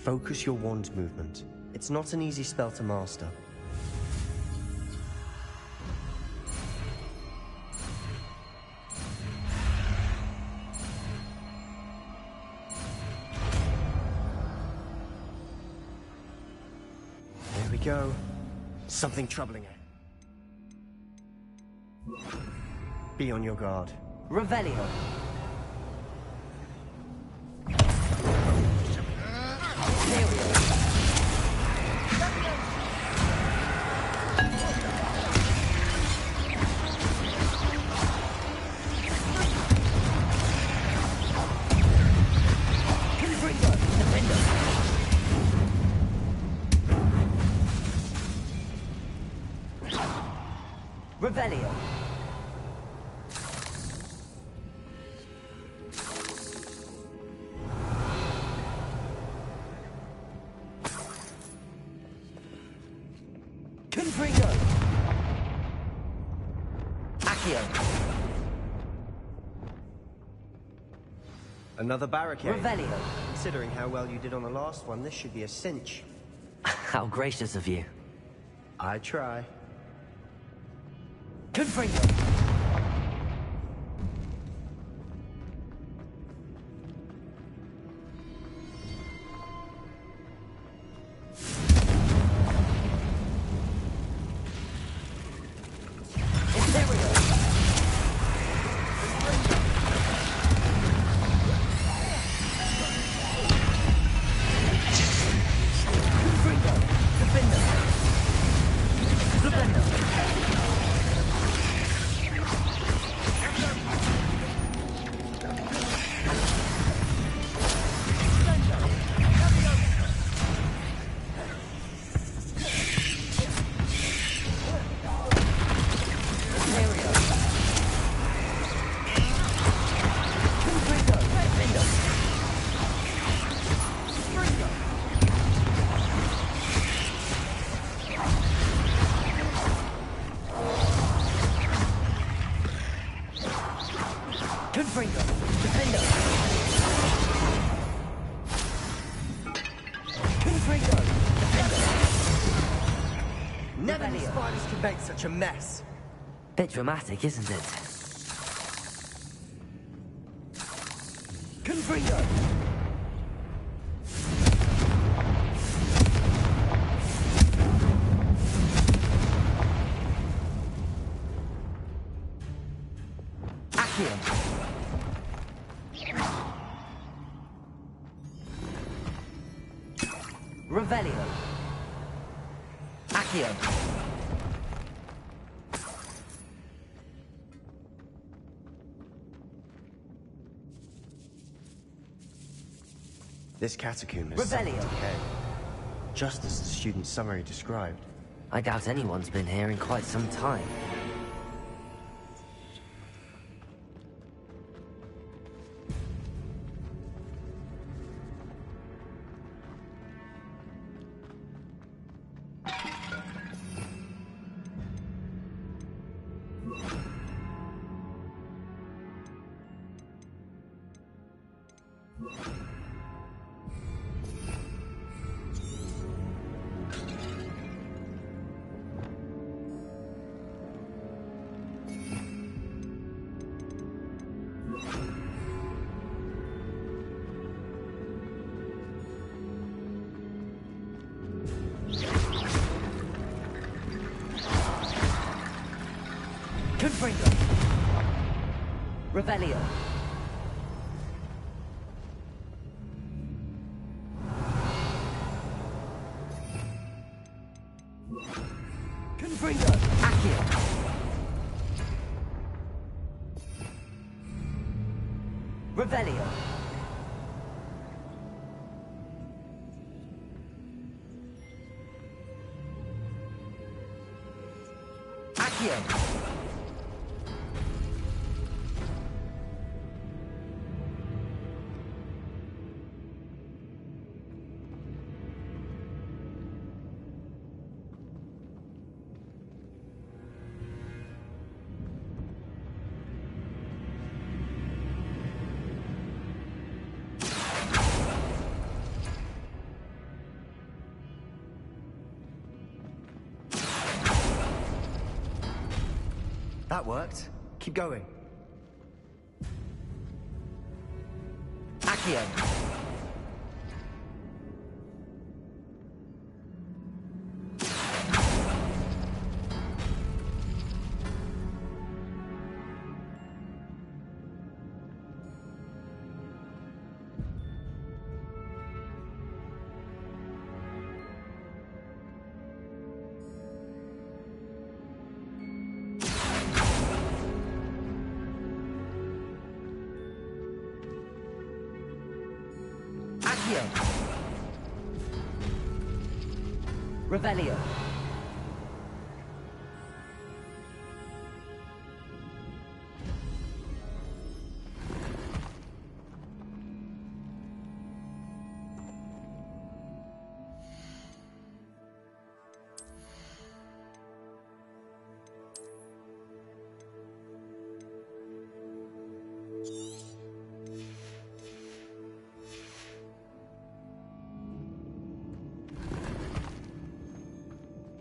Focus your wand movement. It's not an easy spell to master. There we go. Something troubling it. Be on your guard. Revelio. Revelio. Confringo. Accio. Another barricade. Revelio. Considering how well you did on the last one, this should be a cinch. How gracious of you. I try. Confringo. Never knew spiders could make such a mess. Bit dramatic, isn't it? Confringo! Accio. Revelio. Accio. This catacomb is Revelio. decay, just as the student's summary described. I doubt anyone's been here in quite some time. Confringo. Revelio. Confringo. Accio. Revelio. Accio. That worked. Keep going. Accio. Revelio.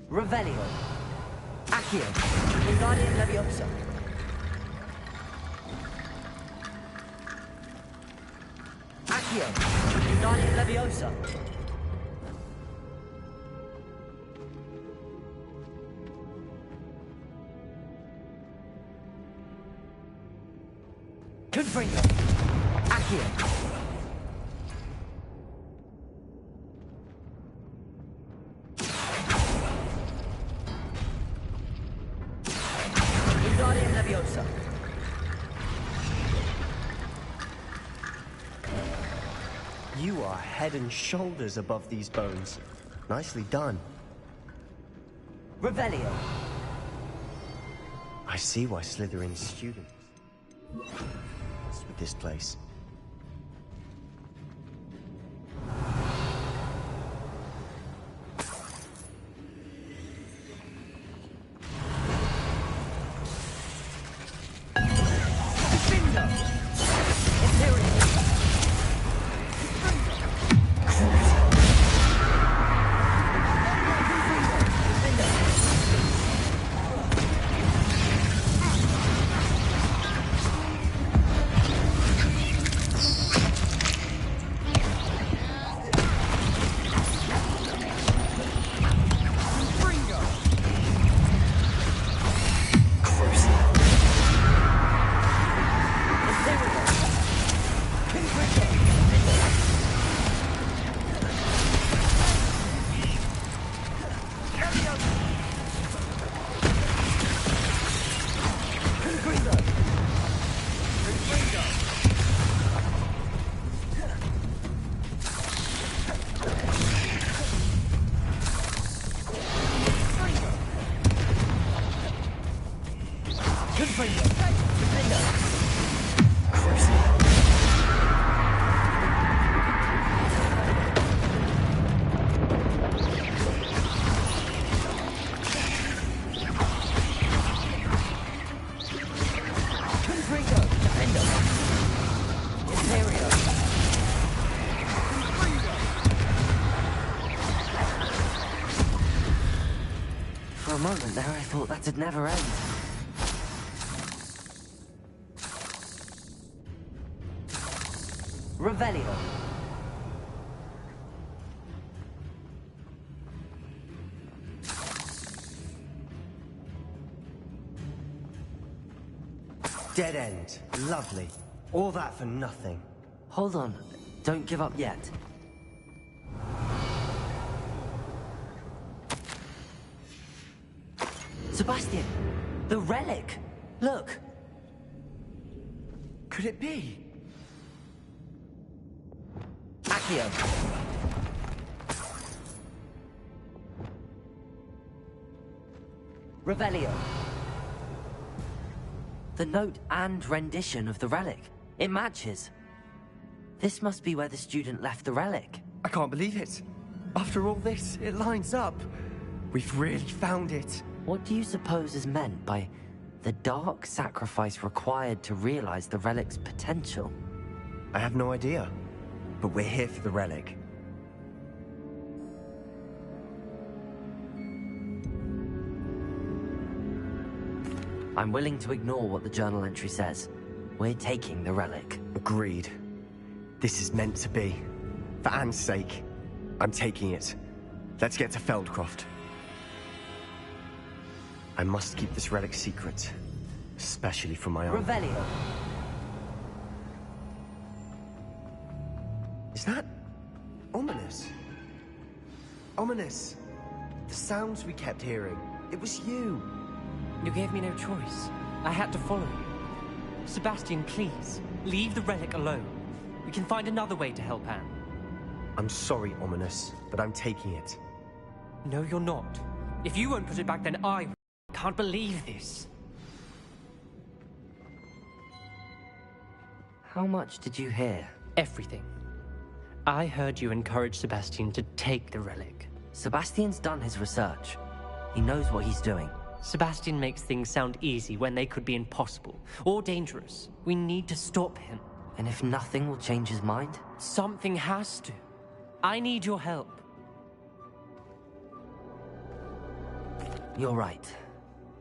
Revelio. Accio. Wingardium Leviosa. Accio. Wingardium Leviosa. Confringo. Accio. You are head and shoulders above these bones. Nicely done. Revelio. I see why Slytherin's students with this place. moment there, I thought that'd never end. Revelio. Dead end. Lovely. All that for nothing. Hold on. Don't give up yet. Sebastian! The relic! Look! Could it be? Accio! Revelio! The note and rendition of the relic. It matches. This must be where the student left the relic. I can't believe it. After all this, it lines up. We've really found it. What do you suppose is meant by the dark sacrifice required to realize the relic's potential? I have no idea, but we're here for the relic. I'm willing to ignore what the journal entry says. We're taking the relic. Agreed. This is meant to be. For Anne's sake, I'm taking it. Let's get to Feldcroft. I must keep this relic secret, especially from my own. Revelio. Is that ominous? Ominous. The sounds we kept hearing. It was you. You gave me no choice. I had to follow you. Sebastian, please, leave the relic alone. We can find another way to help Anne. I'm sorry, Ominous, but I'm taking it. No, you're not. If you won't put it back, then I will. Can't believe this. How much did you hear? Everything. I heard you encourage Sebastian to take the relic. Sebastian's done his research. He knows what he's doing. Sebastian makes things sound easy when they could be impossible or dangerous. We need to stop him. And if nothing will change his mind? Something has to. I need your help. You're right.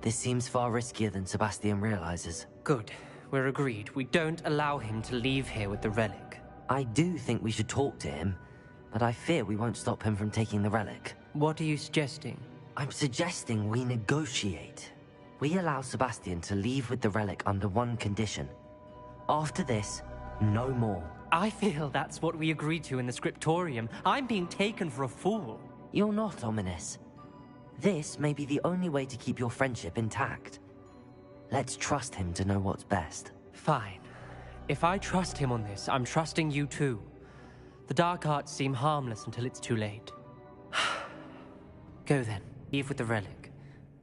This seems far riskier than Sebastian realizes. Good. We're agreed. We don't allow him to leave here with the relic. I do think we should talk to him, but I fear we won't stop him from taking the relic. What are you suggesting? I'm suggesting we negotiate. We allow Sebastian to leave with the relic under one condition. After this, no more. I feel that's what we agreed to in the scriptorium. I'm being taken for a fool. You're not, Ominous. This may be the only way to keep your friendship intact. Let's trust him to know what's best. Fine. If I trust him on this, I'm trusting you too. The dark arts seem harmless until it's too late. Go then. Leave with the relic.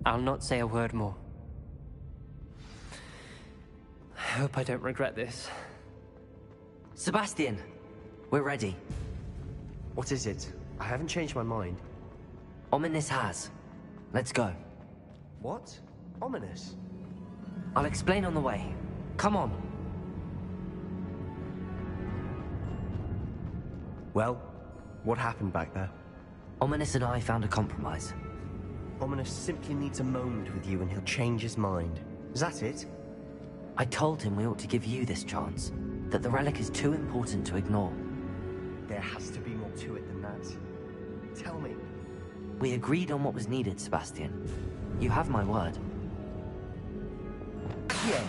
I'll not say a word more. I hope I don't regret this. Sebastian, we're ready. What is it? I haven't changed my mind. Ominous has. Let's go. What? Ominous? I'll explain on the way. Come on. Well, what happened back there? Ominous and I found a compromise. Ominous simply needs a moment with you and he'll change his mind. Is that it? I told him we ought to give you this chance. That the relic is too important to ignore. There has to be more to it than that. Tell me. We agreed on what was needed, Sebastian. You have my word. Yeah.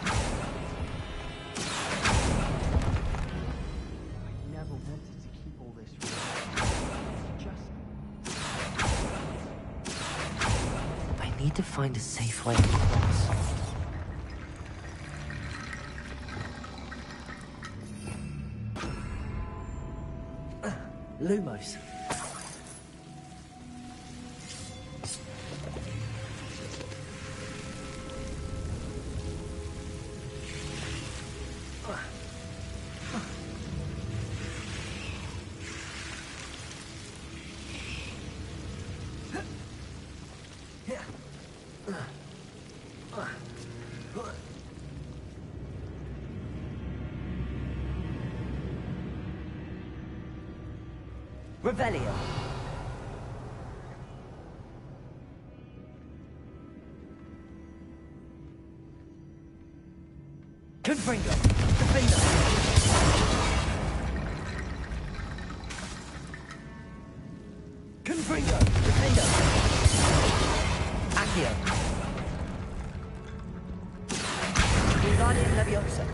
I never wanted to keep all this from I need to find a safe way across. Lumos. Revelio. Confringo! Defender! Confringo! Defender! Accio! Wingardium Leviosa!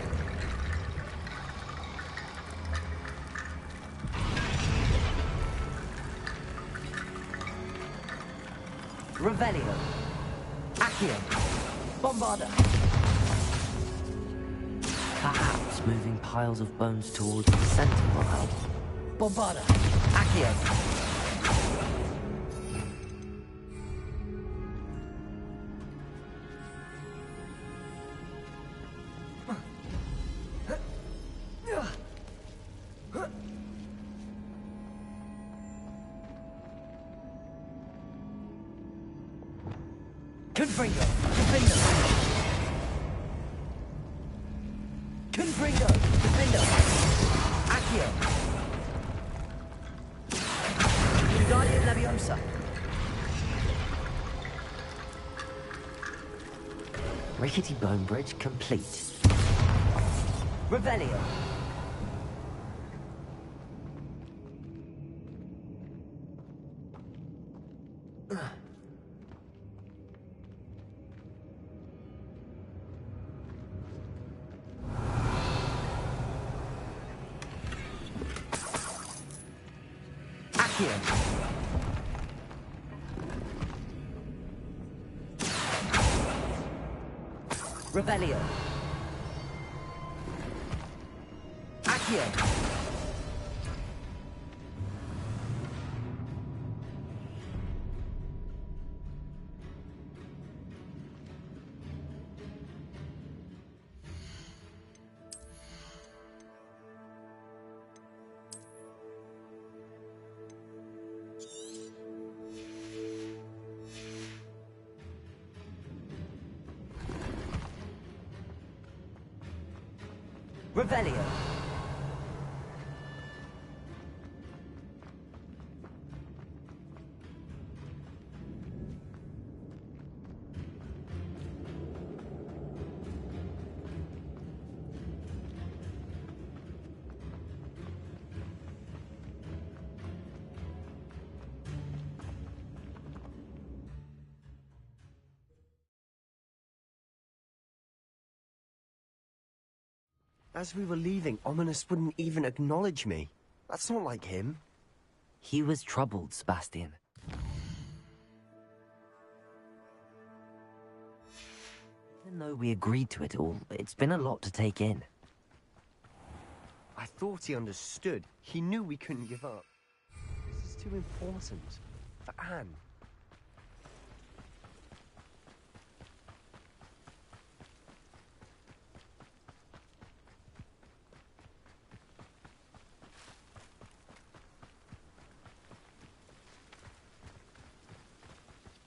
Revelio! Accio! Bombarda! Perhaps moving piles of bones towards the center will help. Bombarda! Accio! Confringo! Defender! Confringo! Defender! Accio! Wingardium Leviosa! Rickety Bone Bridge complete. Revelio! Revelio. Accio. Revelio. As we were leaving, Ominous wouldn't even acknowledge me. That's not like him. He was troubled, Sebastian. Even though we agreed to it all, it's been a lot to take in. I thought he understood. He knew we couldn't give up. This is too important. For Anne.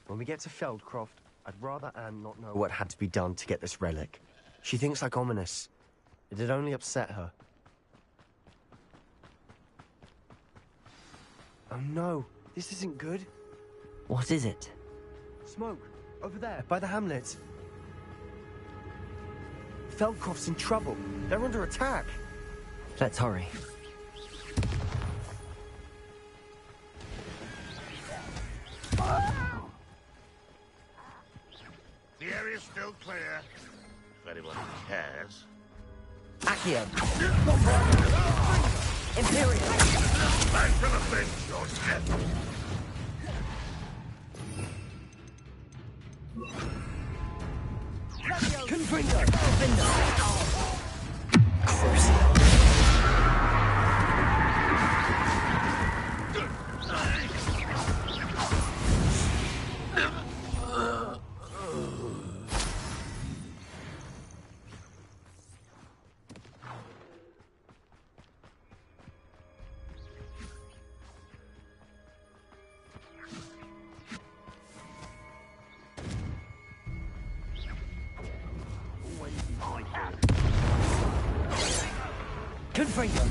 When we get to Feldcroft, I'd rather Anne not know what had to be done to get this relic. She thinks like Ominous. It'd only upset her. Oh no, this isn't good. What is it? Smoke, over there, by the hamlet. Feldcroft's in trouble. They're under attack. Let's hurry. The area's still clear. If anyone cares. Accio! Imperio! I shall avenge your death! Confringo! Defender! Confringo!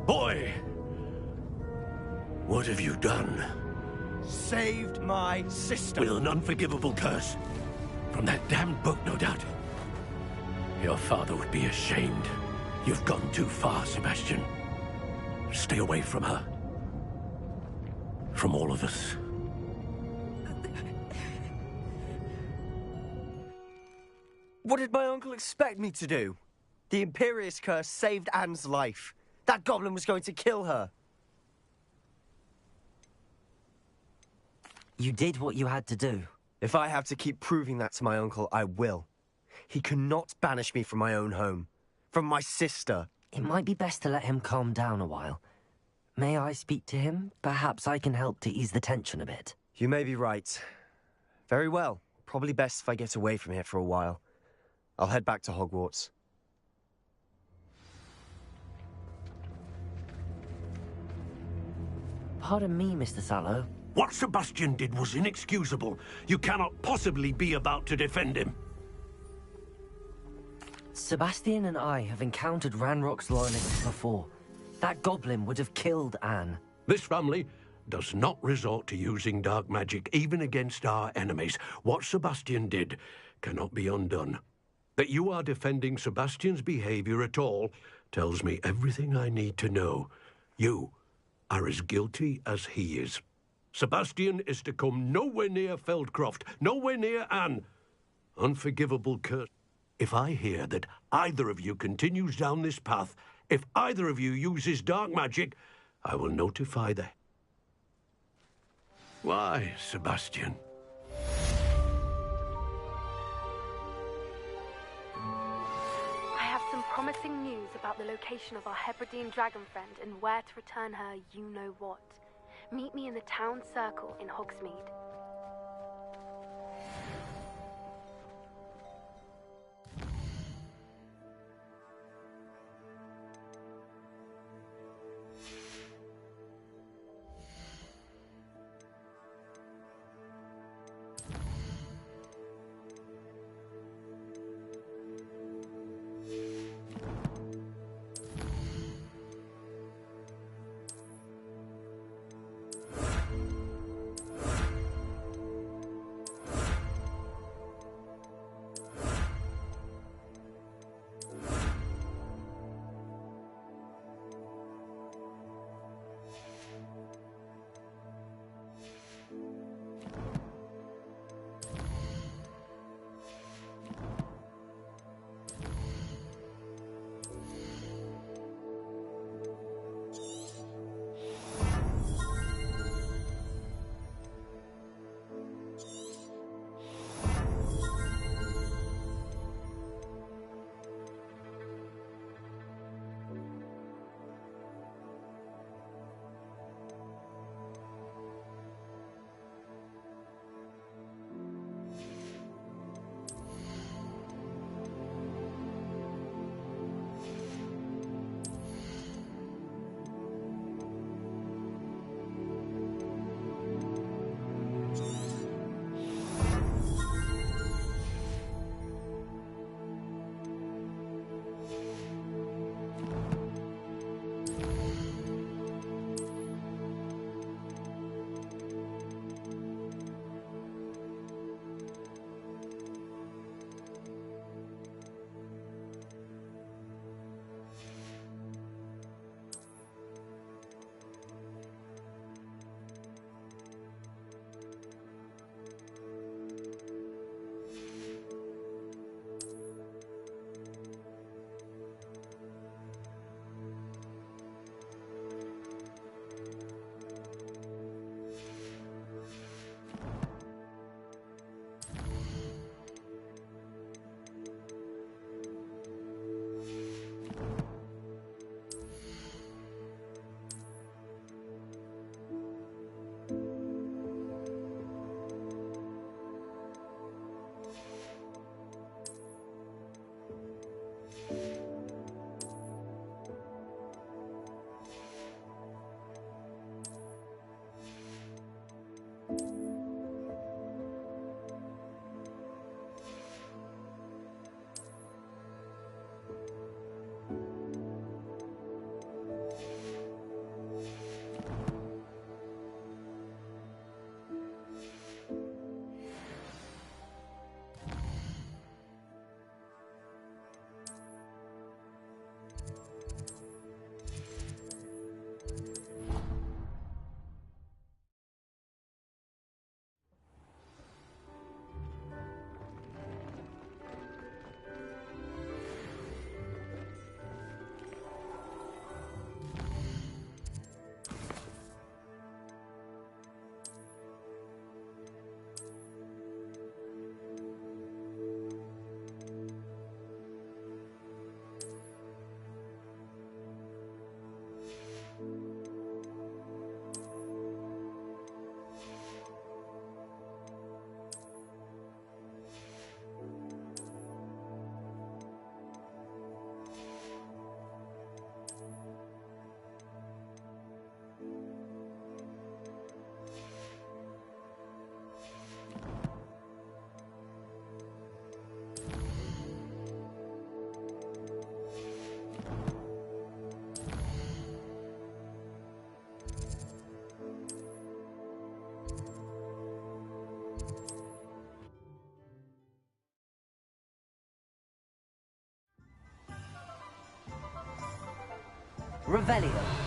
Boy! What have you done? Saved my sister. With an unforgivable curse. From that damned book, no doubt. Your father would be ashamed. You've gone too far, Sebastian. Stay away from her. From all of us. What did my uncle expect me to do? The Imperio Curse saved Anne's life. That goblin was going to kill her. You did what you had to do. If I have to keep proving that to my uncle, I will. He cannot banish me from my own home. From my sister. It might be best to let him calm down a while. May I speak to him? Perhaps I can help to ease the tension a bit. You may be right. Very well. Probably best if I get away from here for a while. I'll head back to Hogwarts. Pardon me, Mr. Sallow. What Sebastian did was inexcusable. You cannot possibly be about to defend him. Sebastian and I have encountered Ranrock's loyalists before. That goblin would have killed Anne. This family does not resort to using dark magic, even against our enemies. What Sebastian did cannot be undone. That you are defending Sebastian's behavior at all tells me everything I need to know. You are as guilty as he is. Sebastian is to come nowhere near Feldcroft, nowhere near Anne. Unforgivable curse. If I hear that either of you continues down this path, if either of you uses dark magic, I will notify the... Why, Sebastian? I have some promising news about the location of our Hebridean dragon friend and where to return her you-know-what. Meet me in the town circle in Hogsmeade. Revelio.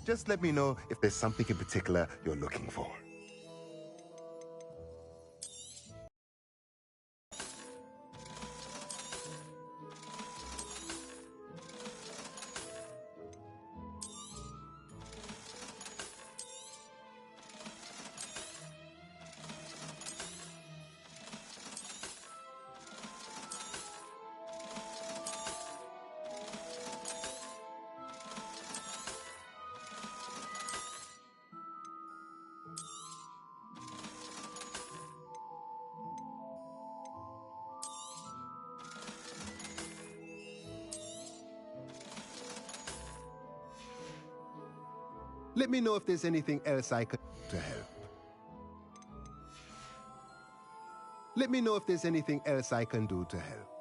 Just let me know if there's something in particular you're looking for. Let me know if there's anything else I can do to help. Let me know if there's anything else I can do to help.